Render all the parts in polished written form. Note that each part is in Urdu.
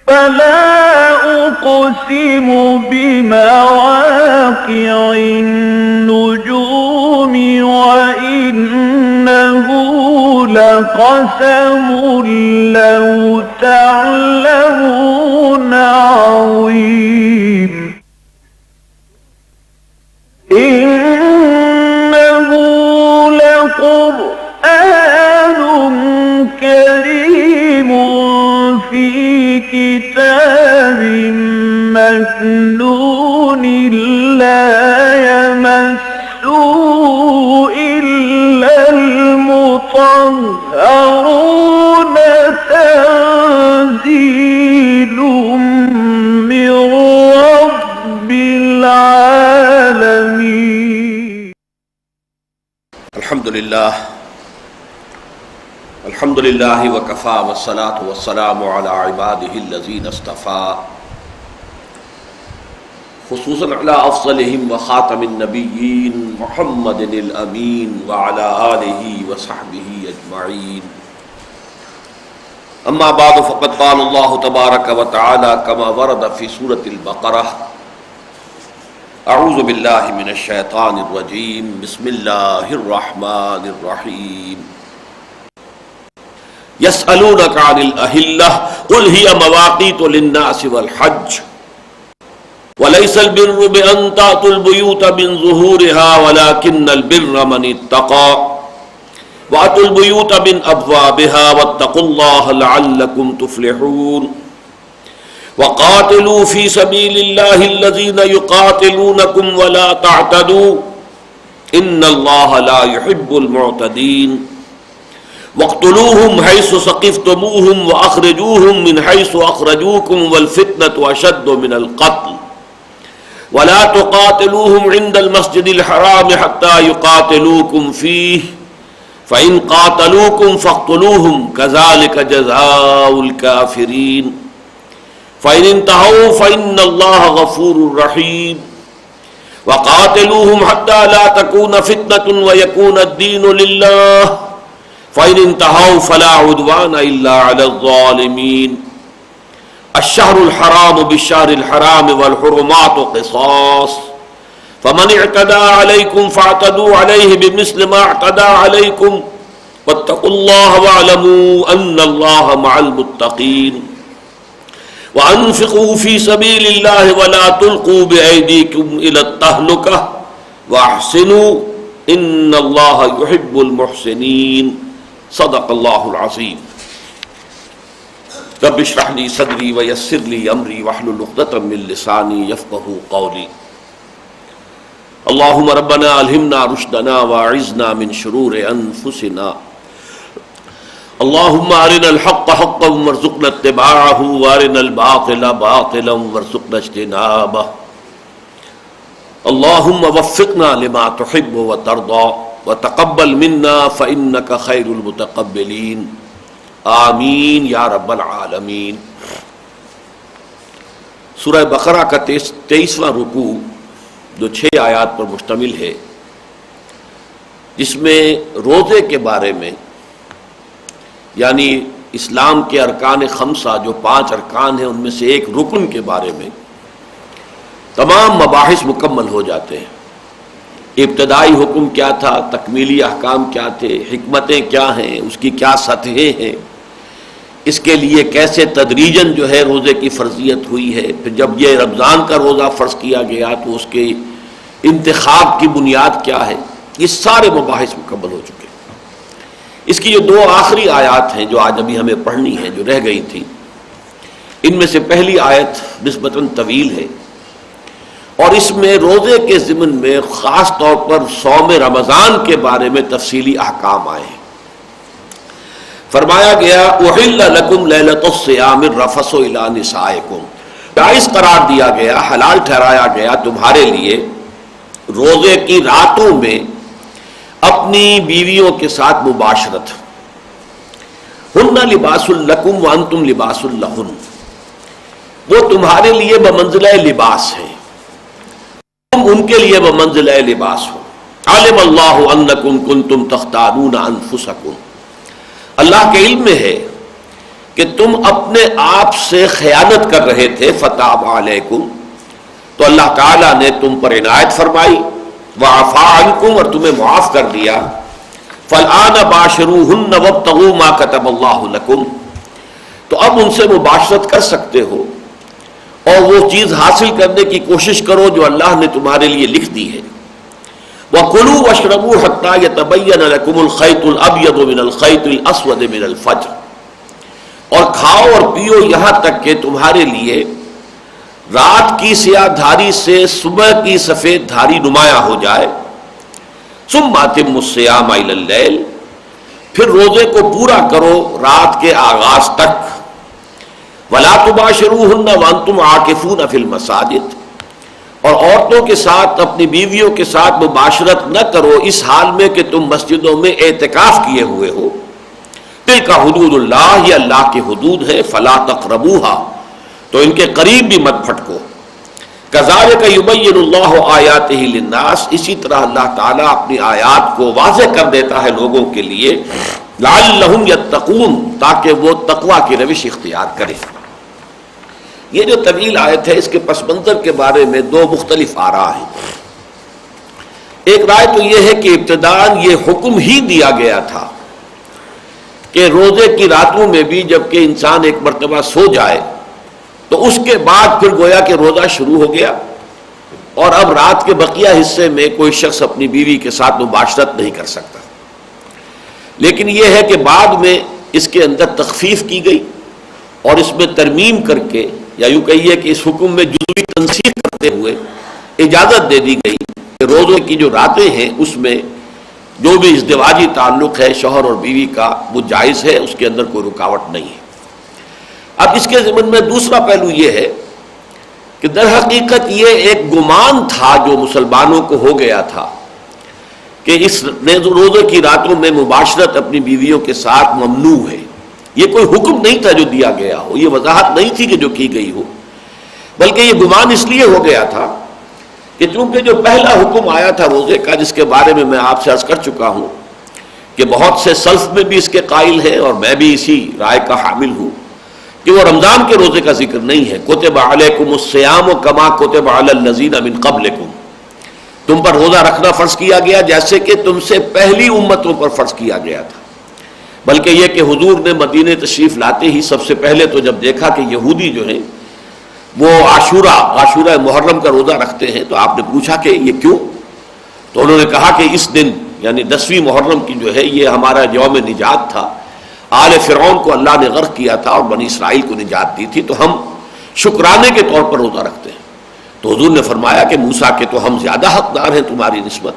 فلا أقسم بمواقع النجوم وإنه لقسم لو تعلمون عظيم إنه لقرآن كريم في كتاب مكنون لا يمسه إلا المطهرون تنزيل من رب العالمين. الحمد لله وكفى والصلاة والسلام على عباده الذين اصطفى خصوصا على أفضلهم وخاتم النبيين محمد الأمين وعلى آله وصحبه أجمعين. أما بعد فقد قال الله تبارك وتعالى كما ورد في سورة البقرة: أعوذ بالله من الشيطان الرجيم بسم الله الرحمن الرحيم. يسألونك عن الأهلة قل هي مواقيت للناس والحج وليس البر بأن تأتوا البيوت من ظهورها ولكن البر من اتقى وأتوا البيوت من أبوابها واتقوا الله لعلكم تفلحون. وقاتلوا في سبيل الله الذين يقاتلونكم ولا تعتدوا إن الله لا يحب المعتدين. واقتلوهم حيث ثقفتموهم وأخرجوهم من حيث أخرجوكم والفتنة أشد من القتل ولا تقاتلوهم عند المسجد الحرام حتى يقاتلوكم فيه فإن قاتلوكم فاقتلوهم كذلك جزاء الكافرين. فإن انتهوا فإن الله غفور رحيم. وقاتلوهم حتى لا تكون فتنة ويكون الدين لله فإن انتهوا فلا عدوان إلا على الظالمين. الشهر الحرام بالشهر الحرام والحرمات قصاص فمن اعتدى عليكم فاعتدوا عليه بمثل ما اعتدى عليكم واتقوا الله واعلموا أن الله مع المتقين. وأنفقوا في سبيل الله ولا تلقوا بأيديكم إلى التهلكة وأحسنوا إن الله يحب المحسنين. صدق اللہ العظیم. رب اشرح لي صدری ویسر لي امری واحلل عقدۃ من لسانی یفقہوا قولی. اللهم ربنا الہمنا رشدنا واعذنا من شرور انفسنا. اللهم ارنا الحق حقا وارزقنا اتباعه وارنا الباطل باطلا وارزقنا اجتنابه. اللهم وفقنا لما تحب وترضى وتقبل منا فإنك خير المتقبلين. آمین یا رب العالمین. سورہ بقرہ کا 23واں رکوع جو 6 آیات پر مشتمل ہے، جس میں روزے کے بارے میں، یعنی اسلام کے ارکان خمسہ جو 5 ارکان ہیں ان میں سے ایک رکن کے بارے میں تمام مباحث مکمل ہو جاتے ہیں. ابتدائی حکم کیا تھا، تکمیلی احکام کیا تھے، حکمتیں کیا ہیں، اس کی کیا سطحیں ہیں، اس کے لیے کیسے تدریجاً جو ہے روزے کی فرضیت ہوئی ہے. پھر جب یہ رمضان کا روزہ فرض کیا گیا تو اس کے انتخاب کی بنیاد کیا ہے، یہ سارے مباحث مکمل ہو چکے. اس کی جو 2 آخری آیات ہیں جو آج ابھی ہمیں پڑھنی ہیں، جو رہ گئی تھیں، ان میں سے پہلی آیت نسبتاً طویل ہے اور اس میں روزے کے ضمن میں خاص طور پر صوم رمضان کے بارے میں تفصیلی احکام آئے ہیں. فرمایا گیا احل لکم لیلۃ الصیام الرفث الی نسائکم، جائز قرار دیا گیا، حلال ٹھہرایا گیا تمہارے لیے روزے کی راتوں میں اپنی بیویوں کے ساتھ مباشرت. ہن لباس لکم وانتم لباس لہن، وہ تمہارے لیے بمنزلہ لباس ہیں، تم ان کے لیے بمنزلہ لباس ہو. علم اللہ انکم کنتم تختانون انفسکم، اللہ کے علم میں ہے کہ تم اپنے آپ سے خیانت کر رہے تھے، فتاب علیکم، تو اللہ تعالیٰ نے تم پر عنایت فرمائی، وعفا عنکم، اور تمہیں معاف کر دیا، فالآن باشروہن وابتغوا ما کتب اللہ لکم، تو اب ان سے مباشرت کر سکتے ہو اور وہ چیز حاصل کرنے کی کوشش کرو جو اللہ نے تمہارے لیے لکھ دی ہے۔ وَكُلُوا وَاشْرَبُوا حَتَّى يَتَبَيَّنَ لَكُمُ الْخَيْطُ الْأَبْيَضُ مِنَ الْخَيْطِ الْأَسْوَدِ مِنَ الْفَجْرِ، اور کھاؤ اور پیو یہاں تک کہ تمہارے لیے رات کی سیاہ دھاری سے صبح کی سفید دھاری نمایاں ہو جائے۔ ثُمَّ أَتِمُّوا الصِّيَامَ إِلَى اللَّيْلِ، پھر روزے کو پورا کرو رات کے آغاز تک۔ وَلَا تُبَاشِرُوهُنَّ وَأَنْتُمْ عَاكِفُونَ فِي الْمَسَاجِدِ، اور عورتوں کے ساتھ، اپنی بیویوں کے ساتھ مباشرت نہ کرو اس حال میں کہ تم مسجدوں میں اعتکاف کیے ہوئے ہو۔ تلک حدود اللہ، یہ اللہ کی حدود ہے، فلا تقربوها، تو ان کے قریب بھی مت پھٹکو۔ کذالک یبین اللہ آیاتہ للناس، اسی طرح اللہ تعالیٰ اپنی آیات کو واضح کر دیتا ہے لوگوں کے لیے، لعلہم یتقون، تاکہ وہ تقوی کی روش اختیار کریں۔ یہ جو طویل آیت ہے اس کے پس منظر کے بارے میں دو مختلف آراء ہیں۔ ایک رائے تو یہ ہے کہ ابتداءً یہ حکم ہی دیا گیا تھا کہ روزے کی راتوں میں بھی جبکہ انسان ایک مرتبہ سو جائے تو اس کے بعد پھر گویا کہ روزہ شروع ہو گیا، اور اب رات کے بقیہ حصے میں کوئی شخص اپنی بیوی کے ساتھ مباشرت نہیں کر سکتا۔ لیکن یہ ہے کہ بعد میں اس کے اندر تخفیف کی گئی اور اس میں ترمیم کر کے، یا یوں کہیے کہ اس حکم میں جزوی تنسیخ کرتے ہوئے اجازت دے دی گئی کہ روزے کی جو راتیں ہیں اس میں جو بھی ازدواجی تعلق ہے شوہر اور بیوی کا وہ جائز ہے، اس کے اندر کوئی رکاوٹ نہیں ہے۔ اب اس کے ضمن میں دوسرا پہلو یہ ہے کہ در حقیقت یہ ایک گمان تھا جو مسلمانوں کو ہو گیا تھا کہ اس روزے کی راتوں میں مباشرت اپنی بیویوں کے ساتھ ممنوع ہے۔ یہ کوئی حکم نہیں تھا جو دیا گیا ہو، یہ وضاحت نہیں تھی کہ جو کی گئی ہو، بلکہ یہ گمان اس لیے ہو گیا تھا کہ چونکہ جو پہلا حکم آیا تھا روزے کا، جس کے بارے میں آپ سے عرض کر چکا ہوں کہ بہت سے سلف میں بھی اس کے قائل ہیں اور میں بھی اسی رائے کا حامل ہوں کہ وہ رمضان کے روزے کا ذکر نہیں ہے۔ کتب علیکم الصیام کما کتب علی الذین من قبلکم، تم پر روزہ رکھنا فرض کیا گیا جیسے کہ تم سے پہلی امتوں پر فرض کیا گیا تھا۔ بلکہ یہ کہ حضور نے مدینہ تشریف لاتے ہی سب سے پہلے تو جب دیکھا کہ یہودی جو ہیں وہ عاشورہ محرم کا روزہ رکھتے ہیں تو آپ نے پوچھا کہ یہ کیوں؟ تو انہوں نے کہا کہ اس دن یعنی 10ویں محرم کی جو ہے یہ ہمارا یوم نجات تھا، آل فرعون کو اللہ نے غرق کیا تھا اور بنی اسرائیل کو نجات دی تھی، تو ہم شکرانے کے طور پر روزہ رکھتے ہیں۔ تو حضور نے فرمایا کہ موسیٰ کے تو ہم زیادہ حقدار ہیں تمہاری نسبت،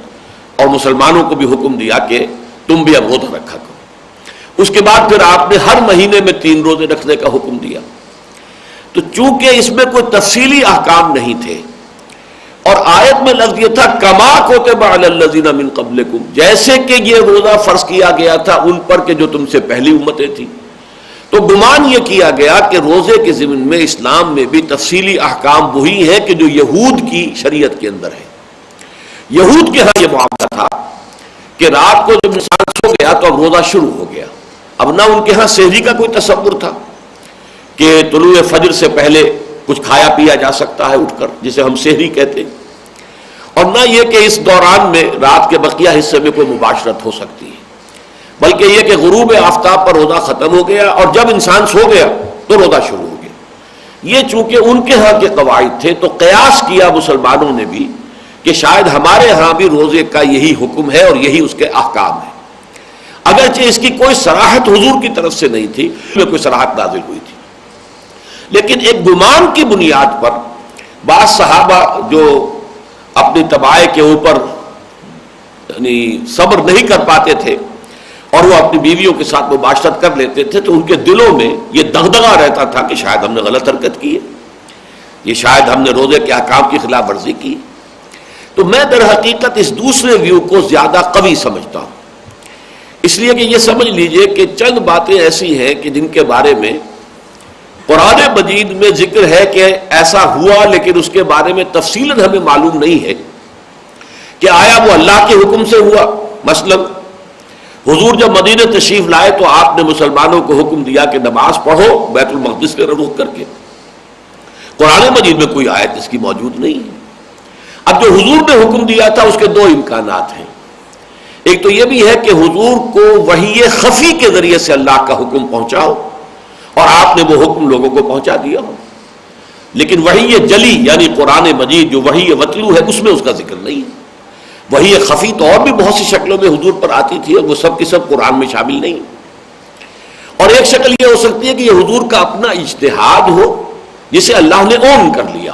اور مسلمانوں کو بھی حکم دیا کہ تم بھی اب روزہ رکھا کرو۔ اس کے بعد پھر آپ نے ہر مہینے میں 3 روزے رکھنے کا حکم دیا۔ تو چونکہ اس میں کوئی تفصیلی احکام نہیں تھے اور آیت میں لفظ یہ تھا کما کتب علی الذین من قبلکم، جیسے کہ یہ روزہ فرض کیا گیا تھا ان پر کہ جو تم سے پہلی امتیں تھیں، تو گمان یہ کیا گیا کہ روزے کے ضمن میں اسلام میں بھی تفصیلی احکام وہی ہیں کہ جو یہود کی شریعت کے اندر ہے۔ یہود کے ہاں یہ معاملہ تھا کہ رات کو جب انسان سو گیا تو اب روزہ شروع ہو گیا۔ اب نہ ان کے ہاں سحری کا کوئی تصور تھا کہ طلوع فجر سے پہلے کچھ کھایا پیا جا سکتا ہے اٹھ کر، جسے ہم سحری کہتے ہیں، اور نہ یہ کہ اس دوران میں رات کے بقیہ حصے میں کوئی مباشرت ہو سکتی ہے، بلکہ یہ کہ غروب آفتاب پر روزہ ختم ہو گیا اور جب انسان سو گیا تو روزہ شروع ہو گیا۔ یہ چونکہ ان کے ہاں کے قواعد تھے تو قیاس کیا مسلمانوں نے بھی کہ شاید ہمارے ہاں بھی روزے کا یہی حکم ہے اور یہی اس کے احکام ہے، اگرچہ اس کی کوئی صراحت حضور کی طرف سے نہیں تھی، میں کوئی صراحت نازل ہوئی تھی، لیکن ایک گمان کی بنیاد پر بعض صحابہ جو اپنی تباہ کے اوپر یعنی صبر نہیں کر پاتے تھے اور وہ اپنی بیویوں کے ساتھ مباشرت کر لیتے تھے، تو ان کے دلوں میں یہ دغدغہ رہتا تھا کہ شاید ہم نے غلط حرکت کی ہے، یہ شاید ہم نے روزے کے احکام کی خلاف ورزی کی۔ تو میں در حقیقت اس دوسرے ویو کو زیادہ قوی سمجھتا ہوں، اس لیے کہ یہ سمجھ لیجئے کہ چند باتیں ایسی ہیں کہ جن کے بارے میں قرآن مجید میں ذکر ہے کہ ایسا ہوا، لیکن اس کے بارے میں تفصیلاً ہمیں معلوم نہیں ہے کہ آیا وہ اللہ کے حکم سے ہوا، مثلا حضور جب مدینہ تشریف لائے تو آپ نے مسلمانوں کو حکم دیا کہ نماز پڑھو بیت المقدس کی رخ کر کے. قرآن مجید میں کوئی آیت اس کی موجود نہیں ہے. اب جو حضور نے حکم دیا تھا اس کے دو امکانات ہیں. ایک تو یہ بھی ہے کہ حضور کو وحی خفی کے ذریعے سے اللہ کا حکم پہنچا ہو اور آپ نے وہ حکم لوگوں کو پہنچا دیا ہو، لیکن وحی جلی یعنی قرآن مجید جو وحی وطلو ہے اس میں اس کا ذکر نہیں ہے. وحی خفی تو اور بھی بہت سی شکلوں میں حضور پر آتی تھی اور وہ سب کی سب قرآن میں شامل نہیں. اور ایک شکل یہ ہو سکتی ہے کہ یہ حضور کا اپنا اجتہاد ہو جسے اللہ نے اون کر لیا.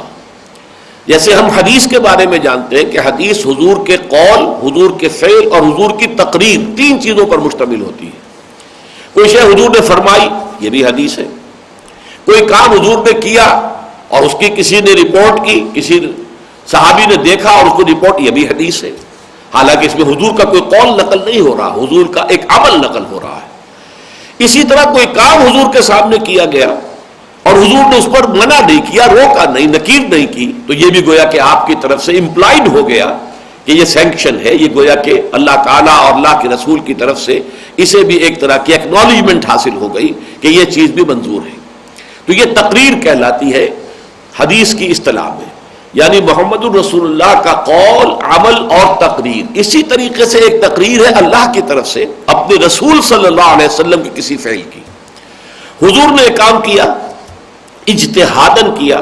جیسے ہم حدیث کے بارے میں جانتے ہیں کہ حدیث حضور کے قول، حضور کے فعل اور حضور کی تقریر تین چیزوں پر مشتمل ہوتی ہے. کوئی شے حضور نے فرمائی یہ بھی حدیث ہے، کوئی کام حضور نے کیا اور اس کی کسی نے رپورٹ کی، کسی صحابی نے دیکھا اور اس کو رپورٹ، یہ بھی حدیث ہے. حالانکہ اس میں حضور کا کوئی قول نقل نہیں ہو رہا، حضور کا ایک عمل نقل ہو رہا ہے. اسی طرح کوئی کام حضور کے سامنے کیا گیا اور حضور نے اس پر منع نہیں کیا، روکا نہیں، نکیر نہیں کی، تو یہ بھی گویا کہ آپ کی طرف سے امپلائڈ ہو گیا کہ یہ سینکشن ہے، یہ گویا کہ اللہ تعالیٰ اور اللہ کے رسول کی طرف سے اسے بھی ایک طرح کی ایکنالجمنٹ حاصل ہو گئی کہ یہ چیز بھی منظور ہے. تو یہ تقریر کہلاتی ہے حدیث کی اصطلاح میں، یعنی محمد الرسول اللہ کا قول، عمل اور تقریر. اسی طریقے سے ایک تقریر ہے اللہ کی طرف سے اپنے رسول صلی اللہ علیہ وسلم کے کسی فعل کی. حضور نے ایک کام کیا، اجتہاداً کیا،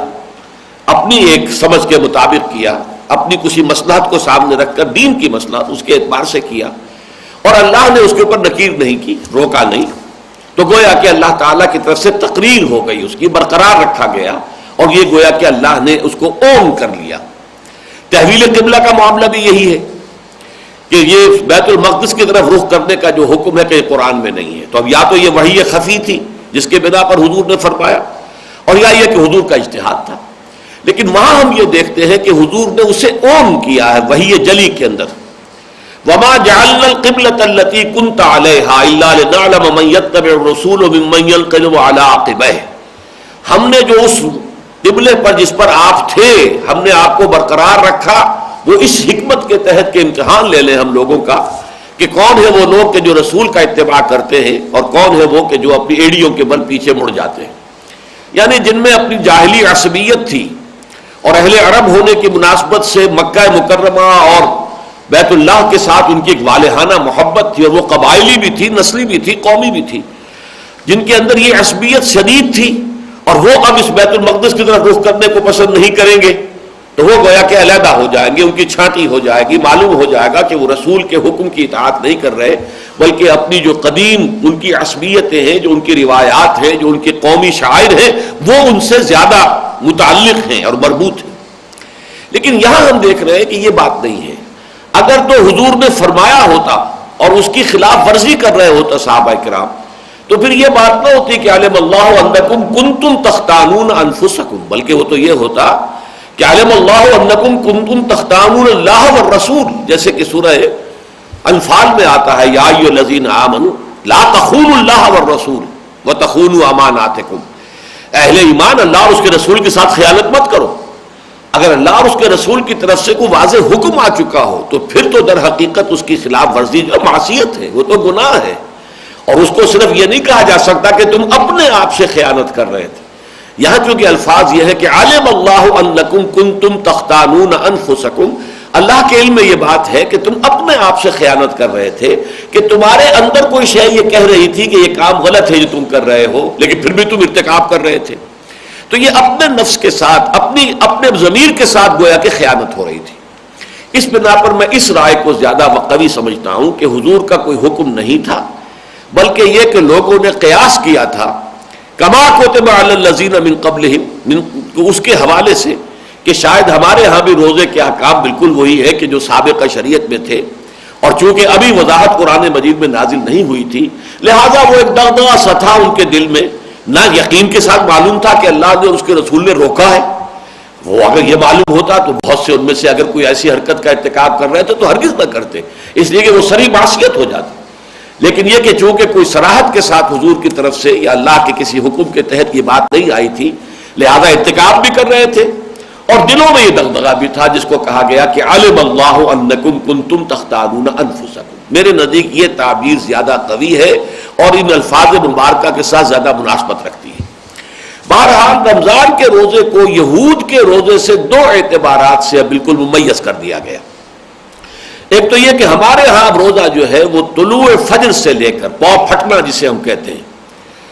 اپنی ایک سمجھ کے مطابق کیا، اپنی کسی مصلحت کو سامنے رکھ کر، دین کی مصلحت اس کے اعتبار سے کیا، اور اللہ نے اس کے اوپر نکیر نہیں کی، روکا نہیں، تو گویا کہ اللہ تعالیٰ کی طرف سے تقریر ہو گئی، اس کی برقرار رکھا گیا، اور یہ گویا کہ اللہ نے اس کو اون کر لیا. تحویل قبلہ کا معاملہ بھی یہی ہے کہ یہ بیت المقدس کی طرف رخ کرنے کا جو حکم ہے کہ قرآن میں نہیں ہے. تو اب یا تو یہ وحی خفی تھی جس کے بنا پر حضور نے فرمایا، اور یا یہ کہ حضور کا اجتہاد تھا. لیکن وہاں ہم یہ دیکھتے ہیں کہ حضور نے اسے اون کیا ہے وحی جلی کے اندر. وَمَا جَعَلْنَا الْقِبْلَةَ الَّتِي كُنْتَ عَلَيْهَا إِلَّا لِنَعْلَمَ مَن يَتَّبِعُ الرَّسُولَ مِمَّن يَنقَلِبُ عَلَىٰ عَقِبَيْهِ. ہم نے جو اس قبلے پر جس پر آپ تھے ہم نے آپ کو برقرار رکھا، وہ اس حکمت کے تحت کہ امتحان لے لیں ہم لوگوں کا کہ کون ہے وہ لوگ کہ جو رسول کا اتباع کرتے ہیں اور کون ہے وہ کہ جو اپنی ایڑیوں کے بل پیچھے مڑ جاتے ہیں. یعنی جن میں اپنی جاہلی عصبیت تھی اور اہل عرب ہونے کی مناسبت سے مکہ مکرمہ اور بیت اللہ کے ساتھ ان کی ایک والہانہ محبت تھی، اور وہ قبائلی بھی تھی، نسلی بھی تھی، قومی بھی تھی، جن کے اندر یہ عصبیت شدید تھی، اور وہ اب اس بیت المقدس کی طرف رخ کرنے کو پسند نہیں کریں گے تو وہ گویا کہ علیحدہ ہو جائیں گے، ان کی چھانٹی ہو جائے گی، معلوم ہو جائے گا کہ وہ رسول کے حکم کی اطاعت نہیں کر رہے، بلکہ اپنی جو قدیم ان کی عصبیتیں ہیں، جو ان کی روایات ہیں، جو ان کے قومی شاعر ہیں، وہ ان سے زیادہ متعلق ہیں اور مربوط ہیں. لیکن یہاں ہم دیکھ رہے ہیں کہ یہ بات نہیں ہے. اگر تو حضور نے فرمایا ہوتا اور اس کی خلاف ورزی کر رہے ہوتا صحابہ کرام تو پھر یہ بات نہ ہوتی کہ علم اللہ انکم کنتم تختانون انفسکم، بلکہ وہ تو یہ ہوتا کہ علم اللہ انکم کنتم تختانون اللہ والرسول، جیسے کہ سورہ انفال میں آتا ہے یا ایھا الذین آمنوا لا تخونوا اللہ والرسول وتخونوا اماناتکم. اہل ایمان اللہ اور اس کے رسول کے ساتھ خیانت مت کرو. اگر اللہ اور اس کے رسول کی طرف سے کوئی واضح حکم آ چکا ہو تو پھر تو در حقیقت اس کی خلاف ورزی جو معصیت ہے، وہ تو گناہ ہے، اور اس کو صرف یہ نہیں کہا جا سکتا کہ تم اپنے آپ سے خیانت کر رہے تھے. یہاں چونکہ الفاظ یہ ہے کہ علم اللہ انکم کنتم تختانون انفسکم، اللہ کے علم میں یہ بات ہے کہ تم اپنے آپ سے خیانت کر رہے تھے، کہ تمہارے اندر کوئی شے یہ کہہ رہی تھی کہ یہ کام غلط ہے جو تم کر رہے ہو، لیکن پھر بھی تم ارتکاب کر رہے تھے. تو یہ اپنے نفس کے ساتھ، اپنے ضمیر کے ساتھ گویا کہ خیانت ہو رہی تھی. اس بنا پر میں اس رائے کو زیادہ قوی سمجھتا ہوں کہ حضور کا کوئی حکم نہیں تھا، بلکہ یہ کہ لوگوں نے قیاس کیا تھا کما کتب علی الذین من قبلہم، اس کے حوالے سے کہ شاید ہمارے ہاں بھی روزے کے احکام بالکل وہی ہے کہ جو سابقہ شریعت میں تھے، اور چونکہ ابھی وضاحت قرآن مجید میں نازل نہیں ہوئی تھی لہذا وہ ایک دغدغہ سا تھا ان کے دل میں، نہ یقین کے ساتھ معلوم تھا کہ اللہ نے اس کے رسول نے روکا ہے. وہ اگر یہ معلوم ہوتا تو بہت سے ان میں سے اگر کوئی ایسی حرکت کا ارتکاب کر رہے تھے تو ہرگز نہ کرتے، اس لیے کہ وہ سری معصیت ہو جاتی. لیکن یہ کہ چونکہ کوئی صراحت کے ساتھ حضور کی طرف سے یا اللہ کے کسی حکم کے تحت یہ بات نہیں آئی تھی، لہذا ارتکاب بھی کر رہے تھے اور دلوں میں یہ دغدغہ بھی تھا، جس کو کہا گیا کہ علم اللہ انکم کنتم تختانون انفسکم. میرے نزدیک یہ تعبیر زیادہ قوی ہے اور ان الفاظ مبارکہ کے ساتھ زیادہ مناسبت رکھتی ہے۔ بہرحال رمضان کے روزے کو یہود کے روزے سے دو اعتبارات سے بالکل ممیز کر دیا گیا۔ ایک تو یہ کہ ہمارے ہاں روزہ جو ہے وہ طلوع فجر سے لے کر پاؤ پھٹنا جسے ہم کہتے ہیں،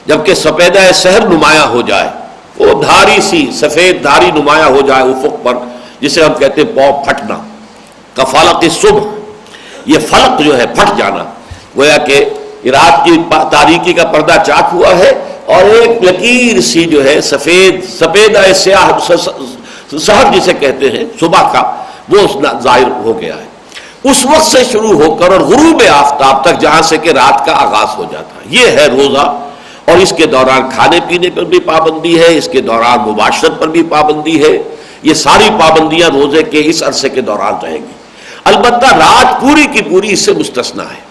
جبکہ سپیدہ سحر نمایاں ہو جائے، وہ دھاری سی سفید دھاری نمایاں ہو جائے افق پر، جسے ہم کہتے ہیں پاؤ پھٹنا، کفالق صبح، یہ فلق جو ہے پھٹ جانا، گویا کہ رات کی تاریکی کا پردہ چاک ہوا ہے اور ایک لکیر سی جو ہے سفیدہ سیاہ سحر جسے کہتے ہیں صبح کا، وہ ظاہر ہو گیا ہے۔ اس وقت سے شروع ہو کر اور غروب آفتاب تک جہاں سے کہ رات کا آغاز ہو جاتا ہے، یہ ہے روزہ۔ اور اس کے دوران کھانے پینے پر بھی پابندی ہے، اس کے دوران مباشرت پر بھی پابندی ہے، یہ ساری پابندیاں روزے کے اس عرصے کے دوران رہیں گی۔ البتہ رات پوری کی پوری اس سے مستثنا ہے،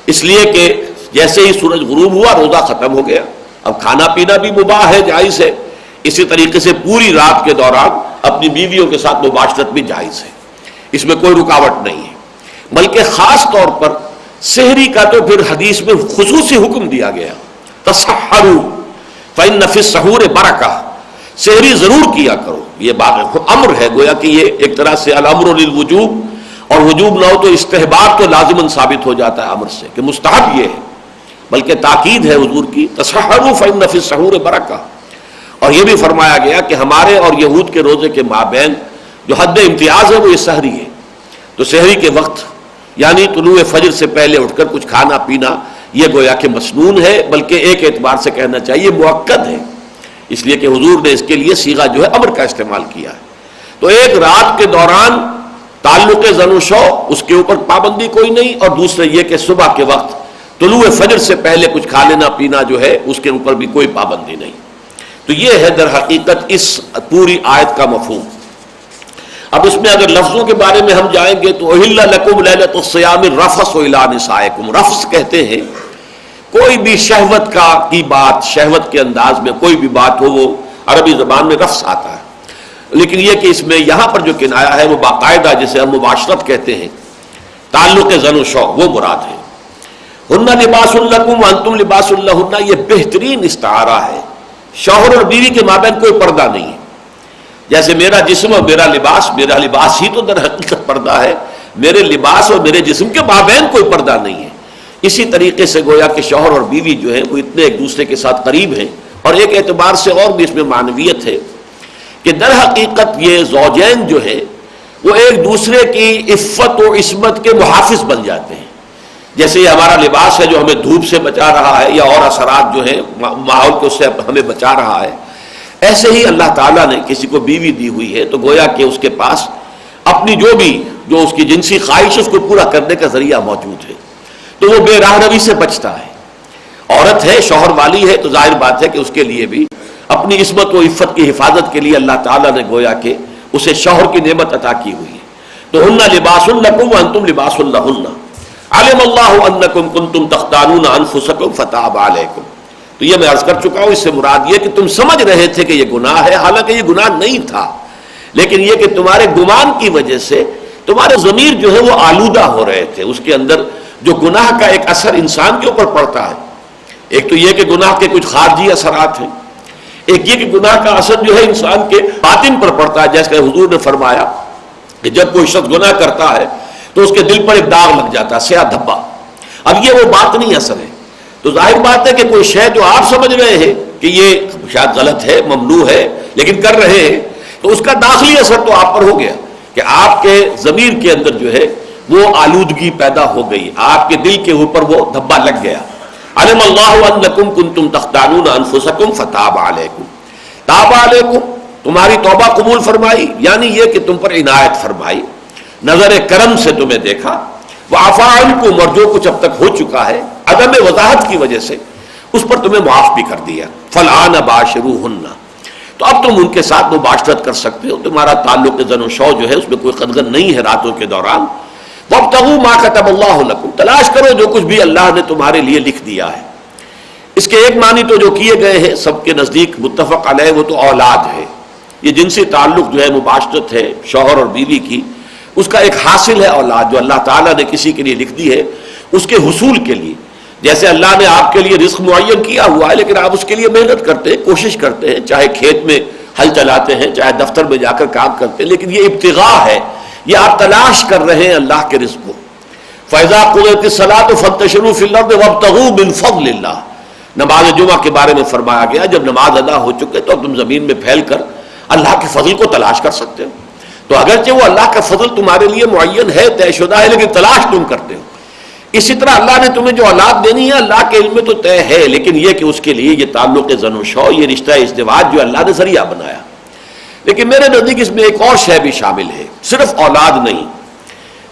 اس لیے کہ جیسے ہی سورج غروب ہوا روزہ ختم ہو گیا۔ اب کھانا پینا بھی مباح ہے، جائز ہے، اسی طریقے سے پوری رات کے دوران اپنی بیویوں کے ساتھ مباشرت بھی جائز ہے، اس میں کوئی رکاوٹ نہیں ہے۔ بلکہ خاص طور پر سحری کا تو پھر حدیث میں خصوصی حکم دیا گیا، تسحروا فإن فی السحور برکہ، سحری ضرور کیا کرو، یہ بات امر ہے، گویا کہ یہ ایک طرح سے الامر للوجوب، اور وجوب نہ ہو تو استحباب تو لازماً ثابت ہو جاتا ہے امر سے کہ مستحب یہ ہے، بلکہ تاکید ہے حضور کی، تسحروا فإن فی السحور برکہ۔ اور یہ بھی فرمایا گیا کہ ہمارے اور یہود کے روزے کے مابین جو حد امتیاز ہے وہ یہ سحری ہے، تو سحری کے وقت یعنی طلوع فجر سے پہلے اٹھ کر کچھ کھانا پینا یہ گویا کہ مسنون ہے، بلکہ ایک اعتبار سے کہنا چاہیے مؤکد ہے، اس لیے کہ حضور نے اس کے لیے صیغہ جو ہے امر کا استعمال کیا ہے۔ تو ایک رات کے دوران تعلق زن و شو اس کے اوپر پابندی کوئی نہیں، اور دوسرے یہ کہ صبح کے وقت طلوع فجر سے پہلے کچھ کھا لینا پینا جو ہے اس کے اوپر بھی کوئی پابندی نہیں۔ تو یہ ہے در حقیقت اس پوری آیت کا مفہوم۔ اب اس میں اگر لفظوں کے بارے میں ہم جائیں گے تو احل لکم لیلۃ الصیام الرفث الی نسائکم، رفث کہتے ہیں کوئی بھی شہوت کی بات، شہوت کے انداز میں کوئی بھی بات ہو، وہ عربی زبان میں رفث آتا ہے، لیکن یہ کہ اس میں یہاں پر جو کنایا ہے وہ باقاعدہ جسے ہم مباشرت کہتے ہیں، تعلق زن و شو وہ مراد ہے۔ ہن لباس لکم وانتم لباس لہن، یہ بہترین استعارہ ہے، شوہر اور بیوی کے مابین کوئی پردہ نہیں ہے، جیسے میرا جسم اور میرا لباس ہی تو در حقیقت پردہ ہے، میرے لباس اور میرے جسم کے مابین کوئی پردہ نہیں ہے۔ اسی طریقے سے گویا کہ شوہر اور بیوی جو ہیں وہ اتنے ایک دوسرے کے ساتھ قریب ہیں، اور ایک اعتبار سے اور بھی اس میں معنویت ہے کہ در حقیقت یہ زوجین جو ہیں وہ ایک دوسرے کی عفت و عصمت کے محافظ بن جاتے ہیں۔ جیسے یہ ہمارا لباس ہے جو ہمیں دھوپ سے بچا رہا ہے یا اور اثرات جو ہیں ماحول کو اس سے ہمیں بچا رہا ہے، ایسے ہی اللہ تعالیٰ نے کسی کو بیوی دی ہوئی ہے تو گویا کہ اس کے پاس اپنی جو اس کی جنسی خواہش اس کو پورا کرنے کا ذریعہ موجود ہے، تو وہ بے راہ روی سے بچتا ہے۔ عورت ہے، شوہر والی ہے، تو ظاہر بات ہے کہ اس کے لیے بھی اپنی عصمت و عفت کی حفاظت کے لیے اللہ تعالیٰ نے گویا کہ اسے شوہر کی نعمت عطا کی ہوئی ہے۔ تو ہن لباس لکم وانتم لباس لہن، علم اللہ انکم کنتم تختانون انفسکم فتاب علیکم۔ تو یہ میں عرض کر چکا ہوں، اس سے مراد یہ کہ تم سمجھ رہے تھے کہ یہ گناہ ہے، حالانکہ یہ گناہ نہیں تھا، لیکن یہ کہ تمہارے گمان کی وجہ سے تمہارے ضمیر جو ہے وہ آلودہ ہو رہے تھے، اس کے اندر جو گناہ کا ایک اثر انسان کے اوپر پڑتا ہے، ایک تو یہ کہ گناہ کے کچھ خارجی اثرات ہیں، ایک یہ کہ گناہ کا اثر جو ہے انسان کے باطن پر پڑتا ہے، جیسے حضور نے فرمایا کہ جب کوئی شخص گناہ کرتا ہے تو اس کے دل پر ایک داغ لگ جاتا ہے، سیاہ دھبا۔ اب یہ وہ باطنی اثر ہے، تو ظاہر بات ہے کہ کوئی شے جو آپ سمجھ رہے ہیں کہ یہ شاید غلط ہے، ممنوع ہے، لیکن کر رہے ہیں، تو اس کا داخلی اثر تو آپ پر ہو گیا کہ آپ کے ضمیر کے اندر جو ہے وہ آلودگی پیدا ہو گئی، آپ کے دل کے اوپر وہ دھبا لگ گیا۔ علم اللہ انکم کنتم تختانون انفسکم فتاب علیکم، تاب علیکم، تمہاری توبہ قبول فرمائی، یعنی یہ کہ تم پر عنایت فرمائی، نظر کرم سے تمہیں دیکھا، وعفا عنکم، اور جو کچھ اب تک ہو چکا ہے عدم وضاحت کی وجہ سے اس پر تمہیں معاف بھی کر دیا۔ فالآن باشروہن، تو اب تم ان کے ساتھ مباشرت کر سکتے ہو، تمہارا تعلق زن و شو جو ہے اس میں کوئی قدغن نہیں ہے راتوں کے دوران۔ وابتغوا ما كتب اللہ لکم، تلاش کرو جو کچھ بھی اللہ نے تمہارے لیے لکھ دیا ہے۔ اس کے ایک معنی تو جو کیے گئے ہیں سب کے نزدیک متفق علیہ وہ تو اولاد ہے، یہ جنسی تعلق جو ہے مباشرت ہے شوہر اور بیوی کی، اس کا ایک حاصل ہے اولاد جو اللہ تعالیٰ نے کسی کے لیے لکھ دی ہے اس کے حصول کے لیے. جیسے اللہ نے آپ کے لیے رزق معین کیا ہوا ہے لیکن آپ اس کے لیے محنت کرتے ہیں, کوشش کرتے ہیں, چاہے کھیت میں ہل چلاتے ہیں, چاہے دفتر میں جا کر کام کرتے ہیں, لیکن یہ ابتغاء ہے, یہ آپ تلاش کر رہے ہیں اللہ کے رزق کو. فَإِذَا قُضِيَتِ الصَّلَاةُ فَانتَشِرُوا فِي الْأَرْضِ وَابْتَغُوا مِنْ فَضْلِ اللَّهِ. نماز جمعہ کے بارے میں فرمایا گیا جب نماز ادا ہو چکے تو تم زمین میں پھیل کر اللہ کے فضل کو تلاش کر سکتے ہو. تو اگرچہ وہ اللہ کا فضل تمہارے لیے معین ہے, طے شدہ ہے, لیکن تلاش تم کرتے ہو. اسی طرح اللہ نے تمہیں جو اولاد دینی ہے اللہ کے علم میں تو طے ہے, لیکن یہ کہ اس کے لیے یہ تعلق زن و شو, یہ رشتہ ازدواج جو اللہ نے ذریعہ بنایا. لیکن میرے نزدیک اس میں ایک اور شے بھی شامل ہے, صرف اولاد نہیں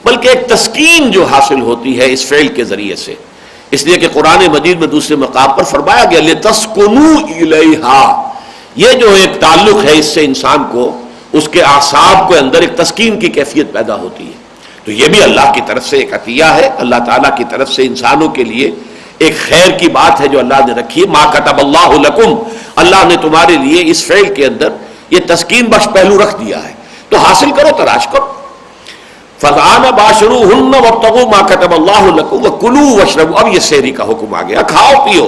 بلکہ ایک تسکین جو حاصل ہوتی ہے اس فعل کے ذریعے سے. اس لیے کہ قرآن مجید میں دوسرے مقام پر فرمایا گیا لِتَسْكُنُوا إِلَيْهَا, یہ جو ایک تعلق ہے اس سے انسان کو اس کے اعصاب کے اندر ایک تسکین کی کیفیت پیدا ہوتی ہے. تو یہ بھی اللہ کی طرف سے ایک عطیہ ہے, اللہ تعالیٰ کی طرف سے انسانوں کے لیے ایک خیر کی بات ہے جو اللہ نے رکھی ہے. مَا كَتَبَ اللَّهُ لَكُمْ, اللہ نے تمہارے لیے اس فعل کے اندر یہ تسکین بخش پہلو رکھ دیا ہے, تو حاصل کرو, تلاش کرو. فَالْآنَ بَاشِرُوهُنَّ وَابْتَغُوا مَا كَتَبَ اللَّهُ لَكُمْ وَكُلُوا وَاشْرَبُوا. اب یہ سحری کا حکم آ گیا, کھاؤ پیو.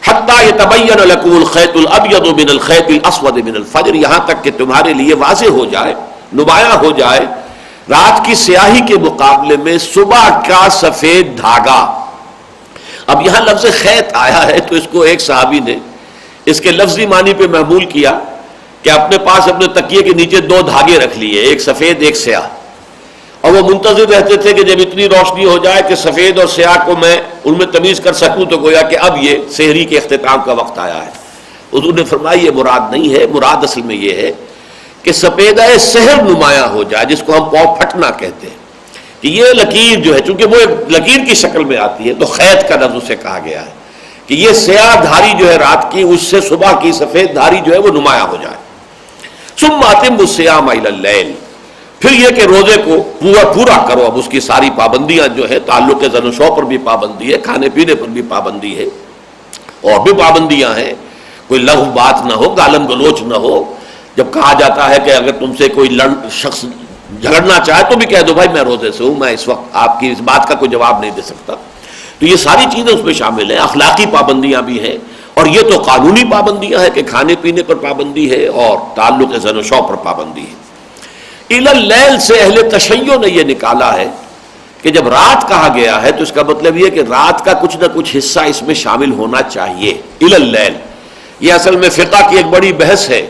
حَتَّى يَتَبَيَّنَ لَكُمُ الْخَيْطُ الْأَبْيَضُ مِنَ الْخَيْطِ الْأَسْوَدِ مِنَ الْفَجْرِ, یہاں تک کہ تمہارے لیے واضح ہو جائے, نمایاں ہو جائے رات کی سیاہی کے مقابلے میں صبح کا سفید دھاگا. اب یہاں لفظ خیط آیا ہے تو اس کو ایک صحابی نے اس کے لفظی معنی پہ محمول کیا کہ اپنے پاس اپنے تکیے کے نیچے دو دھاگے رکھ لیے, ایک سفید ایک سیاہ, اور وہ منتظر رہتے تھے کہ جب اتنی روشنی ہو جائے کہ سفید اور سیاہ کو میں ان میں تمیز کر سکوں تو گویا کہ اب یہ سحری کے اختتام کا وقت آیا ہے. حضور نے فرمایا یہ مراد نہیں ہے, مراد اصل میں یہ ہے کہ سپیدہ سحر نمایاں ہو جائے, جس کو ہم پاؤں پھٹنا کہتے ہیں, کہ یہ لکیر جو ہے چونکہ وہ ایک لکیر کی شکل میں آتی ہے تو خیط کا لفظ اسے کہا گیا ہے کہ یہ سیاہ دھاری جو ہے رات کی اس سے صبح کی سفید دھاری جو ہے وہ نمایاں ہو جائے. ثم اتموا الصیام الی اللیل, پھر یہ کہ روزے کو پورا کرو. اب اس کی ساری پابندیاں جو ہے, تعلق زن و شو پر بھی پابندی ہے, کھانے پینے پر بھی پابندی ہے, اور بھی پابندیاں ہیں. کوئی لغو بات نہ ہو, گالم گلوچ نہ ہو. جب کہا جاتا ہے کہ اگر تم سے کوئی شخص جھگڑنا چاہے تو بھی کہہ دو بھائی میں روزے سے ہوں, میں اس وقت آپ کی اس بات کا کوئی جواب نہیں دے سکتا. تو یہ ساری چیزیں اس میں شامل ہیں. اخلاقی پابندیاں بھی ہیں, اور یہ تو قانونی پابندیاں ہیں کہ کھانے پینے پر پابندی ہے اور تعلق زن و شو پر پابندی ہے. الی اللیل سے اہل تشیع نے یہ نکالا ہے کہ جب رات کہا گیا ہے تو اس کا مطلب یہ کہ رات کا کچھ نہ کچھ حصہ اس میں شامل ہونا چاہیے. الی اللیل یہ اصل میں فقہ کی ایک بڑی بحث ہے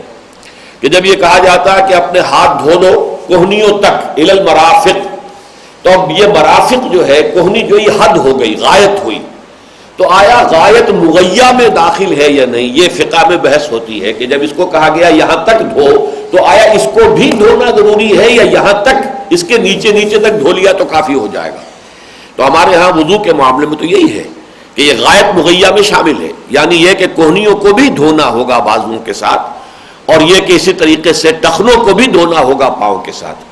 کہ جب یہ کہا جاتا ہے کہ اپنے ہاتھ دھو لو کوہنیوں تک, الی المرافق, تو اب یہ مرافق جو ہے کوہنی جو یہ حد ہو گئی, غایت ہوئی, تو آیا غایت مغیہ میں داخل ہے یا نہیں, یہ فقہ میں بحث ہوتی ہے کہ جب اس کو کہا گیا یہاں تک دھو تو آیا اس کو بھی دھونا ضروری ہے یا یہاں تک اس کے نیچے تک دھو لیا تو کافی ہو جائے گا. تو ہمارے ہاں وضو کے معاملے میں تو یہی ہے کہ یہ غایت مغیہ میں شامل ہے, یعنی یہ کہ کوہنیوں کو بھی دھونا ہوگا بازوؤں کے ساتھ, اور یہ کہ اسی طریقے سے ٹخنوں کو بھی دھونا ہوگا پاؤں کے ساتھ.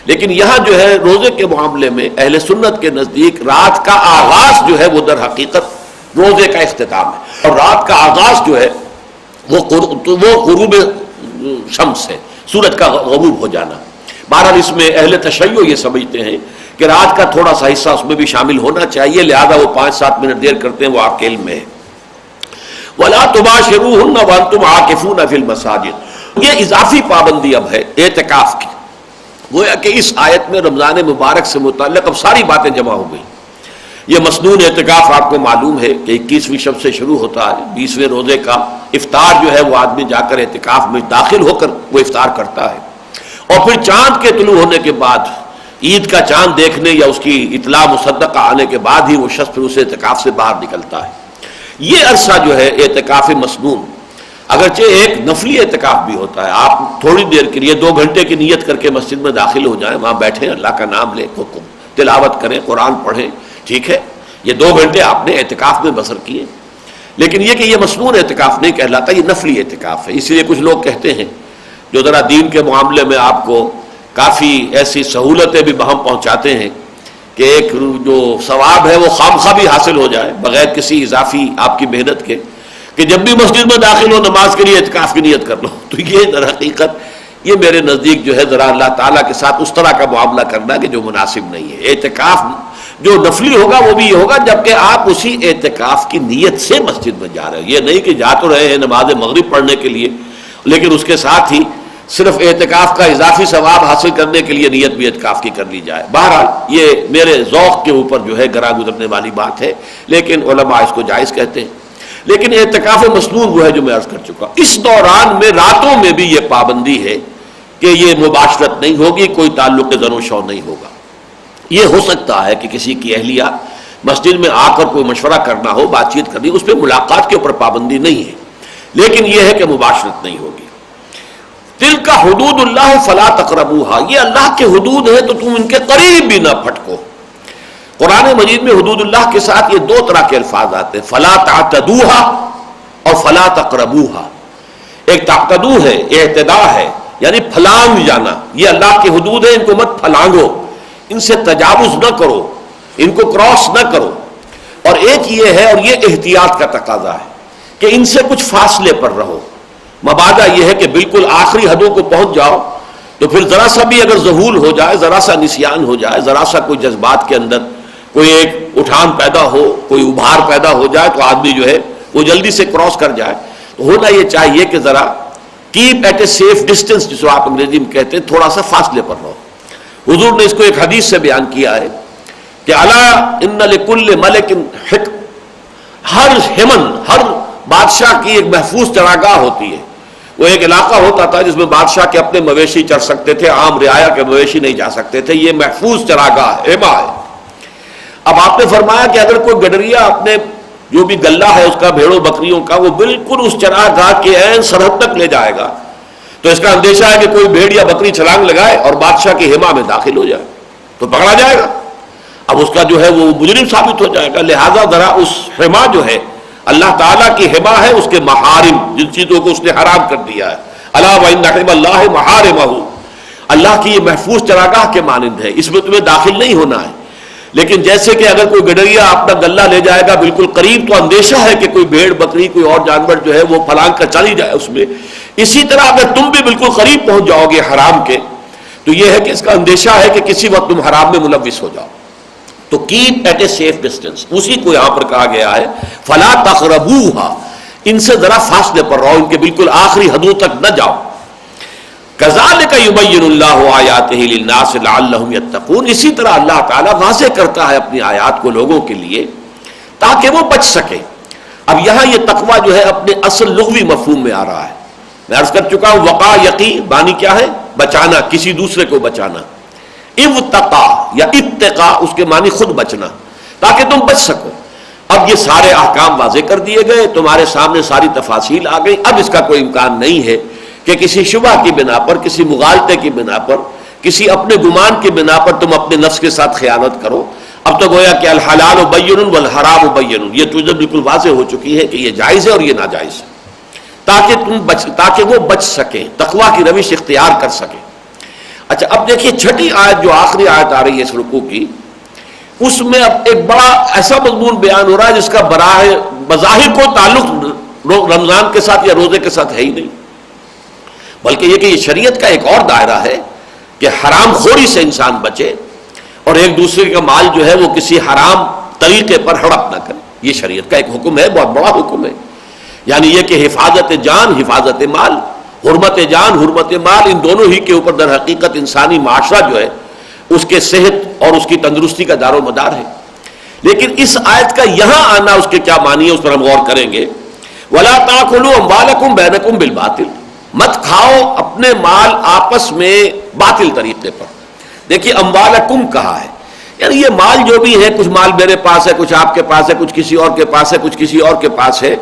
لیکن یہاں جو ہے روزے کے معاملے میں اہل سنت کے نزدیک رات کا آغاز جو ہے وہ در حقیقت روزے کا اختتام ہے, اور رات کا آغاز جو ہے وہ غروب شمس ہے, سورج کا غروب ہو جانا. بہرحال اس میں اہل تشیع یہ سمجھتے ہیں کہ رات کا تھوڑا سا حصہ اس میں بھی شامل ہونا چاہیے, لہذا وہ 5-7 منٹ دیر کرتے ہیں, وہ آپ کے علم میں ہے. وَلَا تُبَاشِرُوهُنَّ وَأَنْتُمْ عَاكِفُونَ فِي الْمَسَاجِدِ, یہ اضافی پابندی اب ہے اعتکاف کی. گویا کہ اس آیت میں رمضان مبارک سے متعلق اب ساری باتیں جمع ہو گئی. یہ مسنون اعتکاف آپ کو معلوم ہے کہ 21ویں شب سے شروع ہوتا ہے, 20ویں روزے کا افطار جو ہے وہ آدمی جا کر اعتکاف میں داخل ہو کر وہ افطار کرتا ہے, اور پھر چاند کے طلوع ہونے کے بعد عید کا چاند دیکھنے یا اس کی اطلاع مصدقہ آنے کے بعد ہی وہ شخص پھر اس اعتکاف سے باہر نکلتا ہے. یہ عرصہ جو ہے اعتکاف مسنون, اگرچہ ایک نفلی اعتکاف بھی ہوتا ہے, آپ تھوڑی دیر کے لیے 2 گھنٹے کی نیت کر کے مسجد میں داخل ہو جائیں, وہاں بیٹھیں, اللہ کا نام لیں, تلاوت کریں, قرآن پڑھیں, ٹھیک ہے, یہ 2 گھنٹے آپ نے اعتکاف میں بسر کیے. لیکن یہ کہ یہ مسنون اعتکاف نہیں کہلاتا, یہ نفلی اعتکاف ہے. اس لیے کچھ لوگ کہتے ہیں جو ذرا دین کے معاملے میں آپ کو کافی ایسی سہولتیں بھی بہم پہنچاتے ہیں کہ ایک جو ثواب ہے وہ خامخواہ بھی حاصل ہو جائے بغیر کسی اضافی آپ کی محنت کے, کہ جب بھی مسجد میں داخل ہو نماز کے لیے اعتکاف کی نیت کر لو. تو یہ در حقیقت یہ میرے نزدیک جو ہے ذرا اللہ تعالیٰ کے ساتھ اس طرح کا معاملہ کرنا کہ جو مناسب نہیں ہے۔ اعتکاف جو نفلی ہوگا وہ بھی یہ ہوگا جبکہ آپ اسی اعتکاف کی نیت سے مسجد میں جا رہے ہیں، یہ نہیں کہ جا تو رہے ہیں نماز مغرب پڑھنے کے لیے لیکن اس کے ساتھ ہی صرف اعتکاف کا اضافی ثواب حاصل کرنے کے لیے نیت بھی اعتکاف کی کر لی جائے۔ بہرحال یہ میرے ذوق کے اوپر جو ہے گراں گزرنے والی بات ہے، لیکن علماء اس کو جائز کہتے ہیں۔ لیکن اعتکاف مسنون وہ ہے جو میں عرض کر چکا۔ اس دوران میں راتوں میں بھی یہ پابندی ہے کہ یہ مباشرت نہیں ہوگی، کوئی تعلق زن و شو نہیں ہوگا۔ یہ ہو سکتا ہے کہ کسی کی اہلیہ مسجد میں آ کر کوئی مشورہ کرنا ہو، بات چیت کرنی، اس پہ ملاقات کے اوپر پابندی نہیں ہے، لیکن یہ ہے کہ مباشرت نہیں ہوگی۔ تلک حدود اللہ فلا تقربوها، یہ اللہ کے حدود ہیں تو تم ان کے قریب بھی نہ پھٹکو۔ قرآن مجید میں حدود اللہ کے ساتھ یہ دو طرح کے الفاظ آتے ہیں، فلا تعتدوها اور فلا تقربوها۔ ایک تعتدو ہے، اعتداء ہے، یعنی پھلانگ جانا، یہ اللہ کے حدود ہیں، ان کو مت پھلانگو، ان سے تجاوز نہ کرو، ان کو کراس نہ کرو۔ اور ایک یہ ہے، اور یہ احتیاط کا تقاضا ہے کہ ان سے کچھ فاصلے پر رہو۔ مبادہ یہ ہے کہ بالکل آخری حدوں کو پہنچ جاؤ تو پھر ذرا سا بھی اگر ذہول ہو جائے، ذرا سا نسیان ہو جائے، ذرا سا کوئی جذبات کے اندر کوئی ایک اٹھان پیدا ہو، کوئی ابھار پیدا ہو جائے تو آدمی جو ہے وہ جلدی سے کراس کر جائے۔ تو ہونا یہ چاہیے کہ ذرا keep at a safe distance, جس کو آپ انگریزی میں کہتے ہیں، تھوڑا سا فاصلے پر رہو۔ حضور نے اس کو ایک حدیث سے بیان کیا ہے کہ الا ان لکل ملک حکم، ہر ہمن، ہر بادشاہ کی ایک محفوظ چراگاہ ہوتی ہے۔ وہ ایک علاقہ ہوتا تھا جس میں بادشاہ کے اپنے مویشی چر سکتے تھے، عام رعایا کے مویشی نہیں جا سکتے تھے، یہ محفوظ چراگاہ ہے، ہما ہے۔ اب آپ نے فرمایا کہ اگر کوئی گڈریا اپنے جو بھی گلہ ہے اس کا، بھیڑوں بکریوں کا، وہ بالکل اس چراگاہ کے عین سرحد تک لے جائے گا تو اس کا اندیشہ ہے کہ کوئی بھیڑ یا بکری چھلانگ لگائے اور بادشاہ کی ہما میں داخل ہو جائے تو پکڑا جائے گا، اب اس کا جو ہے وہ مجرم ثابت ہو جائے گا۔ لہذا ذرا اس ہما جو ہے اللہ تعالیٰ کی حما ہے، اس کے محارم، جن چیزوں کو اس نے حرام کر دیا ہے، الا وان حرم اللہ محارمہ، اللہ کی یہ محفوظ چراگاہ کے مانند ہے، اس میں تمہیں داخل نہیں ہونا ہے۔ لیکن جیسے کہ اگر کوئی گڈریا اپنا گلہ لے جائے گا بالکل قریب تو اندیشہ ہے کہ کوئی بھیڑ بکری کوئی اور جانور جو ہے وہ پھلانگ کر چلی جائے اس میں، اسی طرح اگر تم بھی بالکل قریب پہنچ جاؤ گے حرام کے تو یہ ہے کہ اس کا اندیشہ ہے کہ کسی وقت تم حرام میں ملوث ہو جاؤ۔ تو keep at a safe distance, اسی کو یہاں پر کہا گیا ہے فلا تقربوها، ان سے ذرا فاصلے پر رہو، ان کے بالکل آخری حدوں تک نہ جاؤ۔ کذالک یبین اللہ آیاتہ للناس لعلہم یتقون، اسی طرح اللہ تعالیٰ واضح کرتا ہے اپنی آیات کو لوگوں کے لیے تاکہ وہ بچ سکے۔ اب یہاں یہ تقوی جو ہے اپنے اصل لغوی مفہوم میں آ رہا ہے، میں عرض کر چکا ہوں وقا یقی معنی کیا ہے؟ بچانا، کسی دوسرے کو بچانا۔ ابتقا یا اتقا اس کے معنی خود بچنا، تاکہ تم بچ سکو۔ اب یہ سارے احکام واضح کر دیے گئے، تمہارے سامنے ساری تفاصیل آ گئی، اب اس کا کوئی امکان نہیں ہے کہ کسی شبہ کی بنا پر، کسی مغالطے کی بنا پر، کسی اپنے گمان کی بنا پر تم اپنے نفس کے ساتھ خیانت کرو۔ اب تو گویا کہ الحلال بین والحرام بین، یہ چیزیں بالکل واضح ہو چکی ہے کہ یہ جائز ہے اور یہ ناجائز ہے، تاکہ وہ بچ سکیں، تقوی کی روش اختیار کر سکیں۔ اچھا اب دیکھیے چھٹی آیت جو آخری آیت آ رہی ہے اس رکوع کی، اس میں اب ایک بڑا ایسا مضمون بیان ہو رہا ہے جس کا بظاہر کو تعلق رمضان کے ساتھ یا روزے کے ساتھ ہے ہی نہیں، بلکہ یہ کہ یہ شریعت کا ایک اور دائرہ ہے کہ حرام خوری سے انسان بچے اور ایک دوسرے کا مال جو ہے وہ کسی حرام طریقے پر ہڑپ نہ کرے۔ یہ شریعت کا ایک حکم ہے، بہت بڑا حکم ہے، یعنی یہ کہ حفاظت جان، حفاظت مال، حرمت جان، حرمت مال، ان دونوں ہی کے اوپر در حقیقت انسانی معاشرہ جو ہے اس کے صحت اور اس کی تندرستی کا دار و مدار ہے۔ لیکن اس آیت کا یہاں آنا اس کے کیا معنی ہے اس پر ہم غور کریں گے۔ وَلَا تَأْكُلُوا أَمْوَالَكُمْ بَيْنَكُمْ بِالْبَاطِلِ، مت کھاؤ اپنے مال آپس میں باطل طریقے پر۔ دیکھیے اموالکم کہا ہے، یعنی یہ مال جو بھی ہے، کچھ مال میرے پاس ہے، کچھ آپ کے پاس ہے، کچھ کسی اور کے پاس ہے، کچھ کسی اور کے پاس ہے،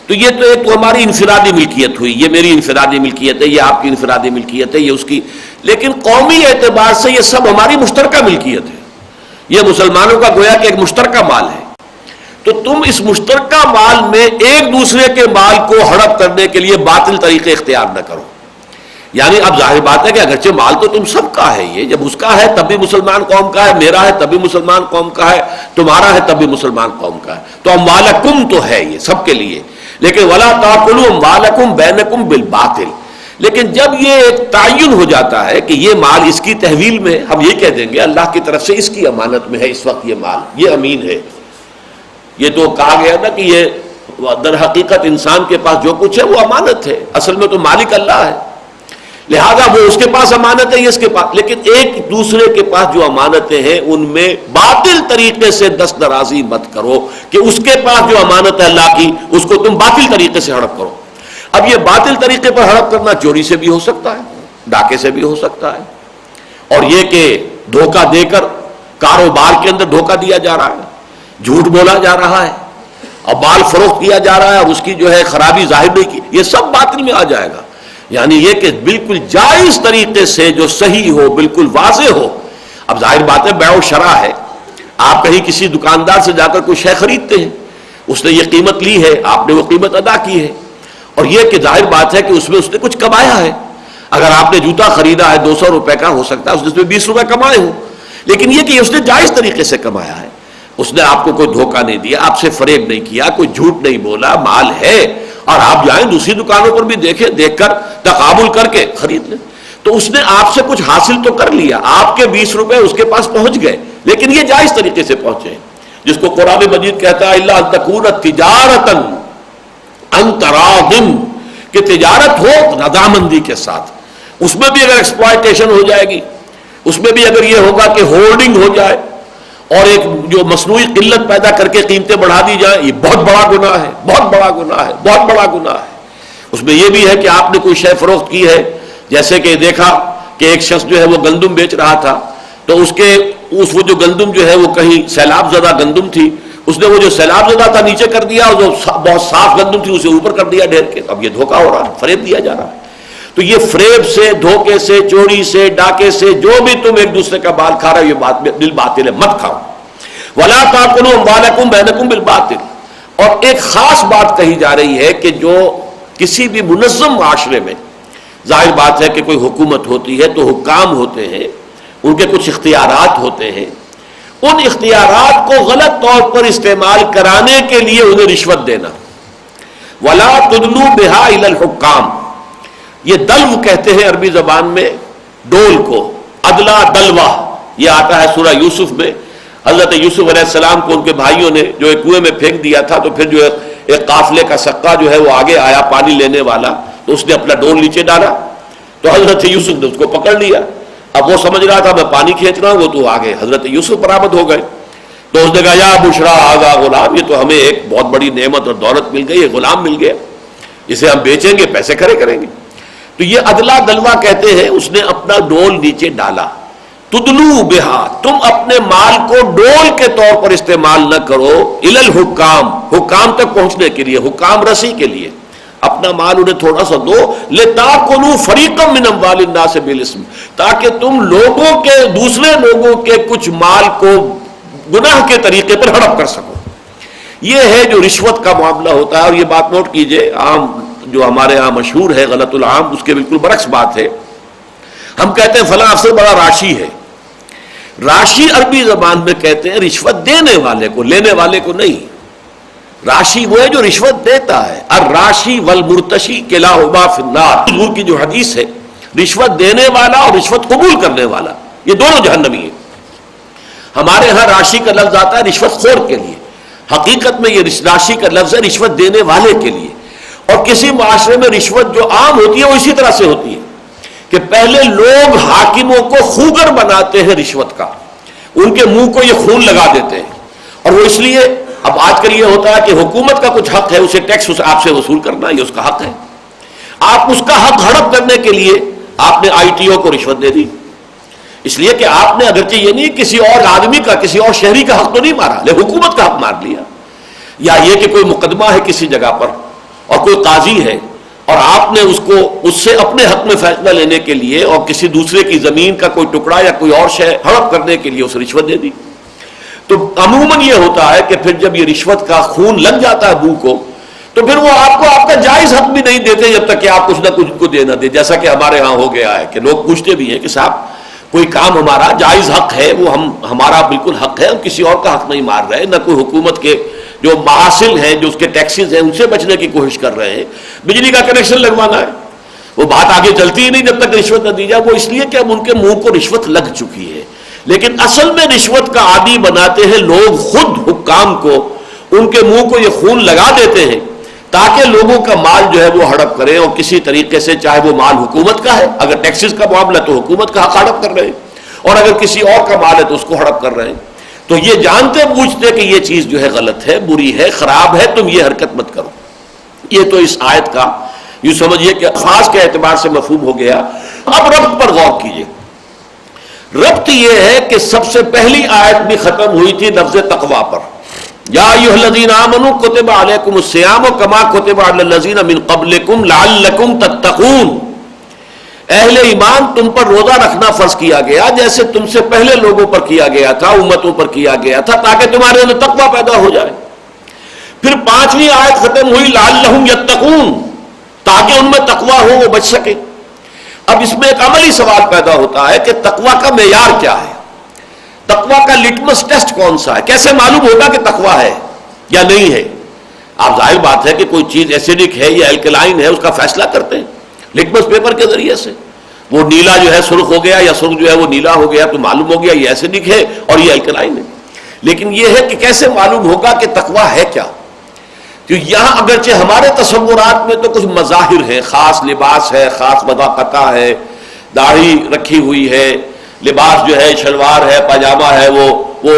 تو یہ تو ایک تو ہماری انفرادی ملکیت ہوئی، یہ میری انفرادی ملکیت ہے، یہ آپ کی انفرادی ملکیت ہے، یہ اس کی، لیکن قومی اعتبار سے یہ سب ہماری مشترکہ ملکیت ہے، یہ مسلمانوں کا گویا کہ ایک مشترکہ مال ہے۔ تو تم اس مشترکہ مال میں ایک دوسرے کے مال کو ہڑپ کرنے کے لیے باطل طریقے اختیار نہ کرو۔ یعنی اب ظاہر بات ہے کہ اگرچہ مال تو تم سب کا ہے، یہ جب اس کا ہے تب بھی مسلمان قوم کا ہے، میرا ہے تب بھی مسلمان قوم کا ہے، تمہارا ہے تب بھی مسلمان قوم کا ہے، تو اموالکم تو ہے یہ سب کے لیے، لیکن ولا تاکلوا اموالکم بینکم بالباطل، لیکن جب یہ ایک تعین ہو جاتا ہے کہ یہ مال اس کی تحویل میں، ہم یہ کہہ دیں گے اللہ کی طرف سے اس کی امانت میں ہے اس وقت یہ مال، یہ امین ہے. یہ تو کہا گیا نا کہ یہ در حقیقت انسان کے پاس جو کچھ ہے وہ امانت ہے، اصل میں تو مالک اللہ ہے، لہذا وہ اس کے پاس امانت ہے، یہ اس کے پاس. لیکن ایک دوسرے کے پاس جو امانتیں ہیں ان میں باطل طریقے سے دست درازی مت کرو کہ اس کے پاس جو امانت ہے اللہ کی اس کو تم باطل طریقے سے ہڑپ کرو. اب یہ باطل طریقے پر ہڑپ کرنا چوری سے بھی ہو سکتا ہے، ڈاکے سے بھی ہو سکتا ہے، اور یہ کہ دھوکہ دے کر کاروبار کے اندر دھوکہ دیا جا رہا ہے، جھوٹ بولا جا رہا ہے اور مال فروخت کیا جا رہا ہے اور اس کی جو ہے خرابی ظاہر نہیں کی، یہ سب باطل میں آ جائے گا. یعنی یہ کہ بالکل جائز طریقے سے جو صحیح ہو، بالکل واضح ہو. اب ظاہر بات ہے بیع و شرع ہے، آپ کہیں کسی دکاندار سے جا کر کوئی شے خریدتے ہیں، اس نے یہ قیمت لی ہے، آپ نے وہ قیمت ادا کی ہے، اور یہ کہ ظاہر بات ہے کہ اس میں اس نے کچھ کمایا ہے. اگر آپ نے جوتا خریدا ہے 200 روپے کا، ہو سکتا ہے اس نے 20 روپے کمائے ہوں، لیکن یہ کہ اس نے جائز طریقے سے کمایا ہے، اس نے آپ کو کوئی دھوکہ نہیں دیا، آپ سے فریب نہیں کیا، کوئی جھوٹ نہیں بولا، مال ہے. اور آپ جائیں دوسری دکانوں پر بھی دیکھیں، دیکھ کر تقابل کر کے خرید لیں، تو اس نے آپ سے کچھ حاصل تو کر لیا، آپ کے 20 روپے اس کے پاس پہنچ گئے، لیکن یہ جائز طریقے سے پہنچے، جس کو قرآن مجید کہتا ہے الا ان تکون تجارتا عن تراض، کہ تجارت ہو رضامندی کے ساتھ. اس میں بھی اگر ایکسپلائٹیشن ہو جائے گی، اس میں بھی اگر یہ ہوگا کہ ہولڈنگ ہو جائے اور ایک جو مصنوعی قلت پیدا کر کے قیمتیں بڑھا دی جائیں، یہ بہت بڑا گناہ ہے، بہت بڑا گناہ ہے، بہت بڑا گناہ ہے. اس میں یہ بھی ہے کہ آپ نے کوئی شے فروخت کی ہے، جیسے کہ دیکھا کہ ایک شخص جو ہے وہ گندم بیچ رہا تھا، تو وہ جو گندم جو ہے وہ کہیں سیلاب زدہ گندم تھی، اس نے وہ جو سیلاب زدہ تھا نیچے کر دیا، اور جو بہت صاف گندم تھی اسے اوپر کر دیا ڈھیر کے. اب یہ دھوکہ ہو رہا ہے، فریب دیا جا رہا ہے. تو یہ فریب سے، دھوکے سے، چوری سے، ڈاکے سے جو بھی تم ایک دوسرے کا بال کھا رہے ہو، یہ بات بالباطل ہے، مت کھاؤ. وَلَا تَأْكُلُوا أَمْوَالَكُمْ بَيْنَكُمْ بِالْبَاطِلِ. اور ایک خاص بات کہی جا رہی ہے کہ جو کسی بھی منظم معاشرے میں، ظاہر بات ہے کہ کوئی حکومت ہوتی ہے تو حکام ہوتے ہیں، ان کے کچھ اختیارات ہوتے ہیں، ان اختیارات کو غلط طور پر استعمال کرانے کے لیے انہیں رشوت دینا. وَلَا تُدْلُوا بِهَا إِلَى الْحُكَّامِ. یہ دلو کہتے ہیں عربی زبان میں ڈول کو، ادلا دلوا. یہ آتا ہے سورہ یوسف میں. حضرت یوسف علیہ السلام کو ان کے بھائیوں نے جو ایک کنویں میں پھینک دیا تھا، تو پھر جو ایک قافلے کا سقہ جو ہے وہ آگے آیا پانی لینے والا، تو اس نے اپنا ڈول نیچے ڈالا، تو حضرت یوسف نے اس کو پکڑ لیا. اب وہ سمجھ رہا تھا میں پانی کھینچ رہا ہوں، وہ تو آگے حضرت یوسف برآمد ہو گئے. تو اس نے کہا یا بشرا ھذا غلام، یہ تو ہمیں ایک بہت بڑی نعمت اور دولت مل گئی، یہ غلام مل گیا، اسے ہم بیچیں گے، پیسے کھڑے کریں گے. تو یہ ادلا دلوا کہتے ہیں، اس نے اپنا ڈول نیچے ڈالا. تدلو بہا، تم اپنے مال کو ڈول کے طور پر استعمال نہ کرو، الی الحکام، حکام تک پہنچنے کے لیے، حکام رسی کے لیے اپنا مال انہیں تھوڑا سا دو. لتاکلوا فریقا من اموال الناس بالاسم، تاکہ تم لوگوں کے، دوسرے لوگوں کے کچھ مال کو گناہ کے طریقے پر ہڑپ کر سکو. یہ ہے جو رشوت کا معاملہ ہوتا ہے. اور یہ بات نوٹ کیجئے، عام جو ہمارے ہاں مشہور ہے غلط العام، اس کے بالکل برعکس بات ہے. ہم کہتے ہیں فلاں افسر بڑا راشی ہے. راشی عربی زبان میں کہتے ہیں رشوت دینے والے کو، لینے والے کو نہیں. راشی وہ ہے جو رشوت دیتا ہے. الراشی والمرتشی کلاہما فی النار، حضور کی جو حدیث ہے، رشوت دینے والا اور رشوت قبول کرنے والا یہ دونوں جہنمی ہیں. ہمارے ہاں راشی کا لفظ آتا ہے رشوت خور کے لیے، حقیقت میں یہ راشی کا لفظ ہے رشوت دینے والے کے لیے. اور کسی معاشرے میں رشوت جو عام ہوتی ہے وہ اسی طرح سے ہوتی ہے کہ پہلے لوگ حاکموں کو خوگر بناتے ہیں رشوت کا، ان کے منہ کو یہ خون لگا دیتے ہیں. اور وہ اس لیے اب آج کل یہ ہوتا ہے کہ حکومت کا کچھ حق ہے، اسے ٹیکس آپ سے وصول کرنا، یہ اس کا حق ہے. آپ اس کا حق ہڑپ کرنے کے لیے آپ نے آئی ٹی او کو رشوت دے دی، اس لیے کہ آپ نے اگرچہ یہ نہیں کسی اور آدمی کا، کسی اور شہری کا حق تو نہیں مارا، لیکن حکومت کا حق مار لیا. یا یہ کہ کوئی مقدمہ ہے کسی جگہ پر اور کوئی قاضی ہے اور آپ نے اس سے اپنے حق میں فیصلہ لینے کے لیے اور کسی دوسرے کی زمین کا کوئی ٹکڑا یا کوئی اور شے ہڑپ کرنے کے لیے اسے رشوت دے دی. تو عموماً یہ ہوتا ہے کہ پھر جب یہ رشوت کا خون لگ جاتا ہے بو کو، تو پھر وہ آپ کو آپ کا جائز حق بھی نہیں دیتے جب تک کہ آپ کچھ نہ کچھ کو دے نہ دے. جیسا کہ ہمارے ہاں ہو گیا ہے کہ لوگ پوچھتے بھی ہیں کہ صاحب کوئی کام ہمارا جائز حق ہے، وہ ہمارا بالکل حق ہے، ہم کسی اور کا حق نہیں مار رہے، نہ کوئی حکومت کے جو محاصل ہیں، جو اس کے ٹیکسز ہیں، ان سے بچنے کی کوشش کر رہے ہیں. بجلی کا کنیکشن لگوانا ہے وہ بات آگے چلتی ہی نہیں جب تک رشوت نہ دی جائے. وہ اس لیے کہ اب ان کے منہ کو رشوت لگ چکی ہے. لیکن اصل میں رشوت کا عادی بناتے ہیں لوگ خود حکام کو, ان کے منہ کو یہ خون لگا دیتے ہیں تاکہ لوگوں کا مال جو ہے وہ ہڑپ کریں, اور کسی طریقے سے, چاہے وہ مال حکومت کا ہے, اگر ٹیکسز کا معاملہ تو حکومت کا حق ہڑپ کر رہے ہیں, اور اگر کسی اور کا مال ہے تو اس کو ہڑپ کر رہے ہیں. تو یہ جانتے بوجھتے کہ یہ چیز جو ہے غلط ہے, بری ہے, خراب ہے, تم یہ حرکت مت کرو. یہ تو اس آیت کا یوں سمجھیے کہ خاص کے اعتبار سے مفہوم ہو گیا. اب ربط پر غور کیجئے. ربط یہ ہے کہ سب سے پہلی آیت بھی ختم ہوئی تھی لفظ تقوی پر. یا ایھا الذین آمنوا کتب علیکم الصیام کما کتب علی الذین من قبلکم لعلکم تتقون. اہل ایمان, تم پر روزہ رکھنا فرض کیا گیا جیسے تم سے پہلے لوگوں پر کیا گیا تھا, امتوں پر کیا گیا تھا, تاکہ تمہارے اندر تقوی پیدا ہو جائے. پھر 5ویں آیت ختم ہوئی لعلہم یتقون, تاکہ ان میں تقوی ہو, وہ بچ سکے. اب اس میں ایک عملی سوال پیدا ہوتا ہے کہ تقوی کا معیار کیا ہے, تقوی کا لٹمس ٹیسٹ کون سا ہے, کیسے معلوم ہوگا کہ تقوی ہے یا نہیں ہے. آپ ظاہر بات ہے کہ کوئی چیز ایسیڈک ہے یا الکلائن ہے, اس کا فیصلہ کرتے ہیں لٹمس پیپر کے ذریعے سے. وہ نیلا جو ہے سرخ ہو گیا, یا سرخ جو ہے وہ نیلا ہو گیا, تو معلوم ہو گیا یہ ایسیڈک ہے اور یہ الکلائن ہے. لیکن یہ ہے کہ کیسے معلوم ہوگا کہ تقوی ہے کیا. تو یہاں اگرچہ ہمارے تصورات میں تو کچھ مظاہر ہیں, خاص لباس ہے, خاص وضاقتہ ہے, داڑھی رکھی ہوئی ہے, لباس جو ہے شلوار ہے, پاجامہ ہے, وہ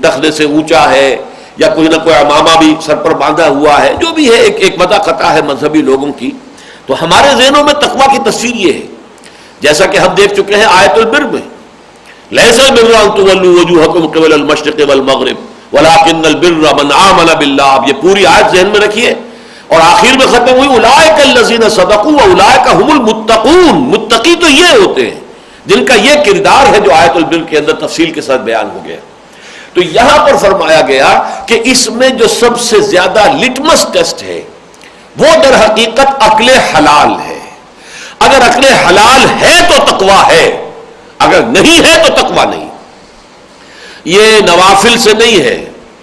ٹخنے سے اونچا ہے, یا کوئی نہ کوئی عمامہ بھی سر پر باندھا ہوا ہے, جو بھی ہے ایک وضاقتہ ہے مذہبی لوگوں کی. تو ہمارے ذہنوں میں تقوی کی تصویر یہ ہے, جیسا کہ ہم دیکھ چکے ہیں آیت البر میں, لیس البر ان تولوا وجوہکم قبل المشرق والمغرب ولکن البر من آمن باللہ. اب یہ پوری آیت ذہن میں رکھیے, اور آخر میں ختم ہوئی اولئک الذین صدقوا واولئک هم المتقون. متقی تو یہ ہوتے ہیں جن کا یہ کردار ہے جو آیت البر کے اندر تفصیل کے ساتھ بیان ہو گیا. تو یہاں پر فرمایا گیا کہ اس میں جو سب سے زیادہ لٹمس ٹیسٹ ہے وہ در حقیقت عقل حلال ہے. اگر عقل حلال ہے تو تقوی ہے, اگر نہیں ہے تو تقوی نہیں. یہ نوافل سے نہیں ہے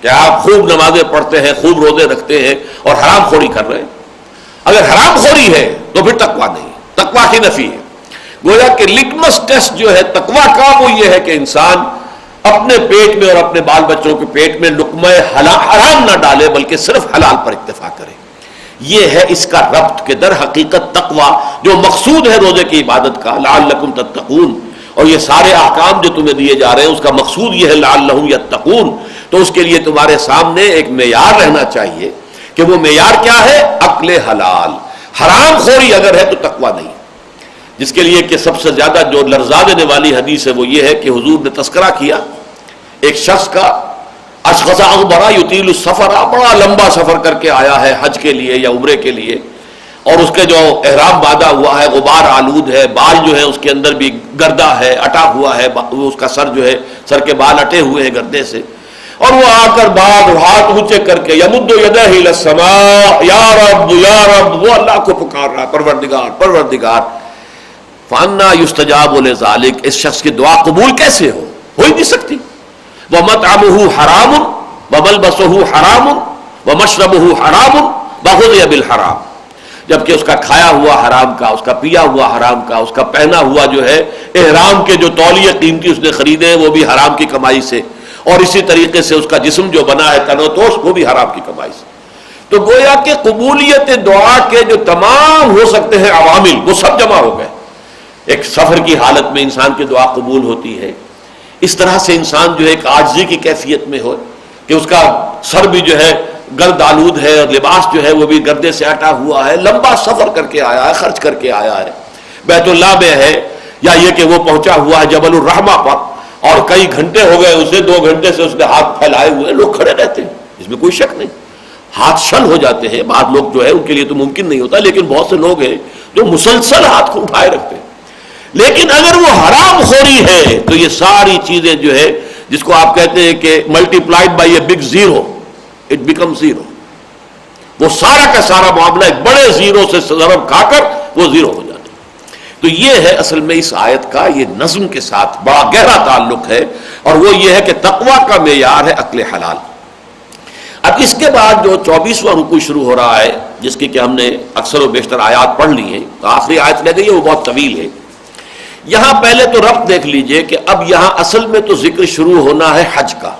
کہ آپ خوب نمازیں پڑھتے ہیں, خوب روزے رکھتے ہیں اور حرام خوری کر رہے ہیں. اگر حرام خوری ہے تو پھر تقوی نہیں, تقوی کی نفی ہے. گویا کہ لٹمس ٹیسٹ جو ہے تقوی کا وہ یہ ہے کہ انسان اپنے پیٹ میں اور اپنے بال بچوں کے پیٹ میں لقمہ حرام نہ ڈالے, بلکہ صرف حلال پر اکتفا کرے. یہ ہے اس کا ربط کہ در حقیقت تقوی جو مقصود ہے روزے کی عبادت کا, لعلکم تتقون, اور یہ سارے احکام جو تمہیں دیے جا رہے ہیں اس کا مقصود یہ ہے لعلہم یتقون. تو اس کے لیے تمہارے سامنے ایک معیار رہنا چاہیے کہ وہ معیار کیا ہے, عقل حلال. حرام خوری اگر ہے تو تقوی نہیں. جس کے لیے کہ سب سے زیادہ جو لرزا دینے والی حدیث ہے وہ یہ ہے کہ حضور نے تذکرہ کیا ایک شخص کا, اشخص اغبرا یطیل السفر, بڑا لمبا سفر کر کے آیا ہے حج کے لیے یا عمرے کے لیے, اور اس کے جو احرام باندھا ہوا ہے غبار آلود ہے, بال جو ہے اس کے اندر بھی گردہ ہے, اٹا ہوا ہے, اس کا سر جو ہے سر کے بال اٹے ہوئے ہیں گردے سے, اور وہ آ کر بعد ہاتھ اونچے کر کے یمد یدہ الی السماء یا رب یا رب, وہ اللہ کو پکار رہا, پروردگار پروردگار. فانا یستجاب لذلک, اس شخص کی دعا قبول کیسے ہو ہی نہیں سکتی. ومطعمہ حرام وملبسہ حرام ومشربہ حرام وغذی بالحرام, جبکہ اس کا کھایا ہوا حرام کا, اس کا پیا ہوا حرام کا, اس کا پہنا ہوا جو ہے احرام کے جو تولیے قیمتی اس نے خریدے ہیں وہ بھی حرام کی کمائی سے, اور اسی طریقے سے اس کا جسم جو بنا ہے تن و توش وہ بھی حرام کی کمائی سے. تو گویا کہ قبولیت دعا کے جو تمام ہو سکتے ہیں عوامل وہ سب جمع ہو گئے. ایک سفر کی حالت میں انسان کی دعا قبول ہوتی ہے, اس طرح سے انسان جو ہے ایک عاجزی کی کیفیت میں ہو کہ اس کا سر بھی جو ہے گرد آلود ہے اور لباس جو ہے وہ بھی گردے سے اٹا ہوا ہے, لمبا سفر کر کے آیا ہے, خرچ کر کے آیا ہے, بیت اللہ میں ہے, یا یہ کہ وہ پہنچا ہوا ہے جبل الرحمہ پر اور کئی گھنٹے ہو گئے اسے, 2 گھنٹے سے اس نے ہاتھ پھیلائے ہوئے, لوگ کھڑے رہتے ہیں, اس میں کوئی شک نہیں. ہاتھ شل ہو جاتے ہیں بعض لوگ جو ہے ان کے لیے تو ممکن نہیں ہوتا, لیکن بہت سے لوگ ہیں جو مسلسل ہاتھ کو اٹھائے رکھتے ہیں. لیکن اگر وہ حرام خوری ہے تو یہ ساری چیزیں جو ہے جس کو آپ کہتے ہیں کہ multiplied by a big zero, it become zero, وہ سارا کا سارا معاملہ ایک بڑے زیرو سے ضرب کھا کر وہ زیرو ہو جاتا. تو یہ ہے اصل میں اس آیت کا یہ نظم کے ساتھ بڑا گہرا تعلق ہے, اور وہ یہ ہے کہ تقوی کا معیار ہے عقل حلال. اب اس کے بعد جو 24واں رکوع شروع ہو رہا ہے، جس کی کہ ہم نے اکثر و بیشتر آیات پڑھ لی ہیں، آخری آیت رہ گئی ہے وہ بہت طویل ہے. یہاں پہلے تو ربط دیکھ لیجئے کہ اب یہاں اصل میں تو ذکر شروع ہونا ہے حج کا.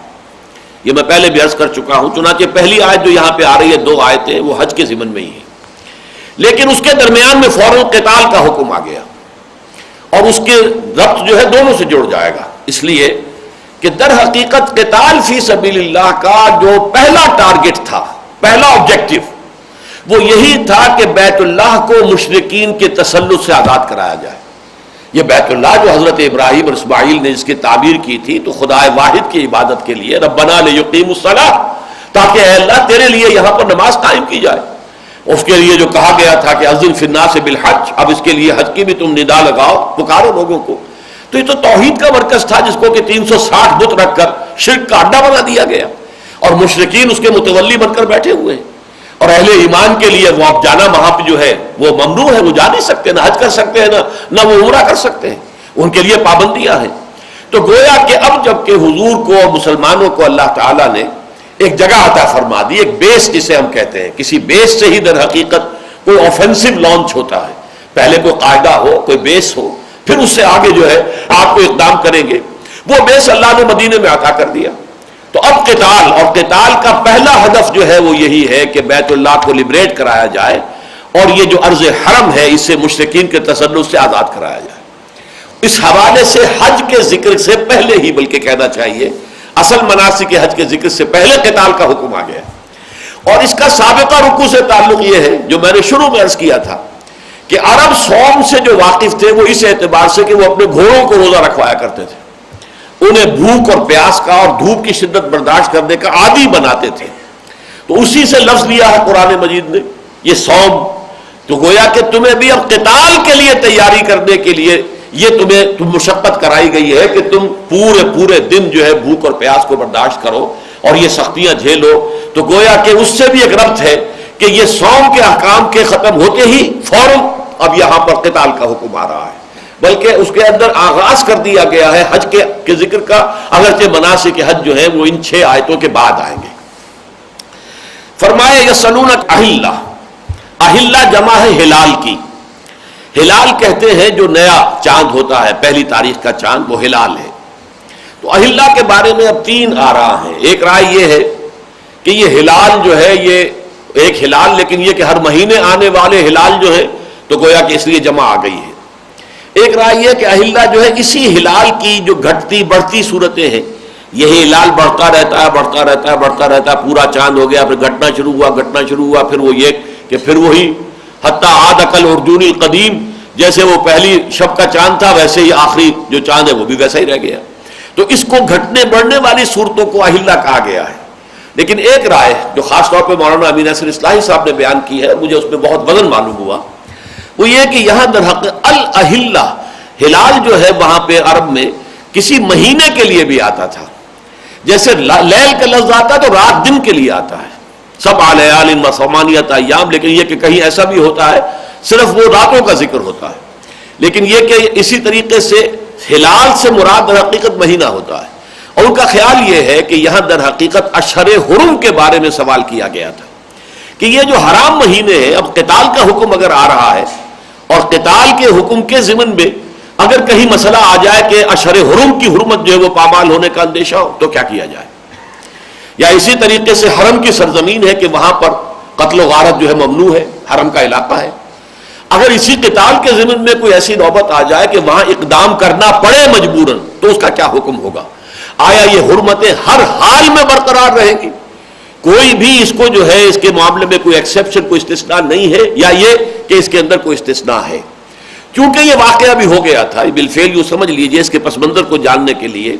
یہ میں پہلے بھی عرض کر چکا ہوں، چنانچہ پہلی آیت جو یہاں پہ آ رہی ہے 2 آیتیں وہ حج کے ضمن میں ہی ہیں، لیکن اس کے درمیان میں فوراً قتال کا حکم آ گیا اور اس کے ربط جو ہے دونوں سے جڑ جائے گا، اس لیے کہ در حقیقت قتال فی سبیل اللہ کا جو پہلا ٹارگٹ تھا، پہلا آبجیکٹو، وہ یہی تھا کہ بیت اللہ کو مشرکین کے تسلط سے آزاد کرایا جائے. یہ بیت اللہ جو حضرت ابراہیم اور اسماعیل نے جس کی تعبیر کی تھی تو خدا واحد کی عبادت کے لیے، ربنا لیقیموا الصلاۃ، تاکہ اے اللہ تیرے لیے یہاں پر نماز قائم کی جائے. اس کے لیے جو کہا گیا تھا کہ اذن فی الناس بالحج، اب اس کے لیے حج کی بھی تم ندا لگاؤ، پکارو لوگوں کو. تو یہ تو توحید کا مرکز تھا جس کو کہ 360 بت رکھ کر شرک کا اڈا بنا دیا گیا اور مشرکین اس کے متولی بن کر بیٹھے ہوئے ہیں. اور اہل ایمان کے لیے وہ اب جانا وہاں پہ جو ہے وہ ممنوع ہے، وہ جا نہیں سکتے، نہ حج کر سکتے ہیں نہ وہ عمرہ کر سکتے ہیں، ان کے لیے پابندیاں ہیں. تو گویا کہ اب جب کہ حضور کو اور مسلمانوں کو اللہ تعالیٰ نے ایک جگہ عطا فرما دی، ایک بیس جسے ہم کہتے ہیں، کسی بیس سے ہی در حقیقت کوئی آفینسو لانچ ہوتا ہے. پہلے کوئی قاعدہ ہو، کوئی بیس ہو، پھر اس سے آگے جو ہے آپ کو اقدام کریں گے. وہ بیس اللہ نے مدینے میں عطا کر دیا. تو اب قتال، اور قتال کا پہلا ہدف جو ہے وہ یہی ہے کہ بیت اللہ کو لبریٹ کرایا جائے اور یہ جو ارض حرم ہے اسے مشرکین کے تسلط سے آزاد کرایا جائے. اس حوالے سے حج کے ذکر سے پہلے ہی، بلکہ کہنا چاہیے اصل مناسک حج کے ذکر سے پہلے قتال کا حکم آ گیا. اور اس کا سابقہ رکوع سے تعلق یہ ہے جو میں نے شروع میں عرض کیا تھا کہ عرب صوم سے جو واقف تھے وہ اس اعتبار سے کہ وہ اپنے گھوڑوں کو روزہ رکھوایا کرتے تھے، انہیں بھوک اور پیاس کا اور دھوپ کی شدت برداشت کرنے کا عادی بناتے تھے. تو اسی سے لفظ لیا ہے قرآن مجید نے یہ صوم. تو گویا کہ تمہیں بھی اب قتال کے لیے تیاری کرنے کے لیے یہ تمہیں مشقت کرائی گئی ہے کہ تم پورے دن جو ہے بھوک اور پیاس کو برداشت کرو اور یہ سختیاں جھیلو. تو گویا کہ اس سے بھی ایک ربط ہے کہ یہ صوم کے احکام کے ختم ہوتے ہی فوراً اب یہاں پر قتال کا حکم آ رہا ہے، بلکہ اس کے اندر آغاز کر دیا گیا ہے حج کے ذکر کا، اگرچہ مناسک حج جو ہے وہ ان 6 آیتوں کے بعد آئیں گے. فرمایا یسألونک اہلہ، اہلہ جمع ہے ہلال کی. ہلال کہتے ہیں جو نیا چاند ہوتا ہے، پہلی تاریخ کا چاند، وہ ہلال ہے. تو اہلہ کے بارے میں اب 3 آراء ہیں. ایک رائے یہ ہے کہ یہ ہلال جو ہے یہ ایک ہلال، لیکن یہ کہ ہر مہینے آنے والے ہلال جو ہے تو گویا کہ اس لیے جمع آ گئی ہے. ایک رائے یہ کہ اہلہ جو ہے اسی ہلال کی جو گھٹتی بڑھتی صورتیں ہیں، یہی ہلال بڑھتا رہتا ہے، پورا چاند ہو گیا، پھر گھٹنا شروع ہوا، پھر وہ یہ کہ پھر وہی حتیٰ عاد کل ارجون القدیم، جیسے وہ پہلی شب کا چاند تھا ویسے ہی آخری جو چاند ہے وہ بھی ویسا ہی رہ گیا. تو اس کو گھٹنے بڑھنے والی صورتوں کو اہلہ کہا گیا ہے. لیکن ایک رائے جو خاص طور پہ مولانا امین ناصر اصلاحی صاحب نے بیان کی ہے، مجھے اس میں بہت وزن معلوم ہوا، وہ یہ کہ یہاں در حق الاہلہ، ہلال جو ہے وہاں پہ عرب میں کسی مہینے کے لیے بھی آتا تھا. جیسے لیل کا لفظ آتا تو رات دن کے لیے آتا ہے، 7 لیال و 8 ایام، لیکن یہ کہ کہیں ایسا بھی ہوتا ہے صرف وہ راتوں کا ذکر ہوتا ہے. لیکن یہ کہ اسی طریقے سے ہلال سے مراد در حقیقت مہینہ ہوتا ہے. اور ان کا خیال یہ ہے کہ یہاں در حقیقت اشہر حرم کے بارے میں سوال کیا گیا تھا کہ یہ جو حرام مہینے ہیں، اب قتال کا حکم اگر آ رہا ہے اور قتال کے حکم کے ضمن میں اگر کہیں مسئلہ آ جائے کہ اشہر حرم کی حرمت جو ہے وہ پامال ہونے کا اندیشہ ہو تو کیا کیا جائے. یا اسی طریقے سے حرم کی سرزمین ہے کہ وہاں پر قتل و غارت جو ہے ممنوع ہے، حرم کا علاقہ ہے. اگر اسی قتال کے ضمن میں کوئی ایسی نوبت آ جائے کہ وہاں اقدام کرنا پڑے مجبوراً تو اس کا کیا حکم ہوگا؟ آیا یہ حرمتیں ہر حال میں برقرار رہیں گی؟ کوئی بھی اس کو جو ہے اس کے معاملے میں کوئی ایکسیپشن، کوئی استثناء نہیں ہے، یا یہ کہ اس کے اندر کوئی استثناء ہے؟ چونکہ یہ واقعہ بھی ہو گیا تھا بالفعل، یوں سمجھ لیجئے اس کے پس منظر کو جاننے کے لیے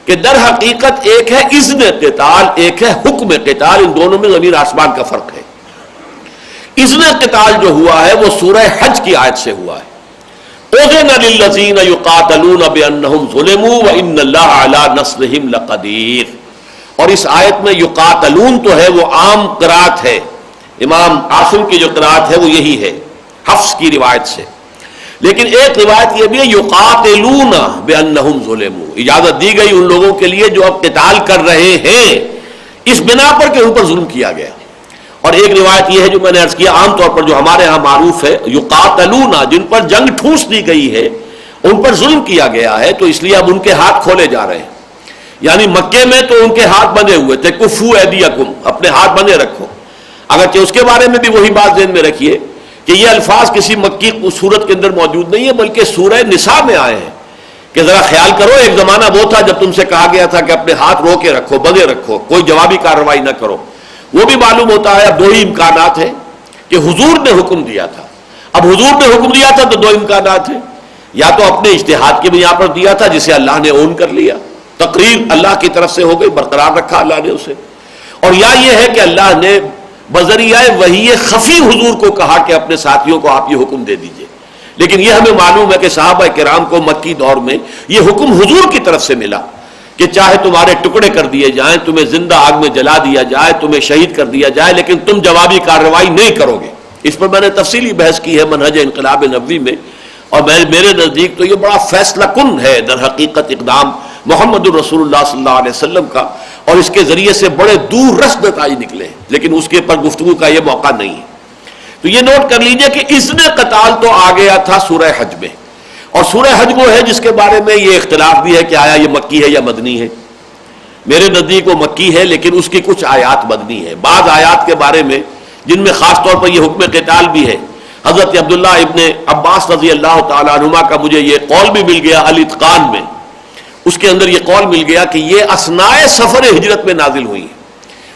کہ در حقیقت ایک ہے اذن قتال، ایک ہے حکم قتال، ان دونوں میں زمین آسمان کا فرق ہے. اذن قتال جو ہوا ہے وہ سورہ حج کی آیت سے ہوا ہے. اذن للذین یقاتلون بانہم ظلموا وان اللہ علی نصرہم لقدیر. اور اس آیت میں یقاتلون تو ہے وہ عام قرات ہے، امام عاصم کی جو قرات ہے وہ یہی ہے حفص کی روایت سے. لیکن ایک روایت یہ بھی ہے یقاتلون بانہم ظلموا، اجازت دی گئی ان لوگوں کے لیے جو اب قتال کر رہے ہیں اس بنا پر کہ ان پر ظلم کیا گیا. اور ایک روایت یہ ہے جو میں نے عرض کیا عام طور پر جو ہمارے ہاں معروف ہے، یقاتلون، جن پر جنگ ٹھونس دی گئی ہے، ان پر ظلم کیا گیا ہے، تو اس لیے اب ان کے ہاتھ کھولے جا رہے ہیں. یعنی مکے میں تو ان کے ہاتھ بندھے ہوئے تھے، کفو ایدیکم، اپنے ہاتھ بندھے رکھو. اگرچہ اس کے بارے میں بھی وہی بات ذہن میں رکھیے کہ یہ الفاظ کسی مکی صورت کے اندر موجود نہیں ہے، بلکہ سورہ نساء میں آئے ہیں کہ ذرا خیال کرو، ایک زمانہ وہ تھا جب تم سے کہا گیا تھا کہ اپنے ہاتھ رو کے رکھو، بندھے رکھو، کوئی جوابی کارروائی نہ کرو. وہ بھی معلوم ہوتا ہے اب دو ہی امکانات ہیں کہ حضور نے حکم دیا تھا. اب حضور نے حکم دیا تھا تو دو امکانات ہیں، یا تو اپنے اجتہاد کے بنا پر دیا تھا جسے اللہ نے اون کر لیا، تقریر اللہ کی طرف سے ہو گئی، برقرار رکھا اللہ نے اسے، اور یا یہ ہے کہ اللہ نے بذریعہ وحی خفی حضور کو کہا کہ اپنے ساتھیوں کو آپ یہ حکم دے دیجئے. لیکن یہ ہمیں معلوم ہے کہ صحابہ کرام کو مکی دور میں یہ حکم حضور کی طرف سے ملا کہ چاہے تمہارے ٹکڑے کر دیے جائیں، تمہیں زندہ آگ میں جلا دیا جائے، تمہیں شہید کر دیا جائے، لیکن تم جوابی کارروائی نہیں کرو گے. اس پر میں نے تفصیلی بحث کی ہے منہج انقلاب نبوی میں، اور میرے نزدیک تو یہ بڑا فیصلہ کن ہے در حقیقت اقدام محمد الرسول اللہ صلی اللہ علیہ وسلم کا، اور اس کے ذریعے سے بڑے دور رس نتائج نکلے ہیں، لیکن اس کے پر گفتگو کا یہ موقع نہیں ہے. تو یہ نوٹ کر لیجئے کہ اذن قتال تو آ گیا تھا سورہ حج میں، اور سورہ حج وہ ہے جس کے بارے میں یہ اختلاف بھی ہے کہ آیا یہ مکی ہے یا مدنی ہے. میرے نزدیک وہ مکی ہے، لیکن اس کی کچھ آیات مدنی ہے. بعض آیات کے بارے میں جن میں خاص طور پر یہ حکم قتال بھی ہے، حضرت عبداللہ ابن عباس رضی اللہ تعالیٰ عنہما کا مجھے یہ قول بھی مل گیا الاتقان میں، اس کے اندر یہ قول مل گیا کہ یہ اثناء سفر ہجرت میں نازل ہوئی ہے.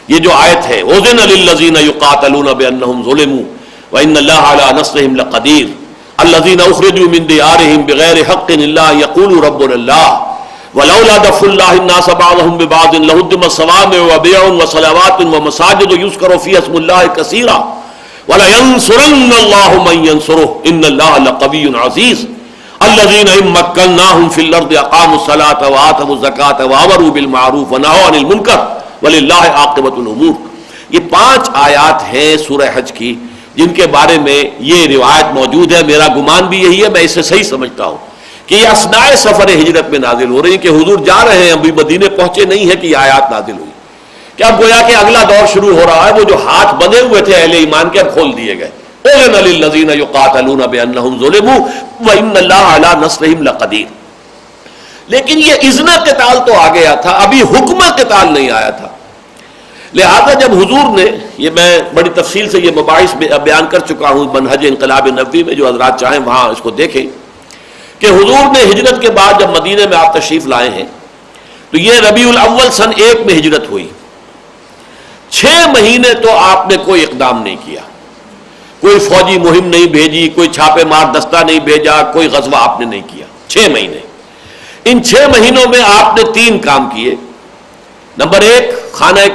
یہ جو آیت ہے اذن للذین یقاتلون بانہم ظلموا وان اللہ علی نصرہم لقدیر الذین اخرجوا من دیارہم بغیر حق الا یقولوا ربنا اللہ ولولا دفع اللہ الناس بعضهم ببعض لهدمت صوامع وبیع وصلوات ومساجد یذکر فیہا اسم اللہ کثیرا وَلَيَنْصُرَنَّ اللَّهُ مَنْ يَنْصُرُهُ إِنَّ اللَّهَ لَقَوِيٌّ عَزِيزٌ الَّذِينَ إِن مَّكَّنَّاهُمْ فِي الْأَرْضِ أَقَامُوا الصَّلَاةَ وَآتَوُا الزَّكَاةَ وَأَمَرُوا بِالْمَعْرُوفِ وَنَهَوْا عَنِ الْمُنكَرِ وَلِلَّهِ عَاقِبَةُ الْأُمُورِ. یہ 5 آیات ہیں سورہ حج کی جن کے بارے میں یہ روایت موجود ہے. میرا گمان بھی یہی ہے، میں اسے صحیح سمجھتا ہوں کہ یہ اثناء سفر ہجرت میں نازل ہو رہی ہیں، کہ حضور جا رہے ہیں، ابھی مدینے پہنچے نہیں ہیں کہ یہ آیات نازل ہوئی. کہ اب گویا کہ اگلا دور شروع ہو رہا ہے، وہ جو ہاتھ بندھے ہوئے تھے اہل ایمان کے اب کھول دیے گئے. اذن للذین یقاتلون بانہم ظلموا وان اللہ علی نصرہم لقدیر. لیکن یہ اذن قتال تو آ گیا تھا، ابھی حکم قتال نہیں آیا تھا. لہذا جب حضور نے، یہ میں بڑی تفصیل سے یہ مباحث بیان کر چکا ہوں منہج انقلاب نبوی میں، جو حضرات چاہیں وہاں اس کو دیکھیں، کہ حضور نے ہجرت کے بعد جب مدینے میں آپ تشریف لائے ہیں تو یہ ربیع الاول سن 1 میں ہجرت ہوئی. 6 مہینے تو آپ نے کوئی اقدام نہیں کیا، کوئی فوجی مہم نہیں بھیجی، کوئی چھاپے مار دستہ نہیں بھیجا، کوئی غزوہ آپ نے نہیں کیا. 6 مہینے. ان 6 مہینوں میں آپ نے 3 کام کیے. نمبر 1، خانہ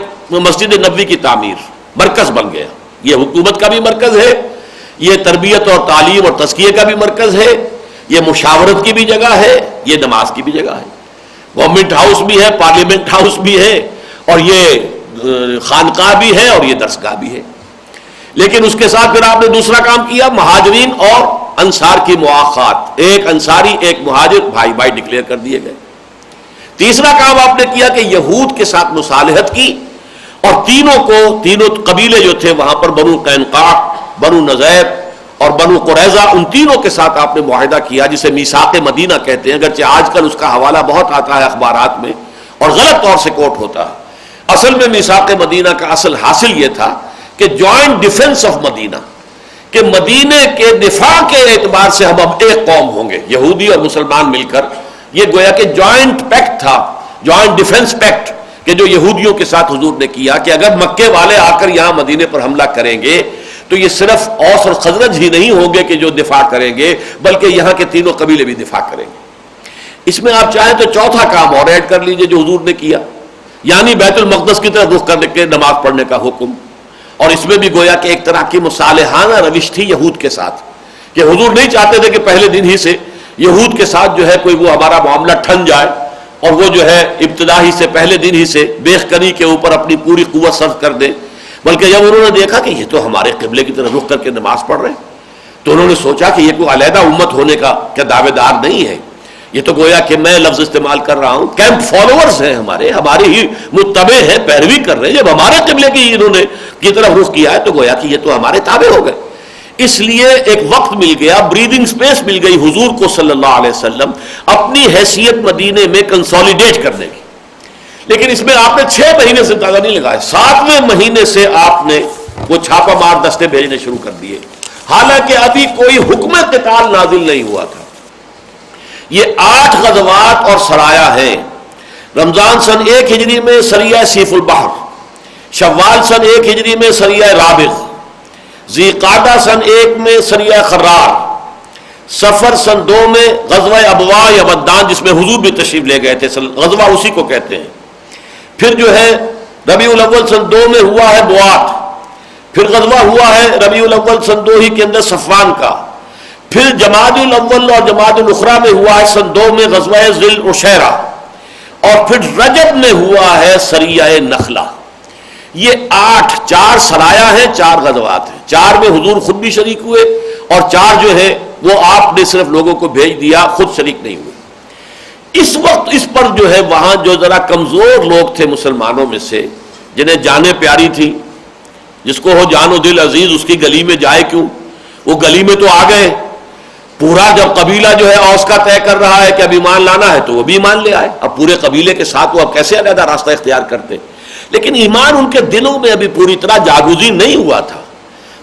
مسجد نبوی کی تعمیر، مرکز بن گیا. یہ حکومت کا بھی مرکز ہے، یہ تربیت اور تعلیم اور تزکیے کا بھی مرکز ہے، یہ مشاورت کی بھی جگہ ہے، یہ نماز کی بھی جگہ ہے. گورنمنٹ ہاؤس بھی ہے، پارلیمنٹ ہاؤس بھی ہے، اور یہ خانقاہ بھی ہے، اور یہ درسگاہ بھی ہے. لیکن اس کے ساتھ پھر آپ نے دوسرا کام کیا، مہاجرین اور انصار کی مواخات. ایک انصاری ایک مہاجر بھائی بھائی ڈکلیئر کر دیے گئے. تیسرا کام آپ نے کیا کہ یہود کے ساتھ مصالحت کی، اور تینوں قبیلے جو تھے وہاں پر بنو قینقاع، بنو نضیر اور بنو قریظہ، ان تینوں کے ساتھ آپ نے معاہدہ کیا جسے میثاق مدینہ کہتے ہیں. اگرچہ آج کل اس کا حوالہ بہت آتا ہے اخبارات میں اور غلط طور سے کوٹ ہوتا ہے. اصل میں میثاق مدینہ کا اصل حاصل یہ تھا کہ جوائنٹ ڈیفنس آف مدینہ، کہ مدینے کے دفاع کے اعتبار سے ہم اب ایک قوم ہوں گے، یہودی اور مسلمان مل کر. یہ گویا کہ جوائنٹ پیکٹ تھا، جوائنٹ ڈیفنس پیکٹ، کہ جو یہودیوں کے ساتھ حضور نے کیا کہ اگر مکے والے آ کر یہاں مدینے پر حملہ کریں گے تو یہ صرف اوس اور خزرج ہی نہیں ہوں گے کہ جو دفاع کریں گے، بلکہ یہاں کے تینوں قبیلے بھی دفاع کریں گے. اس میں آپ چاہیں تو چوتھا کام اور ایڈ کر لیجئے جو حضور نے کیا، یعنی بیت المقدس کی طرف رخ کرنے کے نماز پڑھنے کا حکم. اور اس میں بھی گویا کہ ایک طرح کی مصالحانہ روش تھی یہود کے ساتھ، کہ حضور نہیں چاہتے تھے کہ پہلے دن ہی سے یہود کے ساتھ جو ہے کوئی وہ ہمارا معاملہ ٹھن جائے، اور وہ جو ہے ابتدا ہی سے پہلے دن ہی سے بیخ کنی کے اوپر اپنی پوری قوت صرف کر دیں. بلکہ جب انہوں نے دیکھا کہ یہ تو ہمارے قبلے کی طرف رخ کر کے نماز پڑھ رہے ہیں، تو انہوں نے سوچا کہ یہ کوئی علیحدہ امت ہونے کا کیا دعوے دار نہیں ہے، یہ تو گویا کہ میں لفظ استعمال کر رہا ہوں، کیمپ فالوورز ہیں ہمارے ہی متبع ہیں، پیروی کر رہے ہیں. جب ہمارے قبلے کی انہوں نے کی طرف رخ کیا ہے تو گویا کہ یہ تو ہمارے تابع ہو گئے. اس لیے ایک وقت مل گیا، بریدنگ سپیس مل گئی حضور کو صلی اللہ علیہ وسلم اپنی حیثیت مدینے میں کنسولیڈیٹ کرنے کی. لیکن اس میں آپ نے 6 مہینے سے زیادہ نہیں لگائے، 7ویں مہینے سے آپ نے وہ چھاپا مار دستے بھیجنے شروع کر دیے، حالانکہ ابھی کوئی حکم قتال نازل نہیں ہوا تھا. یہ 8 غزوات اور سرایا ہیں. رمضان سن 1 ہجری میں سریہ سیف البحر، شوال سن 1 ہجری میں سریہ رابغ، ذی قعدہ سن 1 میں سریہ خرار، سفر سن 2 میں غزوہ ابواء یا ودان جس میں حضور بھی تشریف لے گئے تھے، غزوہ اسی کو کہتے ہیں. پھر جو ہے ربیع الاول سن 2 میں ہوا ہے بوات، پھر غزوہ ہوا ہے ربیع الاول سن 2 ہی کے اندر صفوان کا، پھر جمادی الاول اور جمادی الاخری میں ہوا ہے سن 2 میں غزوہ ذی العشیرہ، اور پھر رجب میں ہوا ہے سریہ نخلہ. یہ 4 سرایا ہیں، 4 غزوات ہیں. 4 میں حضور خود بھی شریک ہوئے اور 4 جو ہے وہ آپ نے صرف لوگوں کو بھیج دیا، خود شریک نہیں ہوئے. اس وقت اس پر جو ہے وہاں جو ذرا کمزور لوگ تھے مسلمانوں میں سے، جنہیں جانیں پیاری تھی، جس کو ہو جان و دل عزیز، اس کی گلی میں جائے کیوں، وہ گلی میں تو آ گئے. پورا جب قبیلہ جو ہے اوس کا طے کر رہا ہے کہ اب ایمان لانا ہے تو وہ بھی ایمان لے آئے. اب پورے قبیلے کے ساتھ وہ اب کیسے علیحدہ راستہ اختیار کرتے؟ لیکن ایمان ان کے دلوں میں ابھی پوری طرح جاگوزی نہیں ہوا تھا.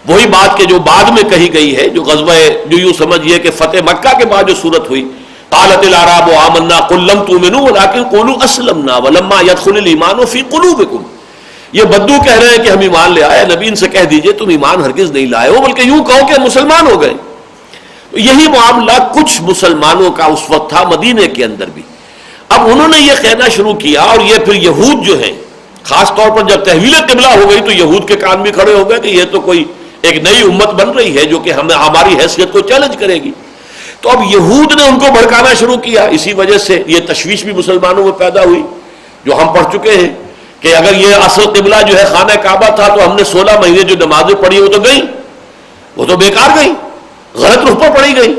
وہی بات کہ جو بعد میں کہی گئی ہے، جو غزوہ جو یوں سمجھیے کہ فتح مکہ کے بعد جو صورت ہوئی، قالت الاعراب آمنا قل لم تؤمنوا ولكن قولوا اسلمنا ولما يدخل الايمان في قلوبكم. یہ بدو کہہ رہے ہیں کہ ہم ایمان لے آئے، نبی ان سے کہہ دیجئے تم ایمان ہرگز نہیں لائے ہو، بلکہ یوں کہو کہ مسلمان ہو گئے. یہی معاملہ کچھ مسلمانوں کا اس وقت تھا مدینے کے اندر بھی. اب انہوں نے یہ کہنا شروع کیا، اور یہ پھر یہود جو ہیں، خاص طور پر جب تحویل قبلہ ہو گئی تو یہود کے کان بھی کھڑے ہو گئے کہ یہ تو کوئی ایک نئی امت بن رہی ہے جو کہ ہماری حیثیت کو چیلنج کرے گی. تو اب یہود نے ان کو بھڑکانا شروع کیا. اسی وجہ سے یہ تشویش بھی مسلمانوں میں پیدا ہوئی، جو ہم پڑھ چکے ہیں کہ اگر یہ اصل قبلہ جو ہے خانہ کعبہ تھا تو ہم نے 16 مہینے جو نمازیں پڑھی وہ تو گئیں، وہ تو بیکار گئیں، غلط رخ پر پڑھی گئی.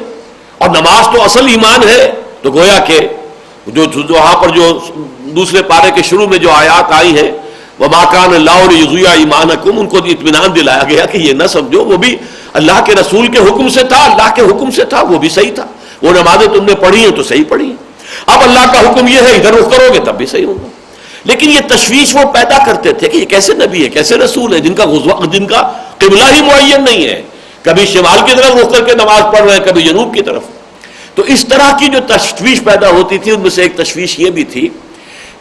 اور نماز تو اصل ایمان ہے. تو گویا کہ جو وہاں پر جو دوسرے پارے کے شروع میں جو آیات آئی ہیں، وَمَا كَانَ اللَّهُ لِيُضِيعَ إِيمَانَكُمْ، ان کو اطمینان دلایا گیا کہ یہ نہ سمجھو وہ بھی اللہ کے رسول کے حکم سے تھا، اللہ کے حکم سے تھا، وہ بھی صحیح تھا. وہ نمازیں تم نے پڑھی ہیں تو صحیح پڑھی ہیں. اب اللہ کا حکم یہ ہے ادھر رخ کرو گے تب بھی صحیح ہوگا. لیکن یہ تشویش وہ پیدا کرتے تھے کہ یہ کیسے نبی ہے، کیسے رسول ہے جن کا قبلہ ہی معین نہیں ہے، کبھی شمال کی طرف رخ کر کے نماز پڑھ رہے ہیں، کبھی جنوب کی طرف. تو اس طرح کی جو تشویش پیدا ہوتی تھی، ان میں سے ایک تشویش یہ بھی تھی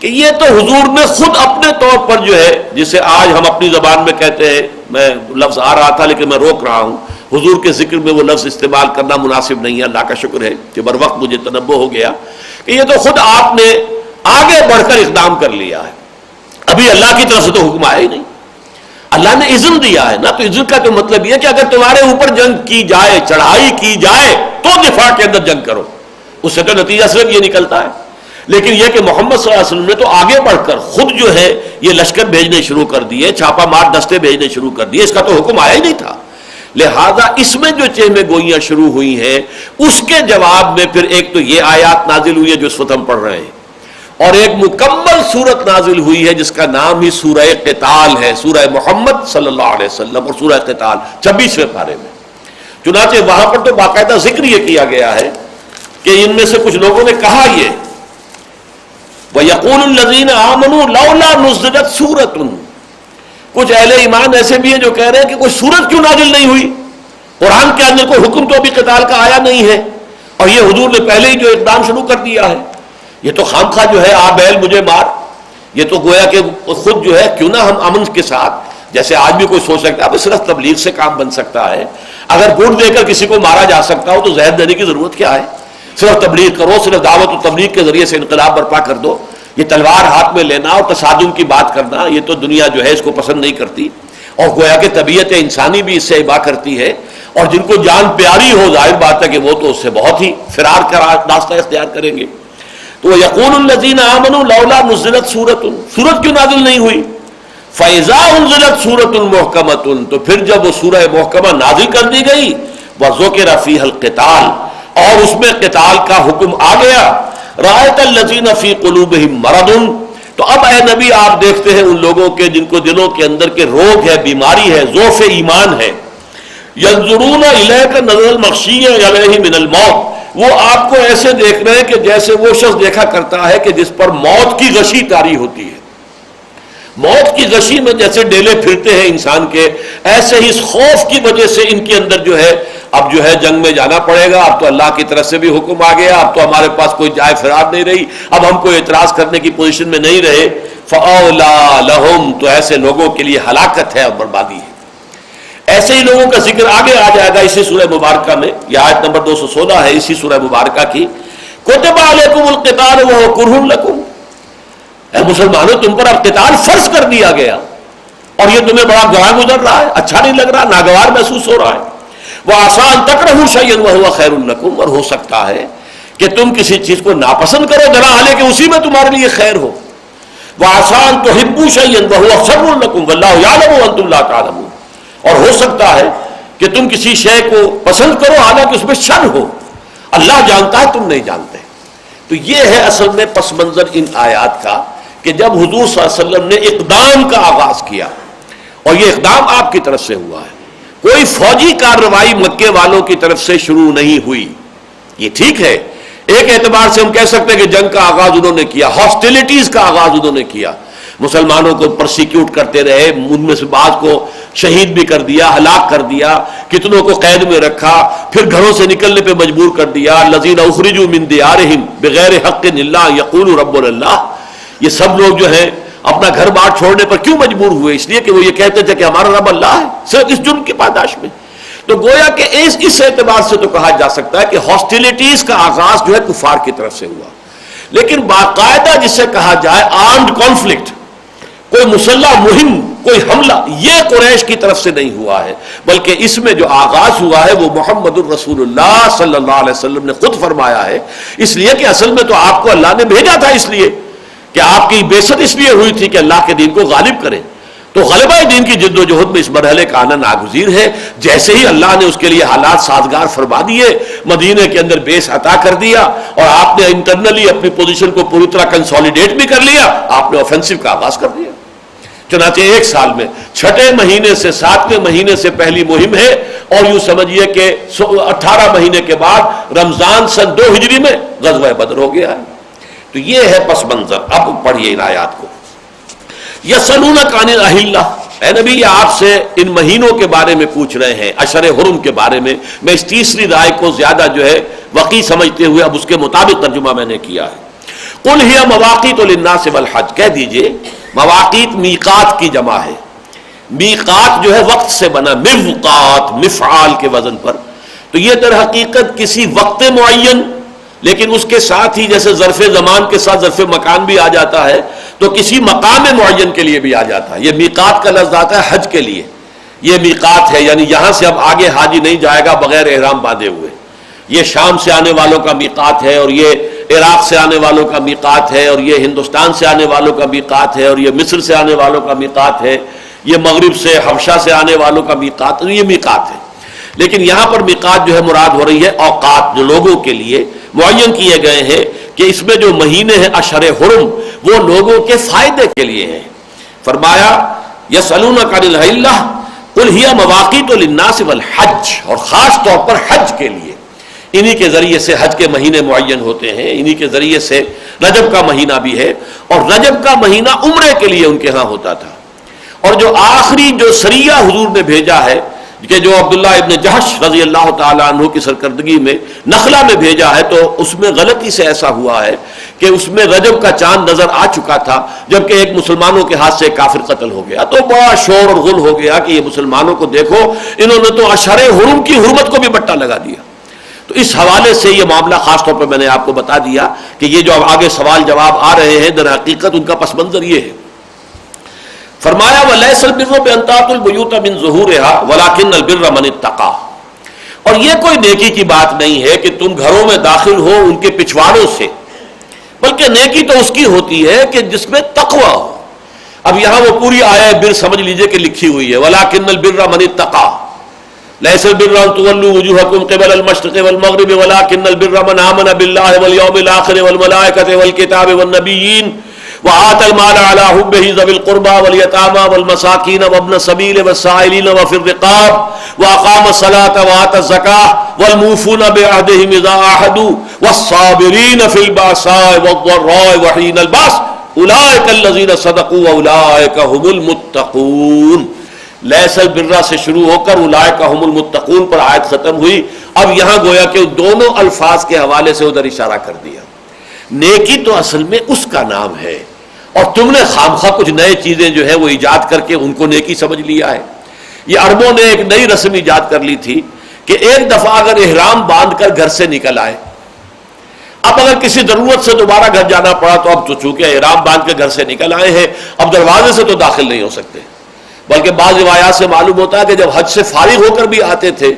کہ یہ تو حضور نے خود اپنے طور پر جو ہے، جسے آج ہم اپنی زبان میں کہتے ہیں، میں لفظ آ رہا تھا لیکن میں روک رہا ہوں، حضور کے ذکر میں وہ لفظ استعمال کرنا مناسب نہیں ہے. اللہ کا شکر ہے کہ بر وقت مجھے تنبہ ہو گیا کہ یہ تو خود آپ نے آگے بڑھ کر اقدام کر لیا ہے. ابھی اللہ کی طرف سے تو حکم آیا ہی نہیں، اللہ نے اذن دیا ہے نا. تو اذن کا تو مطلب یہ کہ اگر تمہارے اوپر جنگ کی جائے، چڑھائی کی جائے تو دفاع کے اندر جنگ کرو. اس سے تو نتیجہ صرف یہ نکلتا ہے. لیکن یہ کہ محمد صلی اللہ علیہ وسلم نے تو آگے بڑھ کر خود جو ہے یہ لشکر بھیجنے شروع کر دیے، چھاپا مار دستے بھیجنے شروع کر دیے. اس کا تو حکم آیا ہی نہیں تھا. لہذا اس میں جو چہمے گوئیاں شروع ہوئی ہیں، اس کے جواب میں پھر ایک تو یہ آیات نازل ہوئی ہے جو اس وقت ہم پڑھ رہے ہیں، اور ایک مکمل سورت نازل ہوئی ہے جس کا نام ہی سورہ قتال ہے، سورہ محمد صلی اللہ علیہ وسلم، اور سورہ قتال 26ویں پارے میں. چنانچہ وہاں پر تو باقاعدہ ذکر یہ کیا گیا ہے کہ ان میں سے کچھ لوگوں نے کہا یہ وَيَقُولُ الَّذِينَ آمَنُوا لَوْلَا نُزِّلَتْ سُورَةٌ، کچھ اہل ایمان ایسے بھی ہیں جو کہہ رہے ہیں کہ کوئی سورت کیوں نازل نہیں ہوئی، قرآن کے اندر کوئی حکم تو ابھی قتال کا آیا نہیں ہے، اور یہ حضور نے پہلے ہی جو اقدام شروع کر دیا ہے. یہ تو خام خواہ جو ہے آ بیل مجھے مار، یہ تو گویا کہ خود جو ہے کیوں نہ ہم امن کے ساتھ، جیسے آج بھی کوئی سوچ سکتا ہے صرف تبلیغ سے کام بن سکتا ہے. اگر گوٹ دے کر کسی کو مارا جا سکتا ہو تو زہر دینے کی ضرورت کیا ہے؟ صرف تبلیغ کرو، صرف دعوت و تبلیغ کے ذریعے سے انقلاب برپا کر دو. یہ تلوار ہاتھ میں لینا اور تصادم کی بات کرنا، یہ تو دنیا جو ہے اس کو پسند نہیں کرتی، اور گویا کہ طبیعت انسانی بھی اس سے ابا کرتی ہے. اور جن کو جان پیاری ہو، ظاہر بات ہے کہ وہ تو اس سے بہت ہی فرار کا راستہ اختیار کریں گے. تو یقول الذین آمنوا لولا نزلت سورۃ، سورت کیوں نازل نہیں ہوئی؟ فاذا انزلت سورۃ محکمۃ، تو پھر جب وہ سورہ محکمہ نازل کر دی گئی، وذکر فیہا القتال، اور اس میں قتال کا حکم آ گیا. رأیت الذین فی قلوبہم مرض، تو اب اے نبی آپ دیکھتے ہیں ان لوگوں کے جن کو دلوں کے اندر کے روگ ہے، بیماری ہے، ضعف ایمان ہے. ینظرون الیک نظر المغشی علیہ من الموت، وہ آپ کو ایسے دیکھ رہے ہیں کہ جیسے وہ شخص دیکھا کرتا ہے کہ جس پر موت کی غشی طاری ہوتی ہے. موت کی غشی میں جیسے ڈیلے پھرتے ہیں انسان کے، ایسے ہی اس خوف کی وجہ سے ان کے اندر اب جنگ میں جانا پڑے گا. اب تو اللہ کی طرف سے بھی حکم آ گیا، اب تو ہمارے پاس کوئی جائے فرار نہیں رہی، اب ہم کوئی اعتراض کرنے کی پوزیشن میں نہیں رہے. فَأَوْلَىٰ لَهُمْ، تو ایسے لوگوں کے لیے ہلاکت ہے اور بربادی ہے. ایسے ہی لوگوں کا ذکر آگے آ جائے گا اسی سورہ مبارکہ میں. یہ آیت نمبر 216 ہے اسی سورہ مبارکہ کی. كُتِبَ عَلَيْكُمُ الْقِتَالُ وَهُوَ كُرْهٌ لَكُمْ، اے مسلمانوں تم پر اب قتال فرض کر دیا گیا اور یہ تمہیں بڑا گواہ گزر رہا ہے، اچھا نہیں لگ رہا، ناگوار محسوس ہو رہا ہے. وَعَسَىٰ أَن تَكْرَهُوا شَيْئًا وَهُوَ خَيْرٌ لَكُمْ، اور ہو سکتا ہے کہ تم کسی چیز کو ناپسند کرو ذرا حالانکہ اسی میں تمہارے لیے خیر ہو. وَعَسَىٰ أَن تُحِبُّوا شَيْئًا وَهُوَ شَرٌّ لَكُمْ وَاللَّهُ يَعْلَمُ وَأَنتُمْ لَا تَعْلَمُونَ، اور ہو سکتا ہے کہ تم کسی شے کو پسند کرو حالانکہ اس میں شر ہو، اللہ جانتا ہے تم نہیں جانتے. تو یہ ہے اصل میں پس منظر ان آیات کا کہ جب حضور صلی اللہ علیہ وسلم نے اقدام کا آغاز کیا، اور یہ اقدام آپ کی طرف سے ہوا ہے، کوئی فوجی کارروائی مکے والوں کی طرف سے شروع نہیں ہوئی. یہ ٹھیک ہے، ایک اعتبار سے ہم کہہ سکتے ہیں کہ جنگ کا آغاز انہوں نے کیا، ہاسٹیلیٹیز کا آغاز انہوں نے کیا، مسلمانوں کو پرسیکیوٹ کرتے رہے، ان میں سے بعض کو شہید بھی کر دیا، ہلاک کر دیا، کتنوں کو قید میں رکھا، پھر گھروں سے نکلنے پہ مجبور کر دیا. الذین اخرجوا من دیارہم بغیر حق الا یقولوا ربنا اللہ، یہ سب لوگ جو ہیں اپنا گھر بار چھوڑنے پر کیوں مجبور ہوئے؟ اس لیے کہ وہ یہ کہتے تھے کہ ہمارا رب اللہ ہے، صرف اس جرم کی پاداش میں. تو گویا کہ اس اعتبار سے تو کہا جا سکتا ہے کہ ہاسٹیلیٹیز کا آغاز جو ہے کفار کی طرف سے ہوا، لیکن باقاعدہ جسے کہا جائے آرمڈ کانفلکٹ، کوئی مسلح مہم، کوئی حملہ، یہ قریش کی طرف سے نہیں ہوا ہے، بلکہ اس میں جو آغاز ہوا ہے وہ محمد الرسول اللہ صلی اللہ علیہ وسلم نے خود فرمایا ہے. اس لیے کہ اصل میں تو آپ کو اللہ نے بھیجا تھا، اس لیے کہ آپ کی بعثت اس لیے ہوئی تھی کہ اللہ کے دین کو غالب کریں. تو غلبہ دین کی جد و جہد میں اس مرحلے کا آنا ناگزیر ہے. جیسے ہی اللہ نے اس کے لیے حالات سازگار فرما دیے، مدینے کے اندر بیس عطا کر دیا اور آپ نے انٹرنلی اپنی پوزیشن کو پوری طرح کنسالیڈیٹ بھی کر لیا، آپ نے آفینسو کا آغاز کر دیا. چنانچہ ایک سال میں 6 مہینے سے 7 مہینے سے پہلی مہم ہے، اور یوں سمجھیے کہ 18 مہینے کے بعد رمضان سن 2 ہجری میں غزوہ بدر ہو گیا ہے. تو یہ ہے پس منظر. اب پڑھیے ان آیات کو. یسألونک عن الاہلہ، اے نبی یہ آپ سے ان مہینوں کے بارے میں پوچھ رہے ہیں، اشہر حرم کے بارے میں. میں اس تیسری رائے کو زیادہ وقی سمجھتے ہوئے اب اس کے مطابق ترجمہ میں نے کیا ہے. قل ہی مواقیت للناس والحج، کہہ دیجئے مواقیت میقات کی جمع ہے. میقات وقت سے بنا، میقات مفعال کے وزن پر. تو یہ در حقیقت کسی وقت معین، لیکن اس کے ساتھ ہی جیسے ظرف زمان کے ساتھ ظرف مکان بھی آ جاتا ہے، تو کسی مقام معین کے لیے بھی آ جاتا ہے. یہ میقات کا لفظ آتا ہے حج کے لیے. یہ میقات ہے، یعنی یہاں سے اب آگے حاجی نہیں جائے گا بغیر احرام باندھے ہوئے. یہ شام سے آنے والوں کا میقات ہے، اور یہ عراق سے آنے والوں کا میقات ہے، اور یہ ہندوستان سے آنے والوں کا میقات ہے، اور یہ مصر سے آنے والوں کا میقات ہے، یہ مغرب سے حبشہ سے آنے والوں کا میقات، یہ میقات ہے. لیکن یہاں پر میقات مراد ہو رہی ہے اوقات جو لوگوں کے لیے معین کیے گئے ہیں، کہ اس میں جو مہینے ہیں اشہر حرم وہ لوگوں کے فائدے کے لیے ہیں. فرمایا یسألونک عن الاہلہ قل ہی مواقیت للناس والحج، اور خاص طور پر حج کے لیے. انہی کے ذریعے سے حج کے مہینے معین ہوتے ہیں، انہی کے ذریعے سے رجب کا مہینہ بھی ہے، اور رجب کا مہینہ عمرے کے لیے ان کے ہاں ہوتا تھا. اور جو آخری سریہ حضور نے بھیجا ہے، کہ جو عبداللہ ابن جہش رضی اللہ تعالیٰ عنہ کی سرکردگی میں نخلا میں بھیجا ہے، تو اس میں غلطی سے ایسا ہوا ہے کہ اس میں رجب کا چاند نظر آ چکا تھا، جبکہ ایک مسلمانوں کے ہاتھ سے ایک کافر قتل ہو گیا. تو بڑا شور اور غل ہو گیا کہ یہ مسلمانوں کو دیکھو، انہوں نے تو اشہر حرم کی حرمت کو بھی بٹا لگا دیا. تو اس حوالے سے یہ معاملہ خاص طور پر میں نے آپ کو بتا دیا کہ یہ جو آگے سوال جواب آ رہے ہیں در حقیقت ان کا پس منظر یہ ہے. فرمایا وَلَيْسَ الْبِرُّ بِأَن تَأْتُوا الْبُيُوتَ مِن ظُهُورِهَا وَلَكِنَّ الْبِرَّ مَنِ اتَّقَىٰ، اور یہ کوئی نیکی کی بات نہیں ہے کہ تم گھروں میں داخل ہو ان کے پچھواڑوں سے، بلکہ نیکی تو اس کی ہوتی ہے کہ جس میں تقوی ہو. اب یہاں وہ پوری آیہ بر سمجھ لیجئے کہ لکھی ہوئی ہے وَلَكِنَّ الْبِرَّ مَنِ اتَّقَىٰ. لیس البر ان تولوا وجوهکم قبل المشرق والمغرب ولكن البر من آمن بالله واليوم الآخر والملائكة والكتاب والنبيين وآتى المال على حبه ذوي القربى واليتامى والمساكين وابن السبيل والسائلين وفي الرقاب وأقام الصلاة وآتى الزكاة والموفون بعهدهم إذا عاهدوا والصابرين في البأساء والضراء وحين البأس أولئك الذين صدقوا وأولئك هم المتقون. لیس البر سے شروع ہو کر اولئک هم المتقون پر آیت ختم ہوئی. اب یہاں گویا کہ دونوں الفاظ کے حوالے سے ادھر اشارہ کر دیا. نیکی تو اصل میں اس کا نام ہے اور تم نے خامخواہ کچھ نئے چیزیں جو ہے وہ ایجاد کر کے ان کو نیکی سمجھ لیا ہے. یہ عربوں نے ایک نئی رسم ایجاد کر لی تھی کہ ایک دفعہ اگر احرام باندھ کر گھر سے نکل آئے، اب اگر کسی ضرورت سے دوبارہ گھر جانا پڑا تو اب تو چونکہ احرام باندھ کے گھر سے نکل آئے ہیں اب دروازے سے تو داخل نہیں ہو سکتے، بلکہ بعض روایات سے معلوم ہوتا ہے کہ جب حج سے فارغ ہو کر بھی آتے تھے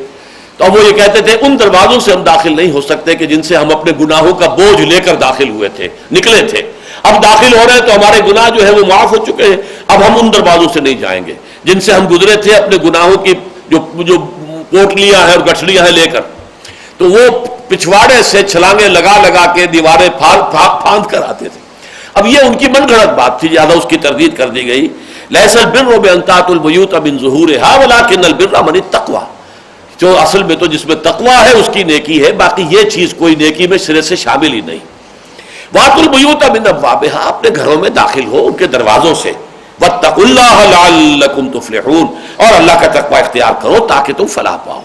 تو اب وہ یہ کہتے تھے ان دروازوں سے ہم داخل نہیں ہو سکتے کہ جن سے ہم اپنے گناہوں کا بوجھ لے کر داخل ہوئے تھے، نکلے تھے. اب داخل ہو رہے ہیں تو ہمارے گناہ جو ہے وہ معاف ہو چکے ہیں، اب ہم ان دروازوں سے نہیں جائیں گے جن سے ہم گزرے تھے اپنے گناہوں کی جو پوٹلیاں ہیں اور گٹھلیاں ہیں لے کر. تو وہ پچھواڑے سے چھلانگیں لگا لگا کے دیواریں پھاند کر آتے تھے. اب یہ ان کی من گھڑت بات تھی، لہٰذا اس کی تردید کر دی گئی. لیس البر بان تأتوا البیوت من ظہورها ولکن البر من التقوی. جو اصل میں تو جس میں تقوی ہے اس کی نیکی ہے، باقی یہ چیز کوئی نیکی میں سرے سے شامل ہی نہیں. واتوا البیوت من ابوابها، اپنے گھروں میں داخل ہو ان کے دروازوں سے. واتقوا اللہ لعلکم تفلحون، اور اللہ کا تقوی اختیار کرو تاکہ تم فلاح پاؤ.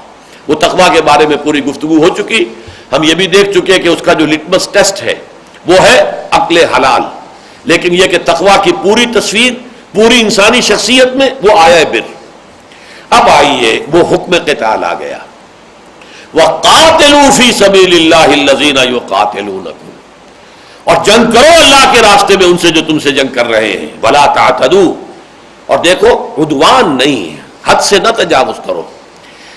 وہ تقوی کے بارے میں پوری گفتگو ہو چکی. ہم یہ بھی دیکھ چکے کہ اس کا جو لٹمس ٹیسٹ ہے وہ ہے عقل حلال، لیکن یہ کہ تقوی کی پوری تصویر پوری انسانی شخصیت میں وہ آیا بر. اب آئیے وہ حکم قتال آ گیا. وَقَاتِلُوا فِي سَبِيلِ اللَّهِ الَّذِينَ يُقَاتِلُونَكُمْ، اور جنگ کرو اللہ کے راستے میں ان سے جو تم سے جنگ کر رہے ہیں. وَلَا تَعْتَدُوا، اور دیکھو عدوان نہیں ہے، حد سے نہ تجاوز کرو.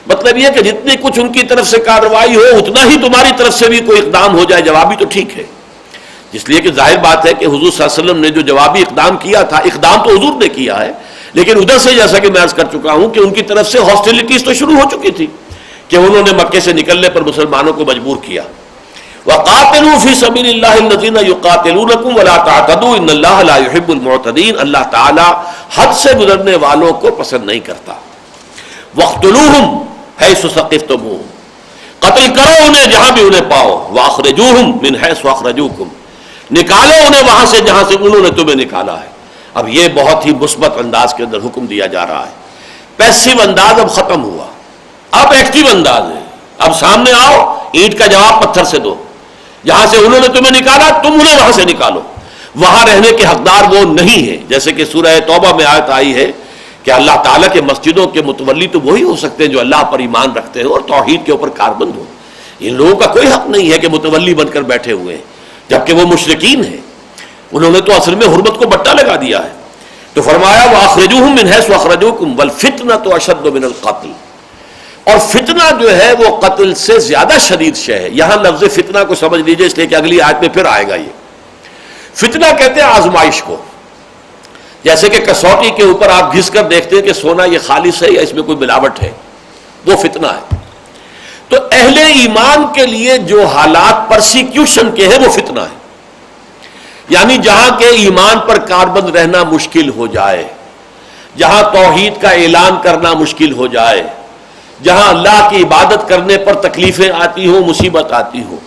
مطلب یہ کہ جتنی کچھ ان کی طرف سے کارروائی ہو اتنا ہی تمہاری طرف سے بھی کوئی اقدام ہو جائے جوابی تو ٹھیک ہے. اس لیے کہ ظاہر بات ہے کہ حضور صلی اللہ علیہ وسلم نے جو جوابی اقدام کیا تھا، اقدام تو حضور نے کیا ہے، لیکن ادھر سے جیسا کہ میں عرض کر چکا ہوں کہ ان کی طرف سے ہاسٹیلٹیز تو شروع ہو چکی تھی کہ انہوں نے مکے سے نکلنے پر مسلمانوں کو مجبور کیا. وَقَاتِلُوا فِي سَبِيلِ اللَّهِ الَّذِينَ يُقَاتِلُونَكُمْ وَلَا تَعْتَدُوا إِنَّ اللَّهَ لَا يُحِبُّ الْمُعْتَدِينَ، اللہ تعالیٰ حد سے گزرنے والوں کو پسند نہیں کرتا. وَاقْتُلُوهُمْ حَيْثُ ثَقِفْتُمُوهُمْ، قتل کرو انہیں جہاں بھی انہیں پاؤ. وَأَخْرِجُوهُمْ مِنْ حَيْثُ أَخْرَجُوكُمْ، نکالو انہیں وہاں سے جہاں سے انہوں نے تمہیں نکالا ہے. اب یہ بہت ہی مثبت انداز کے اندر حکم دیا جا رہا ہے. پیسیو انداز اب ختم ہوا، اب ایکٹیو انداز ہے. اب سامنے آؤ، اینٹ کا جواب پتھر سے دو. جہاں سے انہوں نے تمہیں نکالا تم انہیں وہاں سے نکالو. وہاں رہنے کے حقدار وہ نہیں ہے، جیسے کہ سورہ توبہ میں آیت آئی ہے کہ اللہ تعالیٰ کے مسجدوں کے متولی تو وہی ہو سکتے ہیں جو اللہ پر ایمان رکھتے ہیں اور توحید کے اوپر کاربند ہو. ان لوگوں کا کوئی حق نہیں ہے کہ متولی بن کر بیٹھے ہوئے ہیں جبکہ وہ مشرکین ہیں. انہوں نے تو اصل میں حرمت کو بٹا لگا دیا ہے. تو فرمایا وَأَخْرِجُوهُمْ مِنْ حَيْثُ أَخْرَجُوكُمْ وَالْفِتْنَةُ أَشَدُّ مِنَ الْقَتْلِ، اور فتنہ جو ہے وہ قتل سے زیادہ شدید شے ہے. یہاں لفظ فتنہ کو سمجھ لیجئے اس لیے کہ اگلی آیت میں پھر آئے گا. یہ فتنہ کہتے ہیں آزمائش کو، جیسے کہ کسوٹی کے اوپر آپ گھس کر دیکھتے ہیں کہ سونا یہ خالص ہے یا اس میں کوئی ملاوٹ ہے، وہ فتنہ ہے. تو اہل ایمان کے لیے جو حالات پرسیکیوشن کے ہیں وہ فتنہ ہے. یعنی جہاں کے ایمان پر کاربند رہنا مشکل ہو جائے، جہاں توحید کا اعلان کرنا مشکل ہو جائے، جہاں اللہ کی عبادت کرنے پر تکلیفیں آتی ہوں، مصیبت آتی ہو،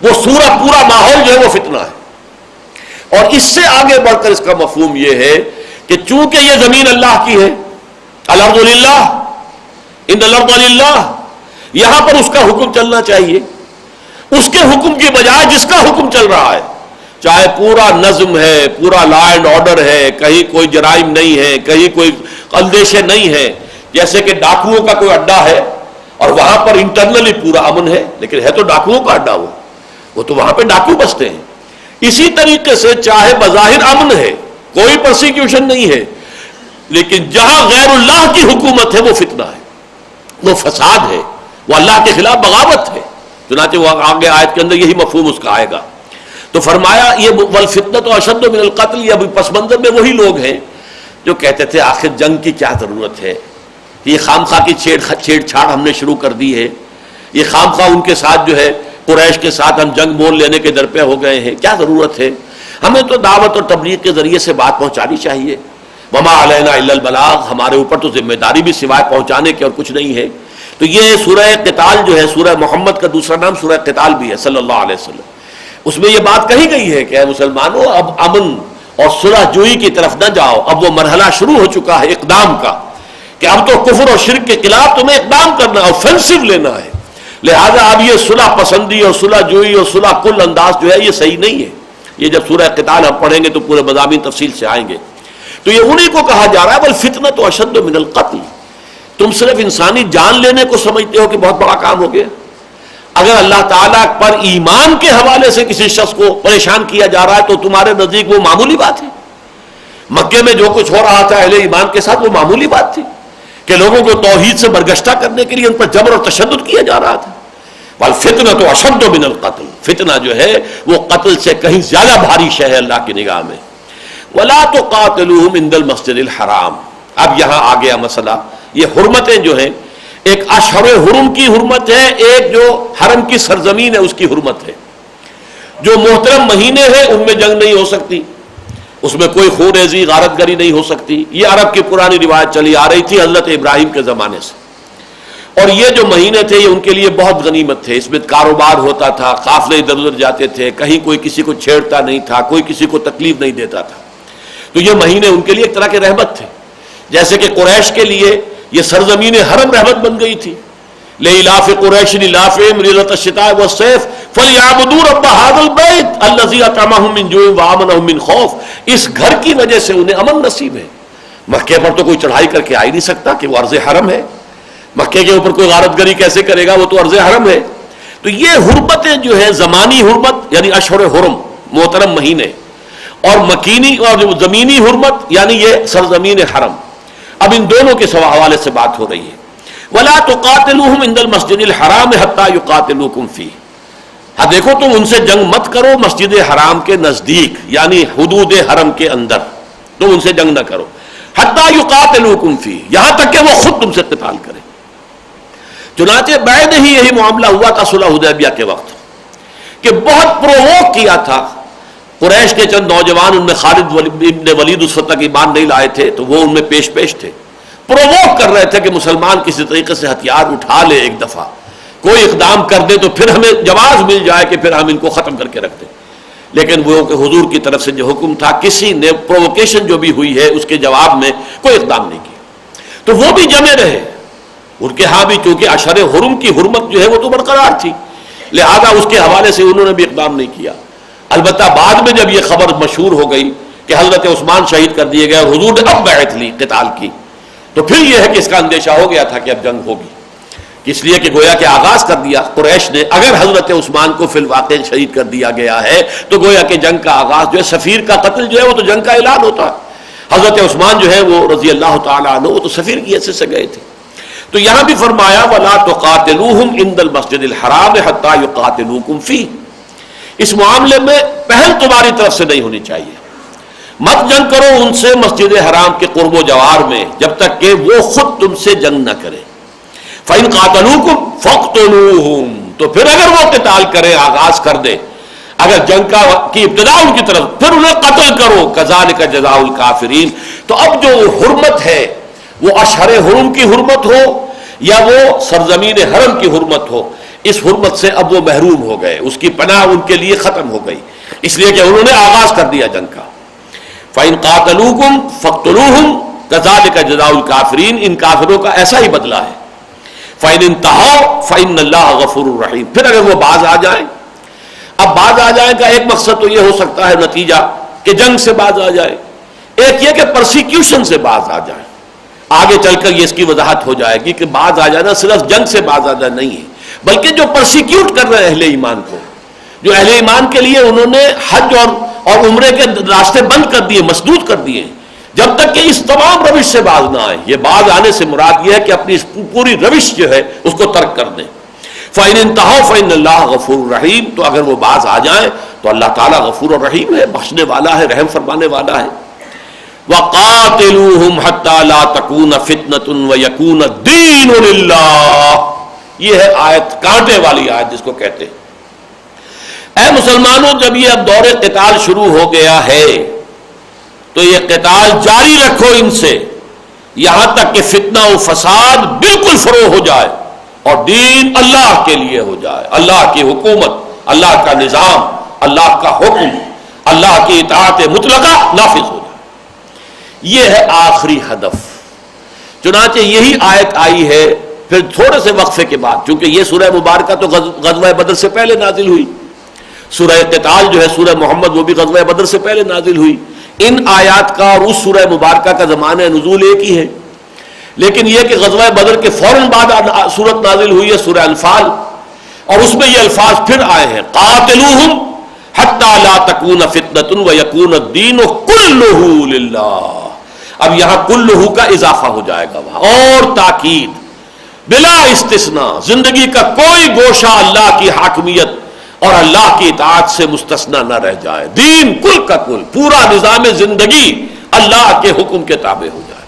وہ پورا ماحول جو ہے وہ فتنہ ہے. اور اس سے آگے بڑھ کر اس کا مفہوم یہ ہے کہ چونکہ یہ زمین اللہ کی ہے، الارض للہ ان الارض للہ، یہاں پر اس کا حکم چلنا چاہیے. اس کے حکم کی بجائے جس کا حکم چل رہا ہے، چاہے پورا نظم ہے، پورا لا اینڈ آرڈر ہے، کہیں کوئی جرائم نہیں ہے، کہیں کوئی اندیشے نہیں ہے، جیسے کہ ڈاکوؤں کا کوئی اڈا ہے اور وہاں پر انٹرنلی پورا امن ہے، لیکن ہے تو ڈاکوؤں کا اڈا، وہ تو وہاں پہ ڈاکو بستے ہیں. اسی طریقے سے چاہے بظاہر امن ہے، کوئی پرسیکیوشن نہیں ہے، لیکن جہاں غیر اللہ کی حکومت ہے وہ فتنہ ہے، وہ فساد ہے، وہ اللہ کے خلاف بغاوت ہے. چنانچہ وہ آگے آیت کے اندر یہی مفہوم اس کا آئے گا. تو فرمایا یہ والفتنۃ اشد من القتل، یہ پس منظر میں وہی لوگ ہیں جو کہتے تھے آخر جنگ کی کیا ضرورت ہے، کہ یہ خامخواہ کی چھیڑ چھاڑ ہم نے شروع کر دی ہے، یہ خامخواہ ان کے ساتھ جو ہے قریش کے ساتھ ہم جنگ مول لینے کے درپے ہو گئے ہیں، کیا ضرورت ہے؟ ہمیں تو دعوت اور تبلیغ کے ذریعے سے بات پہنچانی چاہیے. وما علینا الا البلاغ، ہمارے اوپر تو ذمہ داری بھی سوائے پہنچانے کے اور کچھ نہیں ہے. تو یہ سورہ قتال جو ہے، سورہ محمد کا دوسرا نام سورہ قتال بھی ہے صلی اللہ علیہ وسلم. اس میں یہ بات کہی گئی ہے کہ اے مسلمانوں، اب امن اور صلح جوئی کی طرف نہ جاؤ. اب وہ مرحلہ شروع ہو چکا ہے اقدام کا، کہ اب تو کفر اور شرک کے خلاف تمہیں اقدام کرنا ہے، آفینسو لینا ہے. لہذا اب یہ صلح پسندی اور صلح جوئی اور صلح کل انداز جو ہے یہ صحیح نہیں ہے. یہ جب سورہ قتال ہم پڑھیں گے تو پورے مضامین تفصیل سے آئیں گے. تو یہ انہی کو کہا جا رہا ہے والفتنۃ اشد من القتل. تم صرف انسانی جان لینے کو سمجھتے ہو کہ بہت بڑا کام ہو گیا. اگر اللہ تعالیٰ پر ایمان کے حوالے سے کسی شخص کو پریشان کیا جا رہا ہے تو تمہارے نزدیک وہ معمولی بات ہے. مکے میں جو کچھ ہو رہا تھا اہل ایمان کے ساتھ وہ معمولی بات تھی کہ لوگوں کو توحید سے برگشتہ کرنے کے لیے ان پر جبر اور تشدد کیا جا رہا تھا. والفتنۃ اشد من القتل، فتنہ جو ہے وہ قتل سے کہیں زیادہ بھاری شے ہے اللہ کی نگاہ میں. ولا تقاتلوہم عند المسجد الحرام. اب یہاں آ گیا مسئلہ، یہ حرمتیں جو ہیں، ایک اشہر حرم کی حرمت ہے، ایک جو حرم کی سرزمین ہے اس کی حرمت ہے. جو محترم مہینے ہیں ان میں جنگ نہیں ہو سکتی، اس میں کوئی خون ریزی غارت گری نہیں ہو سکتی. یہ عرب کی پرانی روایت چلی آ رہی تھی حضرت ابراہیم کے زمانے سے. اور یہ جو مہینے تھے یہ ان کے لیے بہت غنیمت تھے. اس میں کاروبار ہوتا تھا، قافلے ادھر ادھر جاتے تھے، کہیں کوئی کسی کو چھیڑتا نہیں تھا، کوئی کسی کو تکلیف نہیں دیتا تھا. تو یہ مہینے ان کے لیے ایک طرح کے رحمت تھے، جیسے کہ قریش کے لیے یہ سرزمین حرم رحمت بن گئی تھی. لإلاف قریش إِلَافِهِمْ رِحْلَةَ الشِّتَاءِ وَالصَّيْفِ فَلْيَعْبُدُوا رَبَّ هَذَا الْبَيْتِ الَّذِي أَطْعَمَهُم مِّن جُوعٍ وَآمَنَهُم مِّن خَوْفٍ. اس گھر کی وجہ سے انہیں امن نصیب ہے. مکے پر تو کوئی چڑھائی کر کے آ ہی نہیں سکتا کہ وہ ارض حرم ہے. مکے کے اوپر کوئی غارت گری کیسے کرے گا، وہ تو ارض حرم ہے. تو یہ حرمتیں جو ہے زمانی حرمت یعنی اشہر حرم محترم مہینے، اور مکینی اور زمینی حرمت یعنی یہ سرزمین حرم. اب ان دونوں کے حوالے سے بات ہو رہی ہے. وَلَا تُقَاتِلُوهُمْ عِنْدَ الْمَسْجِدِ الْحَرَامِ حَتَّى يُقَاتِلُوكُمْ فِيهِ. ہاں دیکھو تم ان سے جنگ مت کرو مسجد حرام کے نزدیک یعنی حدود حرم کے اندر، تم ان سے جنگ نہ کرو. حَتَّى يُقَاتِلُوكُمْ فِيهِ، یہاں تک کہ وہ خود تم سے قتال کرے. چنانچہ بعد ہی یہی معاملہ ہوا تھا صلح حدیبیہ کے وقت، کہ بہت پرووک کیا تھا قریش کے چند نوجوان، ان میں خالد ابن ولید اس وقت تک ایمان نہیں لائے تھے تو وہ ان میں پیش تھے. پرووک کر رہے تھے کہ مسلمان کسی طریقے سے ہتھیار اٹھا لے، ایک دفعہ کوئی اقدام کر دے تو پھر ہمیں جواز مل جائے کہ پھر ہم ان کو ختم کر کے رکھ دیں. لیکن وہ کہ حضور کی طرف سے جو حکم تھا، کسی نے پرووکیشن جو بھی ہوئی ہے اس کے جواب میں کوئی اقدام نہیں کیا. تو وہ بھی جمے رہے. ان کے ہاں بھی چونکہ اشہر حرم کی حرمت جو ہے وہ تو برقرار تھی، لہذا اس کے حوالے سے انہوں نے بھی اقدام نہیں کیا. البتہ بعد میں جب یہ خبر مشہور ہو گئی کہ حضرت عثمان شہید کر دیے گئے اور حضور نے اب بیعت لی قتال کی، تو پھر یہ ہے کہ اس کا اندیشہ ہو گیا تھا کہ اب جنگ ہوگی. اس لیے کہ گویا کہ آغاز کر دیا قریش نے. اگر حضرت عثمان کو فی الواقع شہید کر دیا گیا ہے تو گویا کہ جنگ کا آغاز جو ہے، سفیر کا قتل جو ہے وہ تو جنگ کا اعلان ہوتا ہے. حضرت عثمان جو ہے وہ رضی اللہ تعالیٰ عنہ وہ تو سفیر کی حیثیت سے گئے تھے. تو یہاں بھی فرمایا وَلَا تُقَاتِلُوهُمْ عِنْدَ الْمَسْجِدِ الْحَرَامِ حَتَّى يُقَاتِلُوكُمْ فِيهِ. اس معاملے میں پہل تمہاری طرف سے نہیں ہونی چاہیے. مت جنگ کرو ان سے مسجد حرام کے قرب و جوار میں جب تک کہ وہ خود تم سے جنگ نہ کرے. فَإِنْ قَاتَلُوكُمْ فَاقْتُلُوهُمْ. تو پھر اگر وہ قتال کرے، آغاز کر دے، اگر جنگ کی ابتدا ان کی طرف، پھر انہیں قتل کرو. كَذَلِكَ جَزَاءُ الْكَافِرِينَ. تو اب جو حرمت ہے وہ اشہر حرم کی حرمت ہو یا وہ سرزمین حرم کی حرمت ہو، اس حرمت سے اب وہ محروم ہو گئے، اس کی پناہ ان کے لیے ختم ہو گئی، اس لیے کہ انہوں نے آغاز کر دیا جنگ کا. فَإِنْ قَاتَلُوكُمْ فَاقْتُلُوهُمْ كَذَلِكَ جَزَاءُ الْكَافِرِينَ. ان کافروں کا ایسا ہی بدلہ ہے. فَإِنْ انْتَهَوْا فَإِنَّ اللَّهَ غَفُورٌ رَحِيمٌ. پھر اگر وہ باز آ جائیں، اب باز آ جائیں کا ایک مقصد تو یہ ہو سکتا ہے نتیجہ کہ جنگ سے باز آ جائے، ایک یہ کہ پرسیکیوشن سے باز آ جائیں. آگے چل کر یہ اس کی وضاحت ہو جائے گی کہ باز آ جانا صرف جنگ سے باز آ جانا نہیں ہے، بلکہ جو پرسیکیوٹ کر رہے ہیں اہل ایمان کو، جو اہل ایمان کے لیے انہوں نے حج اور عمرے کے راستے بند کر دیے، مسدود کر دیے، جب تک کہ اس تمام روش سے باز نہ آئے. یہ باز آنے سے مراد یہ ہے کہ اپنی اس پوری روش جو ہے اس کو ترک کر دیں. فَإِنِ انْتَهَوْا فَإِنَّ اللَّهَ غَفُورٌ رَحِيمٌ. تو اگر وہ باز آ جائیں تو اللہ تعالیٰ غفور اور رحیم ہے، بخشنے والا ہے، رحم فرمانے والا ہے. وَقَاتِلُوهُمْ حَتَّى لَا تَكُونَ فِتْنَةٌ وَيَكُونَ الدِّينُ لِلَّهِ. یہ ہے آیت، کانٹے والی آیت جس کو کہتے ہیں. اے مسلمانوں، جب یہ اب دور قتال شروع ہو گیا ہے تو یہ قتال جاری رکھو ان سے یہاں تک کہ فتنہ و فساد بالکل فروغ ہو جائے اور دین اللہ کے لیے ہو جائے. اللہ کی حکومت، اللہ کا نظام، اللہ کا حکم، اللہ کی اطاعت مطلقہ نافذ ہو جائے. یہ ہے آخری ہدف. چنانچہ یہی آیت آئی ہے پھر تھوڑے سے وقفے کے بعد، چونکہ یہ سورہ مبارکہ تو غزوہ بدر سے پہلے نازل ہوئی. سورہ قتال جو ہے سورہ محمد وہ بھی غزوہ بدر سے پہلے نازل ہوئی. ان آیات کا اور اس سورہ مبارکہ کا زمانہ نزول ایک ہی ہے، لیکن یہ کہ غزوہ بدر کے فوراً بعد سورت نازل ہوئی ہے سورہ انفال، اور اس میں یہ الفاظ پھر آئے ہیں قاتلوہم حتی لا تکون فتنۃ ویکون الدین کلہ للہ. اب یہاں کلہ کا اضافہ ہو جائے گا وہاں، اور تاکید بلا استثناء، زندگی کا کوئی گوشہ اللہ کی حاکمیت اور اللہ کی اطاعت سے مستثنی نہ رہ جائے. دین کل کا کل، پورا نظام زندگی اللہ کے حکم کے تابع ہو جائے.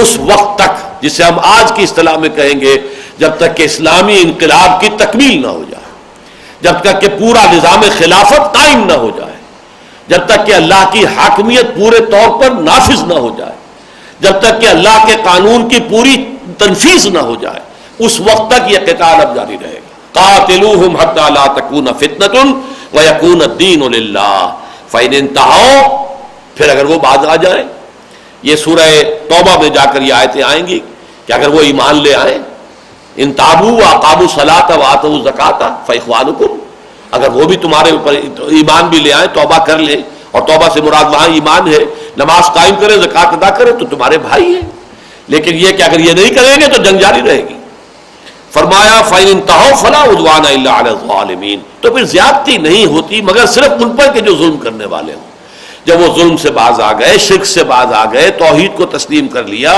اس وقت تک، جسے ہم آج کی اصطلاح میں کہیں گے، جب تک کہ اسلامی انقلاب کی تکمیل نہ ہو جائے، جب تک کہ پورا نظام خلافت قائم نہ ہو جائے، جب تک کہ اللہ کی حاکمیت پورے طور پر نافذ نہ ہو جائے، جب تک کہ اللہ کے قانون کی پوری تنفیذ نہ ہو جائے، اس وقت تک یہ قتال اب جاری رہے گا. قاتلوہم حتی لا تکون فتنۃ ویکون الدین للہ فإن انتہوا. پھر اگر وہ باز آ جائیں، یہ سورہ توبہ میں جا کر یہ آیتیں آئیں گی کہ اگر وہ ایمان لے آئیں، ان تابوا واقاموا الصلاۃ وآتوا الزکاۃ فاخوانکم، اگر وہ بھی تمہارے اوپر ایمان بھی لے آئیں، توبہ کر لیں، اور توبہ سے مراد وہاں ایمان ہے، نماز قائم کرے، زکات ادا کرے، تو تمہارے بھائی ہیں. لیکن یہ کہ اگر یہ نہیں کریں گے تو جنگ جاری رہے گی. فرمایا فَإِنِ انتَهَوْا فَلَا عُدْوَانَ إِلَّا عَلَى الظَّالِمِينَ. تو پھر زیادتی نہیں ہوتی مگر صرف ان پر کہ جو ظلم کرنے والے ہوں. جب وہ ظلم سے باز آ گئے، شرک سے باز آ گئے، توحید کو تسلیم کر لیا،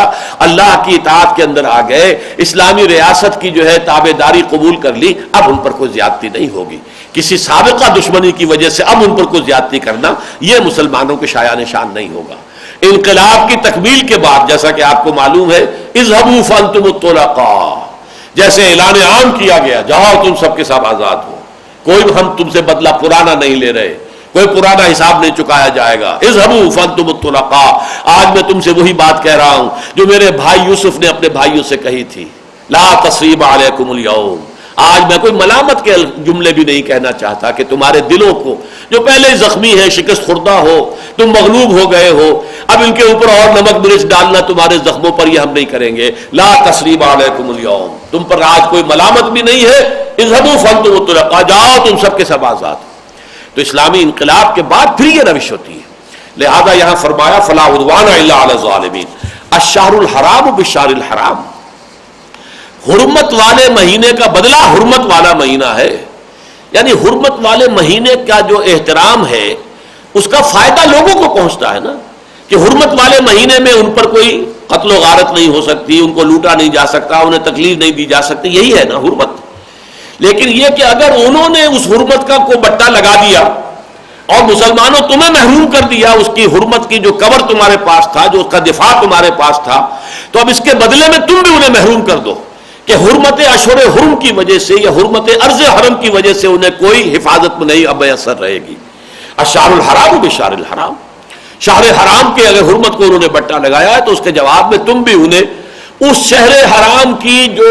اللہ کی اطاعت کے اندر آ گئے، اسلامی ریاست کی جو ہے تابع داری قبول کر لی، اب ان پر کوئی زیادتی نہیں ہوگی. کسی سابقہ دشمنی کی وجہ سے اب ان پر کوئی زیادتی کرنا یہ مسلمانوں کے شایان شان نہیں ہوگا. انقلاب کی تکمیل کے بعد، جیسا کہ آپ کو معلوم ہے، اذهبوا فانتم الطلقاء، جیسے اعلان عام کیا گیا، جاؤ تم سب کے سب آزاد ہو، کوئی ہم تم سے بدلہ پرانا نہیں لے رہے، کوئی پرانا حساب نہیں چکایا جائے گا. اذهبوا فانتم الطلقاء. آج میں تم سے وہی بات کہہ رہا ہوں جو میرے بھائی یوسف نے اپنے بھائیوں سے کہی تھی، لا تثریب علیکم اليوم. آج میں کوئی ملامت کے جملے بھی نہیں کہنا چاہتا کہ تمہارے دلوں کو جو پہلے زخمی ہے، شکست خوردہ ہو، تم مغلوب ہو گئے ہو، اب ان کے اوپر اور نمک مرچ ڈالنا تمہارے زخموں پر، یہ ہم نہیں کریں گے. لا تثریب علیکم اليوم، تم پر آج کوئی ملامت بھی نہیں ہے. اذهبوا فانتم الطلقاء، جاؤ تم سب کے سب آزاد. تو اسلامی انقلاب کے بعد پھر یہ روش ہوتی ہے. لہذا یہاں فرمایا فلا عدوان الا علی الظالمین. الشہر الحرام بالشہر الحرام، حرمت والے مہینے کا بدلہ حرمت والا مہینہ ہے. یعنی حرمت والے مہینے کا جو احترام ہے اس کا فائدہ لوگوں کو پہنچتا ہے نا، کہ حرمت والے مہینے میں ان پر کوئی قتل و غارت نہیں ہو سکتی، ان کو لوٹا نہیں جا سکتا، انہیں تکلیف نہیں دی جا سکتی، یہی ہے نا حرمت. لیکن یہ کہ اگر انہوں نے اس حرمت کا کوئی بٹا لگا دیا اور مسلمانوں تمہیں محروم کر دیا اس کی حرمت کی جو کور تمہارے پاس تھا، جو اس کا دفاع تمہارے پاس تھا، تو اب اس کے بدلے میں تم بھی انہیں محروم کر دو کہ حرمت اشہر حرم کی وجہ سے یا حرمت ارض حرم کی وجہ سے انہیں کوئی حفاظت نہیں اب میسر رہے گی. الشہر الحرام بشہر الحرام، شہر حرام کے اگر حرمت کو انہوں نے بٹا لگایا ہے تو اس کے جواب میں تم بھی انہیں اس شہر حرام کی جو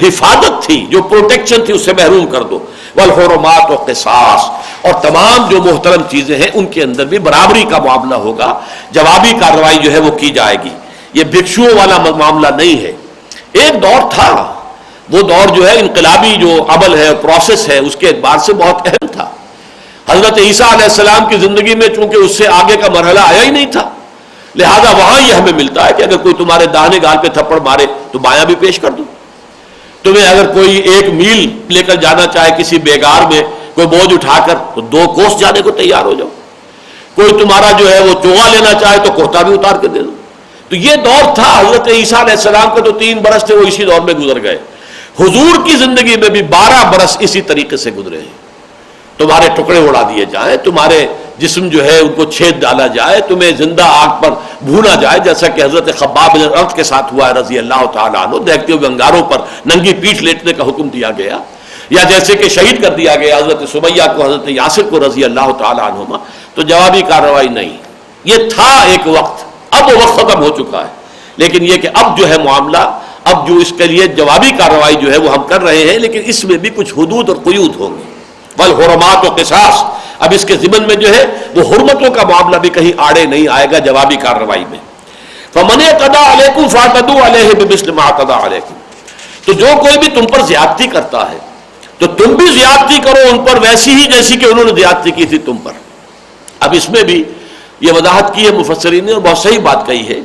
حفاظت تھی، جو پروٹیکشن تھی، اس سے محروم کر دو. والحرمات قصاص، اور تمام جو محترم چیزیں ہیں ان کے اندر بھی برابری کا معاملہ ہوگا، جوابی کارروائی جو ہے وہ کی جائے گی. یہ بھکشوؤں والا معاملہ نہیں ہے. ایک دور تھا، وہ دور جو ہے انقلابی جو عمل ہے، پروسیس ہے، اس کے اعتبار سے بہت اہم تھا. حضرت عیسیٰ علیہ السلام کی زندگی میں چونکہ اس سے آگے کا مرحلہ آیا ہی نہیں تھا، لہذا وہاں یہ ہمیں ملتا ہے کہ اگر کوئی تمہارے داہنے گال پہ تھپڑ مارے تو بایاں بھی پیش کر دو. تمہیں اگر کوئی 1 میل لے کر جانا چاہے کسی بیگار میں کوئی بوجھ اٹھا کر تو 2 کوس جانے کو تیار ہو جاؤ. کوئی تمہارا جو ہے وہ چوغا لینا چاہے تو کرتا بھی اتار کے دے دو. تو یہ دور تھا. حضرت عیسیٰ علیہ السلام کے جو 3 برس تھے وہ اسی دور میں گزر گئے. حضور کی زندگی میں بھی 12 برس اسی طریقے سے گزرے ہیں. تمہارے ٹکڑے اڑا دیے جائیں، تمہارے جسم جو ہے ان کو چھید ڈالا جائے، تمہیں زندہ آگ پر بھونا جائے، جیسا کہ حضرت خباب بن الارت کے ساتھ ہوا ہے رضی اللہ تعالیٰ عنہ، دیکھتے ہوئے انگاروں پر ننگی پیٹھ لیٹنے کا حکم دیا گیا، یا جیسے کہ شہید کر دیا گیا حضرت سمیہ کو، حضرت یاسر کو رضی اللہ تعالیٰ عنہما، تو جوابی کارروائی نہیں۔ یہ تھا ایک وقت، اب وہ وقت ختم ہو چکا ہے، لیکن یہ کہ اب جو ہے معاملہ، اب جو اس کے لیے جوابی کارروائی جو ہے وہ ہم کر رہے ہیں، لیکن اس میں بھی کچھ حدود اور قیود ہوں گے۔ والحرمات و قصاص، اب اس کے ضمن میں جو ہے وہ حرمتوں کا معاملہ بھی کہیں آڑے نہیں آئے گا جوابی کارروائی میں۔ فمن اعتدی علیکم فاعتدوا علیہ بمثل ما اعتدی علیکم، تو جو کوئی بھی تم پر زیادتی کرتا ہے تو تم بھی زیادتی کرو ان پر ویسی ہی جیسی کہ انہوں نے زیادتی کی تھی تم پر۔ اب اس میں بھی یہ وضاحت کی ہے مفسرین نے، اور بہت صحیح بات کہی ہے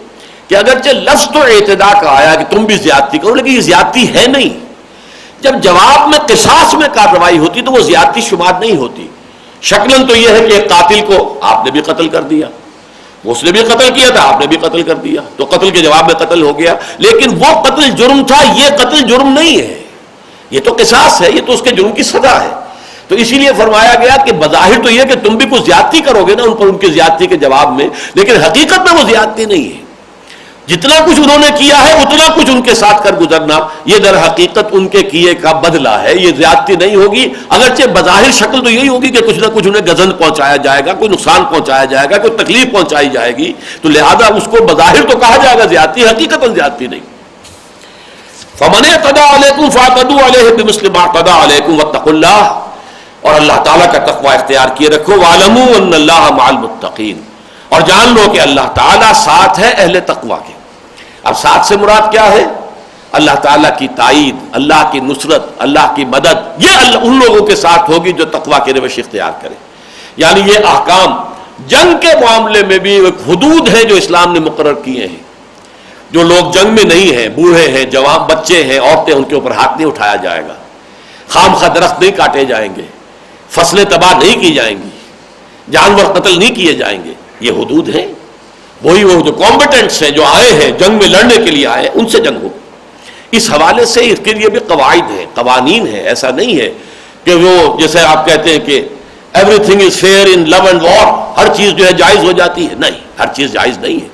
کہ اگرچہ لفظ تو اعتداء کا آیا کہ تم بھی زیادتی کرو، لیکن یہ زیادتی ہے نہیں۔ جب جواب میں قصاص میں کارروائی ہوتی تو وہ زیادتی شمار نہیں ہوتی۔ شکلاً تو یہ ہے کہ ایک قاتل کو آپ نے بھی قتل کر دیا، اس نے بھی قتل کیا تھا، آپ نے بھی قتل کر دیا، تو قتل کے جواب میں قتل ہو گیا، لیکن وہ قتل جرم تھا، یہ قتل جرم نہیں ہے، یہ تو قصاص ہے، یہ تو اس کے جرم کی سزا ہے۔ تو اسی لیے فرمایا گیا کہ بظاہر تو یہ کہ تم بھی کچھ زیادتی کرو گے نا ان پر، ان کی زیادتی کے جواب میں، لیکن حقیقت میں وہ زیادتی نہیں ہے۔ جتنا کچھ انہوں نے کیا ہے اتنا کچھ ان کے ساتھ کر گزرنا، یہ در حقیقت ان کے کیے کا بدلہ ہے، یہ زیادتی نہیں ہوگی۔ اگرچہ بظاہر شکل تو یہی ہوگی کہ کچھ نہ کچھ انہیں گزند پہنچایا جائے گا، کوئی نقصان پہنچایا جائے گا، کوئی تکلیف پہنچائی جائے گی، تو لہذا اس کو بظاہر تو کہا جائے گا زیادتی، حقیقت زیادتی نہیں۔ فمن اعتدى علیکم فاعتدوا علیہ بمثل ما اعتدى علیکم واتقوا اللہ، اور اللہ تعالیٰ کا تقوی اختیار کیے رکھو۔ وَاعْلَمُوا أَنَّ اللَّهَ مَعَ الْمُتَّقِينَ، اور جان لو کہ اللہ تعالیٰ ساتھ ہے اہل تقوی کے۔ اب ساتھ سے مراد کیا ہے؟ اللہ تعالیٰ کی تائید، اللہ کی نصرت، اللہ کی مدد، یہ ان لوگوں کے ساتھ ہوگی جو تقوی کی روش اختیار کرے۔ یعنی یہ احکام جنگ کے معاملے میں بھی ایک حدود ہیں جو اسلام نے مقرر کیے ہیں۔ جو لوگ جنگ میں نہیں ہیں، بوڑھے ہیں، جوان بچے ہیں، عورتیں، ان کے اوپر ہاتھ نہیں اٹھایا جائے گا، خام خواہ درخت نہیں کاٹے جائیں گے، فصلیں تباہ نہیں کی جائیں گی، جانور قتل نہیں کیے جائیں گے، یہ حدود ہیں۔ وہی وہ جو کمبیٹنٹس ہیں، جو آئے ہیں جنگ میں لڑنے کے لیے آئے، ان سے جنگ ہو۔ اس حوالے سے اس کے لیے بھی قواعد ہیں، قوانین ہیں۔ ایسا نہیں ہے کہ وہ جیسے آپ کہتے ہیں کہ everything is fair in love and war, ہر چیز جو ہے جائز ہو جاتی ہے، نہیں، ہر چیز جائز نہیں ہے۔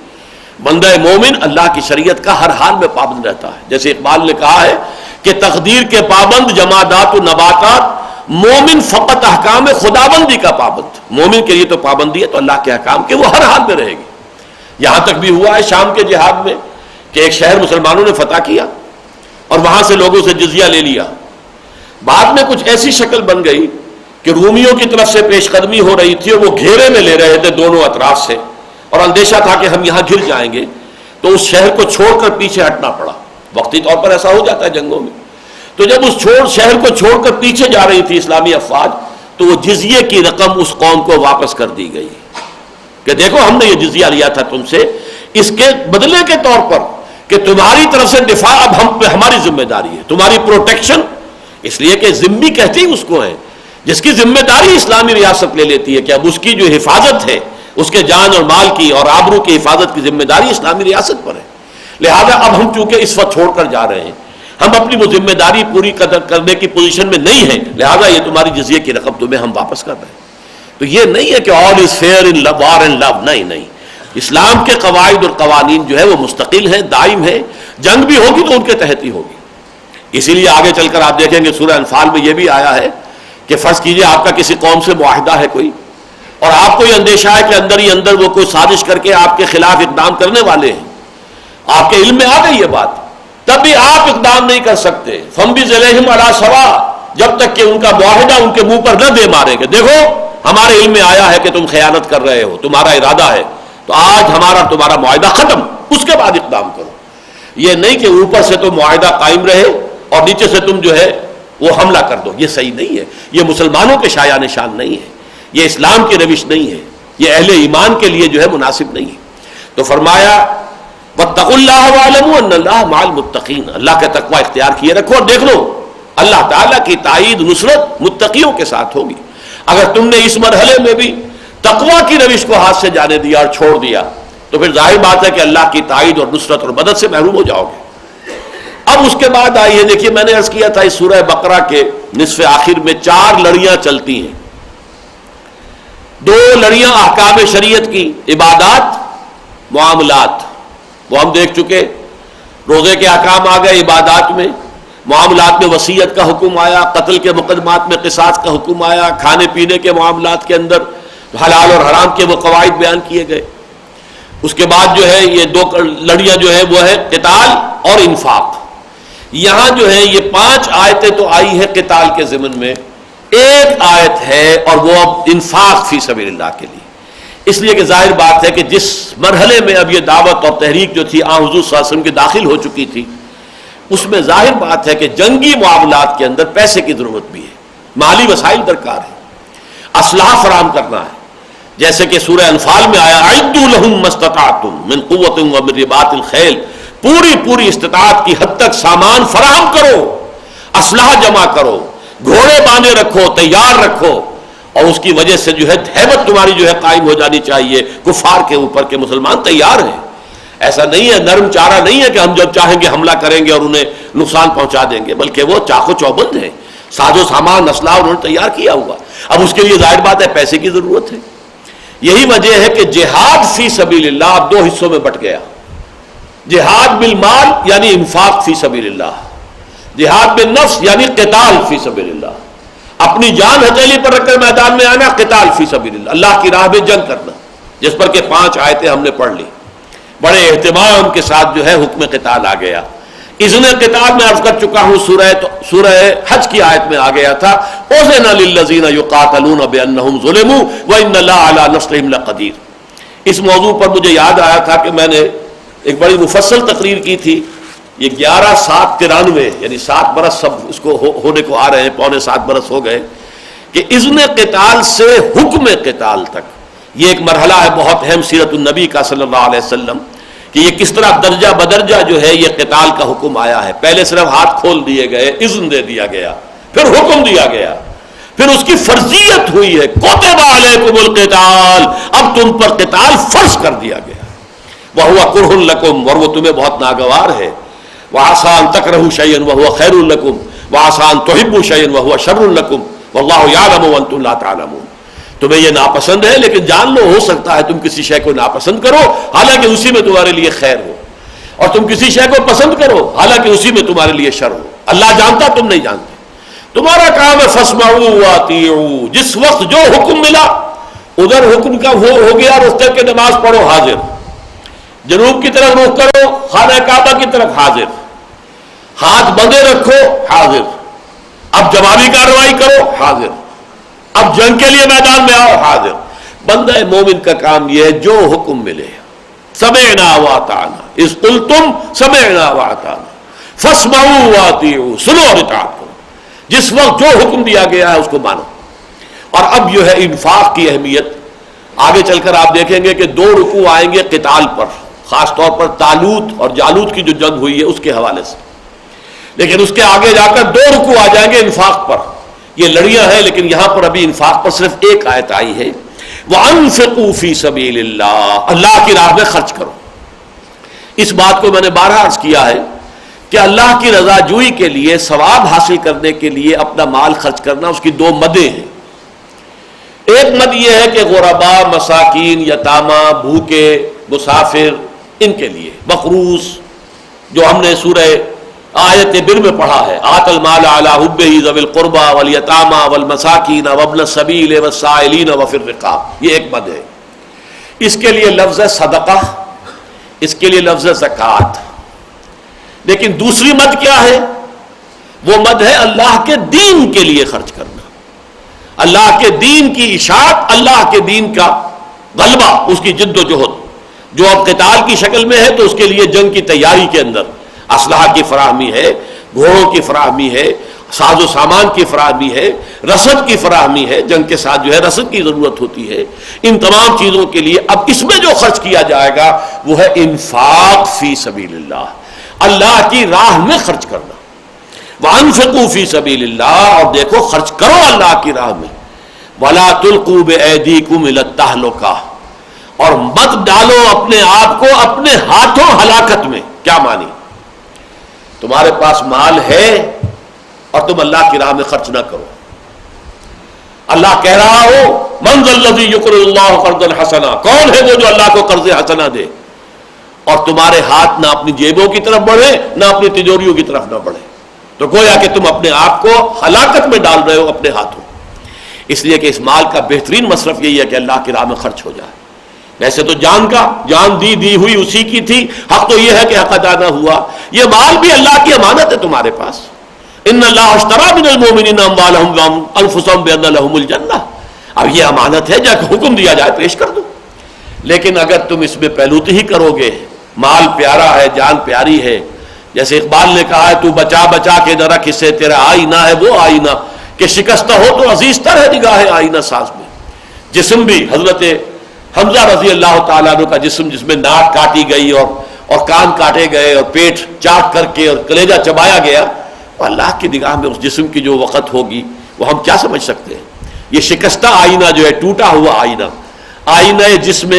بندہ مومن اللہ کی شریعت کا ہر حال میں پابند رہتا ہے۔ جیسے اقبال نے کہا ہے کہ تقدیر کے پابند جمادات و نباتات، مومن فقط احکام خدابندی کا پابند۔ مومن کے لیے تو پابندی ہے تو اللہ کے احکام کے، وہ ہر حال میں رہے گی۔ یہاں تک بھی ہوا ہے شام کے جہاد میں کہ ایک شہر مسلمانوں نے فتح کیا اور وہاں سے لوگوں سے جزیہ لے لیا، بعد میں کچھ ایسی شکل بن گئی کہ رومیوں کی طرف سے پیش قدمی ہو رہی تھی اور وہ گھیرے میں لے رہے تھے دونوں اطراف سے، اور اندیشہ تھا کہ ہم یہاں گر جائیں گے، تو اس شہر کو چھوڑ کر پیچھے ہٹنا پڑا۔ وقتی طور پر ایسا ہو جاتا ہے جنگوں میں۔ تو جب اس شہر کو چھوڑ کر پیچھے جا رہی تھی اسلامی افواج، تو وہ جزیے کی رقم اس قوم کو واپس کر دی گئی کہ دیکھو ہم نے یہ جزیہ لیا تھا تم سے، اس کے بدلے کے طور پر کہ تمہاری طرف سے دفاع اب ہم پہ ہماری ذمہ داری ہے، تمہاری پروٹیکشن، اس لیے کہ ذمہ کہتے ہی اس کو ہے جس کی ذمہ داری اسلامی ریاست لے لیتی ہے کہ اب اس کی جو حفاظت ہے، اس کے جان اور مال کی اور آبرو کی حفاظت کی ذمہ داری اسلامی ریاست پر ہے۔ لہذا اب ہم چونکہ اس وقت چھوڑ کر جا رہے ہیں، ہم اپنی وہ ذمہ داری پوری کرنے کی پوزیشن میں نہیں ہیں، لہذا یہ تمہاری جزیے کی رقم تمہیں ہم واپس کر رہے ہیں۔ تو یہ نہیں ہے کہ آل از فیئر ان وار اینڈ لو، نہیں۔ اسلام کے قواعد اور قوانین جو ہے وہ مستقل ہیں، دائم ہیں، جنگ بھی ہوگی تو ان کے تحت ہی ہوگی۔ اسی لیے آگے چل کر آپ دیکھیں گے سورہ انفال میں یہ بھی آیا ہے کہ فرض کیجئے آپ کا کسی قوم سے معاہدہ ہے کوئی، اور آپ کو یہ اندیشہ ہے کہ اندر ہی اندر وہ کوئی سازش کر کے آپ کے خلاف اقدام کرنے والے ہیں، آپ کے علم میں آ گئی یہ بات، تب بھی آپ اقدام نہیں کر سکتے۔ فَمْبِذْ عَلَيْهِمْ عَلَىٰ سَوَاءٍ، جب تک کہ ان کا معاہدہ ان کے منہ پر نہ دے مارے گا، دیکھو ہمارے علم میں آیا ہے کہ تم خیانت کر رہے ہو، تمہارا ارادہ ہے، تو آج ہمارا تمہارا معاہدہ ختم، اس کے بعد اقدام کرو۔ یہ نہیں کہ اوپر سے تو معاہدہ قائم رہے اور نیچے سے تم جو ہے وہ حملہ کر دو، یہ صحیح نہیں ہے، یہ مسلمانوں کے شایان نشان نہیں ہے، یہ اسلام کی روش نہیں ہے، یہ اہل ایمان کے لیے جو ہے مناسب نہیں ہے۔ تو فرمایا واتقوا اللہ واعلموا ان اللہ مع المتقین، اللہ کا تقوی اختیار کیے رکھو اور دیکھ لو اللہ تعالیٰ کی تائید نصرت متقیوں کے ساتھ ہوگی۔ اگر تم نے اس مرحلے میں بھی تقوی کی روش کو ہاتھ سے جانے دیا اور چھوڑ دیا تو پھر ظاہر بات ہے کہ اللہ کی تائید اور نصرت اور مدد سے محروم ہو جاؤ گے۔ اب اس کے بعد آئیے، دیکھیے میں نے عرض کیا تھا اس سورہ بقرہ کے نصف آخر میں 4 لڑیاں چلتی ہیں۔ دو لڑیاں احکام شریعت کی، عبادات، معاملات، وہ ہم دیکھ چکے. روزے کے احکام آ گئے عبادات میں، معاملات میں وصیت کا حکم آیا، قتل کے مقدمات میں قصاص کا حکم آیا، کھانے پینے کے معاملات کے اندر حلال اور حرام کے وہ قواعد بیان کیے گئے. اس کے بعد جو ہے یہ دو لڑیاں جو ہے وہ ہے قتال اور انفاق. یہاں جو ہے یہ 5 آیتیں تو آئی ہے قتال کے ضمن میں، ایک آیت ہے اور وہ اب انفاق فی سبیل اللہ کے لیے. اس لیے کہ ظاہر بات ہے کہ جس مرحلے میں اب یہ دعوت اور تحریک جو تھی حضور صلی اللہ علیہ وسلم کی داخل ہو چکی تھی، اس میں ظاہر بات ہے کہ جنگی معاملات کے اندر پیسے کی ضرورت بھی ہے، مالی وسائل درکار ہے، اسلحہ فراہم کرنا ہے. جیسے کہ سورہ انفال میں آیا اعدوا لهم ما استطعتم من قوة ومن رباط الخیل، پوری استطاعت کی حد تک سامان فراہم کرو، اسلحہ جمع کرو، گھوڑے باندھے رکھو، تیار رکھو، اور اس کی وجہ سے جو ہے ہیبت تمہاری جو ہے قائم ہو جانی چاہیے کفار کے اوپر کہ مسلمان تیار ہیں. ایسا نہیں ہے، نرم چارہ نہیں ہے کہ ہم جب چاہیں گے حملہ کریں گے اور انہیں نقصان پہنچا دیں گے، بلکہ وہ چاق و چوبند ہے، ساز و سامان اسلحہ انہوں نے تیار کیا ہوا. اب اس کے لیے ظاہر بات ہے پیسے کی ضرورت ہے. یہی وجہ ہے کہ جہاد فی سبیل اللہ اب 2 حصوں میں بٹ گیا. جہاد بالمال یعنی انفاق فی سبیل اللہ، جہاد بالنفس یعنی قتال فی سبیل اللہ، اپنی جان ہتھیلی پر رکھ کر میدان میں آنا، قتال فی سبیل اللہ، اللہ کی راہ میں جنگ کرنا، جس پر کہ 5 آیتیں ہم نے پڑھ لی. بڑے اہتمام کے ساتھ جو ہے حکم قتال آ گیا. اذن قتال میں عرض کر چکا ہوں، سورہ حج کی آیت میں آ گیا تھا اذن للذین یقاتلون بانہم ظلموا وان اللہ علی نصرہم لقدیر. اس موضوع پر مجھے یاد آیا تھا کہ میں نے ایک بڑی مفصل تقریر کی تھی. یہ 11/7/93 یعنی 7 برس سب اس کو ہونے کو آ رہے ہیں، 6.25 برس ہو گئے کہ اذن قتال سے حکم قتال تک. یہ ایک مرحلہ ہے بہت اہم سیرت النبی کا صلی اللہ علیہ وسلم، کہ یہ کس طرح درجہ بدرجہ جو ہے یہ قتال کا حکم آیا ہے. پہلے صرف ہاتھ کھول دیے گئے، اذن دے دیا گیا، پھر حکم دیا گیا، پھر اس کی فرضیت ہوئی ہے کتب علیکم القتال، اب تم پر قتال فرض کر دیا گیا. وہو کرہ لکم، اور وہ تمہیں بہت ناگوار ہے. وعسى ان تکرہوا شیئا وہو خیر لکم وعسى ان تحبوا شیئا وہو شر لکم واللہ یعلم وانتم لا تعلمون. تمہیں یہ ناپسند ہے لیکن جان لو ہو سکتا ہے تم کسی شے کو ناپسند کرو حالانکہ اسی میں تمہارے لیے خیر ہو، اور تم کسی شے کو پسند کرو حالانکہ اسی میں تمہارے لیے شر ہو. اللہ جانتا تم نہیں جانتے. تمہارا کام ہے فاسمعوا واطیعوا، جس وقت جو حکم ملا ادھر حکم کا ہو گیا، رخ کے نماز پڑھو حاضر، جنوب کی طرف رخ کرو خانہ کعبہ کی طرف حاضر، ہاتھ بندے رکھو حاضر، اب جوابی کارروائی کرو حاضر، اب جنگ کے لیے میدان میں آؤ حاضر. بندہ مومن کا کام یہ ہے جو حکم ملے سمعنا واطعنا، اذ قلتم سمعنا واطعنا فاسمعوا واطیعوا، سنو اور اطاعت کرو. جس وقت جو حکم دیا گیا ہے اس کو مانو. اور اب جو ہے انفاق کی اہمیت آگے چل کر آپ دیکھیں گے کہ 2 رکوع آئیں گے قتال پر، خاص طور پر طالوت اور جالوت کی جو جنگ ہوئی ہے اس کے حوالے سے. لیکن اس کے آگے جا کر 2 رکوع آ جائیں گے انفاق پر. یہ لڑیاں ہیں لیکن یہاں پر ابھی انفاق پر صرف ایک آیت آئی ہے، وَأَنفِقُوا فِي سَبِيلِ اللَّهِ، اللہ کی راہ میں خرچ کرو. اس بات کو میں نے بارہا عرض کیا ہے کہ اللہ کی رضا جوئی کے لیے، ثواب حاصل کرنے کے لیے اپنا مال خرچ کرنا، اس کی 2 مدیں ہیں. ایک مد یہ ہے کہ غربا، مساکین، یتامہ، بھوکے، مسافر، ان کے لیے مقروض، جو ہم نے سورہ آیت بر میں پڑھا ہے، آت المال علی حبہ ذوی القربى والیتامى والمساکین وابن السبیل والسائلین وفی الرقاب. یہ ایک مد ہے. اس کے لیے لفظ ہے صدقہ، اس کے لیے لفظ ہے زکوٰۃ. لیکن دوسری مد کیا ہے؟ وہ مد ہے اللہ کے دین کے لیے خرچ کرنا، اللہ کے دین کی اشاعت، اللہ کے دین کا غلبہ، اس کی جد و جہد جو اب قتال کی شکل میں ہے، تو اس کے لیے جنگ کی تیاری کے اندر اسلحہ کی فراہمی ہے، گھوڑوں کی فراہمی ہے، ساز و سامان کی فراہمی ہے، رسد کی فراہمی ہے، جنگ کے ساتھ جو ہے رسد کی ضرورت ہوتی ہے. ان تمام چیزوں کے لیے اب اس میں جو خرچ کیا جائے گا وہ ہے انفاق فی سبیل اللہ، اللہ کی راہ میں خرچ کرنا. وَأَنفِقُوا فِي سَبِيلِ اللَّهِ، اور دیکھو خرچ کرو اللہ کی راہ میں. وَلَا تُلْقُوا بِأَيْدِيكُمْ إِلَى التَّهْلُكَةِ، اور مت ڈالو اپنے آپ کو اپنے ہاتھوں ہلاکت میں. کیا مانی؟ تمہارے پاس مال ہے اور تم اللہ کی راہ میں خرچ نہ کرو، اللہ کہہ رہا ہو من ذا الذی یقرض اللہ قرضا حسنا، کون ہے وہ جو اللہ کو قرض حسنا دے، اور تمہارے ہاتھ نہ اپنی جیبوں کی طرف بڑھے نہ اپنی تجوریوں کی طرف نہ بڑھے، تو گویا کہ تم اپنے آپ کو ہلاکت میں ڈال رہے ہو اپنے ہاتھوں۔ اس لیے کہ اس مال کا بہترین مصرف یہی ہے کہ اللہ کی راہ میں خرچ ہو جائے۔ ویسے تو جان دی ہوئی اسی کی تھی، حق تو یہ ہے کہ حق ادا نہ ہوا۔ یہ مال بھی اللہ کی امانت ہے تمہارے پاس، ان اللہ اشتری من المؤمنین اموالهم وانفسهم بان لهم الجنہ، اب یہ امانت ہے، جب حکم دیا جائے پیش کر دو۔ لیکن اگر تم اس میں پہلوتی ہی کرو گے، مال پیارا ہے، جان پیاری ہے، جیسے اقبال نے کہا ہے تو بچا بچا کے نہ رکھ اسے، تیرا آئینہ ہے وہ آئینہ کہ شکستہ ہو تو عزیز تر ہے نگاہ آئینہ ساز میں۔ جسم بھی حضرت حمزہ رضی اللہ تعالیٰ عنہ کا جسم، جس میں ناک کاٹی گئی اور کان کاٹے گئے اور پیٹ چاٹ کر کے اور کلیجہ چبایا گیا، اللہ کی نگاہ میں اس جسم کی جو وقت ہوگی وہ ہم کیا سمجھ سکتے ہیں۔ یہ شکستہ آئینہ جو ہے، ٹوٹا ہوا آئینہ جسم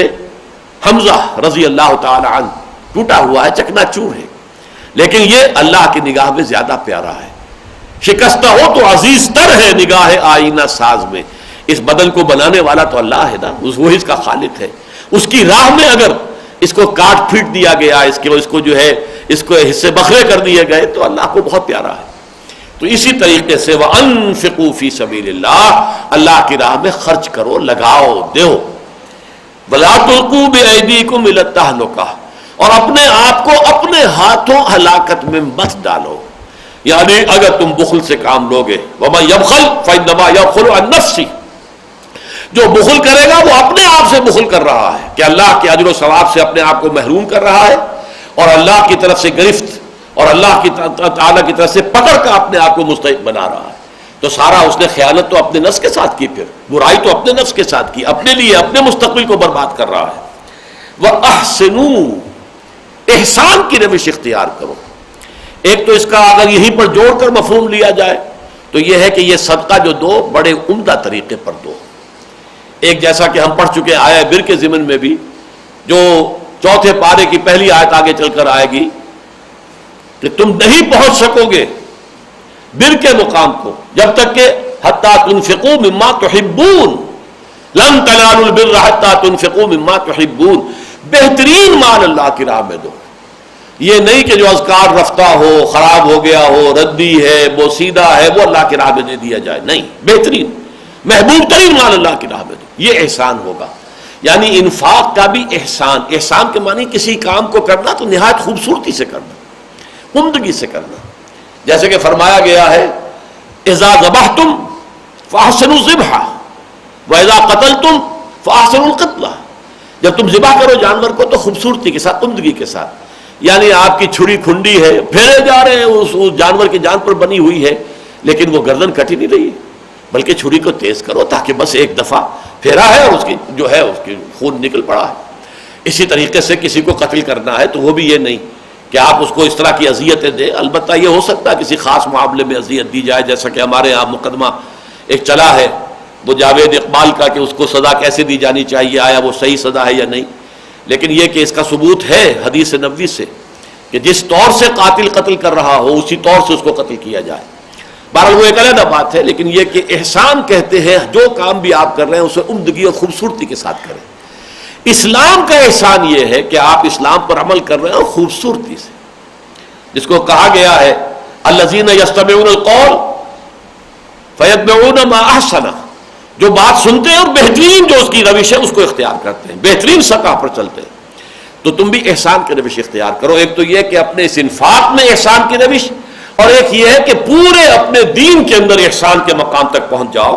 حمزہ رضی اللہ تعالیٰ عنہ ٹوٹا ہوا ہے، چکنا چور ہے، لیکن یہ اللہ کی نگاہ میں زیادہ پیارا ہے۔ شکستہ ہو تو عزیز تر ہے نگاہ آئینہ ساز میں۔ اس بدن کو بنانے والا تو اللہ ہے نا، وہی اس کا خالق ہے۔ اس کی راہ میں اگر اس کو کاٹ پھیٹ دیا گیا، اس کو جو ہے اس کو حصے بکھرے کر دیے گئے تو اللہ کو بہت پیارا ہے۔ تو اسی طریقے سے وَأَنفِقُوا فِي سَبِيلِ اللَّهِ، اللہ کی راہ میں خرچ کرو، لگاؤ، دو۔ وَلَا تُلْقُوا بِأَيْدِيكُمْ إِلَى التَّهْلُكَةِ، اور اپنے آپ کو اپنے ہاتھوں ہلاکت میں مت ڈالو۔ یعنی اگر تم بخل سے کام لوگے، وَمَن يَبْخَلْ فَإِنَّمَا يَبْخَلُ عَن نَفْسِهِ، جو بخل کرے گا وہ اپنے آپ سے بخل کر رہا ہے کہ اللہ کے اجر و ثواب سے اپنے آپ کو محروم کر رہا ہے، اور اللہ کی طرف سے گرفت اور اللہ کی تعالیٰ کی طرف سے پکڑ کا اپنے آپ کو مستحق بنا رہا ہے۔ تو سارا اس نے خیانت تو اپنے نفس کے ساتھ کی، پھر برائی تو اپنے نفس کے ساتھ کی، اپنے لیے اپنے مستقبل کو برباد کر رہا ہے۔ وَأَحْسِنُوا، احسان کی روش اختیار کرو۔ ایک تو اس کا اگر یہیں پر جوڑ کر مفہوم لیا جائے تو یہ ہے کہ یہ صدقہ جو دو بڑے عمدہ طریقے پر دو۔ ایک جیسا کہ ہم پڑھ چکے آیا بر کے ضمن میں بھی، جو چوتھے پارے کی پہلی آیت آگے چل کر آئے گی کہ تم نہیں پہنچ سکو گے بر کے مقام کو جب تک کہ حتیٰ تنفقوا مما تحبون، لن تنالوا البر حتیٰ تنفقوا مما تحبون، بہترین مال اللہ کی راہ میں دو۔ یہ نہیں کہ جو اذکار رفتہ ہو، خراب ہو گیا ہو، ردی ہے، بوسیدہ ہے، وہ اللہ کی راہ میں دے دیا جائے، نہیں، بہترین محبوب ترین مال اللہ کی راہ میں دو، یہ احسان ہوگا۔ یعنی انفاق کا بھی احسان، احسان کے معنی کسی کام کو کرنا تو نہایت خوبصورتی سے کرنا، عمدگی سے کرنا، جیسے کہ فرمایا گیا ہے اذا ذبحتم فاحسنوا الذبح واذا قتلتم فاحسنوا القتلہ، جب تم ذبح کرو جانور کو تو خوبصورتی کے ساتھ، عمدگی کے ساتھ۔ یعنی آپ کی چھری کھنڈی ہے، پھیرے جا رہے ہیں، اس جانور کی جان پر بنی ہوئی ہے، لیکن وہ گردن کٹ ہی نہیں رہی ہے، بلکہ چھری کو تیز کرو تاکہ بس ایک دفعہ پھیرا ہے اور اس کی جو ہے اس کی خون نکل پڑا ہے۔ اسی طریقے سے کسی کو قتل کرنا ہے تو وہ بھی یہ نہیں کہ آپ اس کو اس طرح کی اذیتیں دیں، البتہ یہ ہو سکتا ہے کسی خاص معاملے میں اذیت دی جائے، جیسا کہ ہمارے یہاں مقدمہ ایک چلا ہے وہ جاوید اقبال کا کہ اس کو سزا کیسے دی جانی چاہیے، آیا وہ صحیح سزا ہے یا نہیں، لیکن یہ کہ اس کا ثبوت ہے حدیث نبوی سے کہ جس طور سے قاتل قتل کر رہا ہو اسی طور سے اس کو قتل کیا جائے۔ بہرحال وہ ایک علیحدہ بات ہے، لیکن یہ کہ احسان کہتے ہیں جو کام بھی آپ کر رہے ہیں اسے عمدگی اور خوبصورتی کے ساتھ کریں۔ اسلام کا احسان یہ ہے کہ آپ اسلام پر عمل کر رہے ہیں خوبصورتی سے، جس کو کہا گیا ہے الذین یستمعون القول فیتبعون ما احسنہ، جو بات سنتے ہیں اور بہترین جو اس کی روش ہے اس کو اختیار کرتے ہیں، بہترین سطح پر چلتے ہیں۔ تو تم بھی احسان کی روش اختیار کرو۔ ایک تو یہ کہ اپنے اس انفاق میں احسان کی روش، اور ایک یہ ہے کہ پورے اپنے دین کے اندر احسان کے مقام تک پہنچ جاؤ۔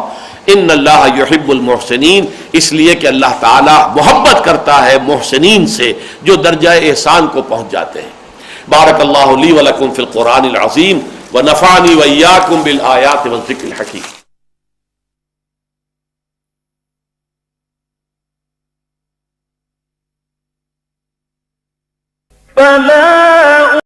ان اللہ یحب المحسنین، اس لیے کہ اللہ تعالی محبت کرتا ہے محسنین سے جو درجہ احسان کو پہنچ جاتے ہیں۔ بارک اللہ لی ولکم فی القرآن العظیم ونفعنی وإیاکم بالآیات والذکر الحکیم۔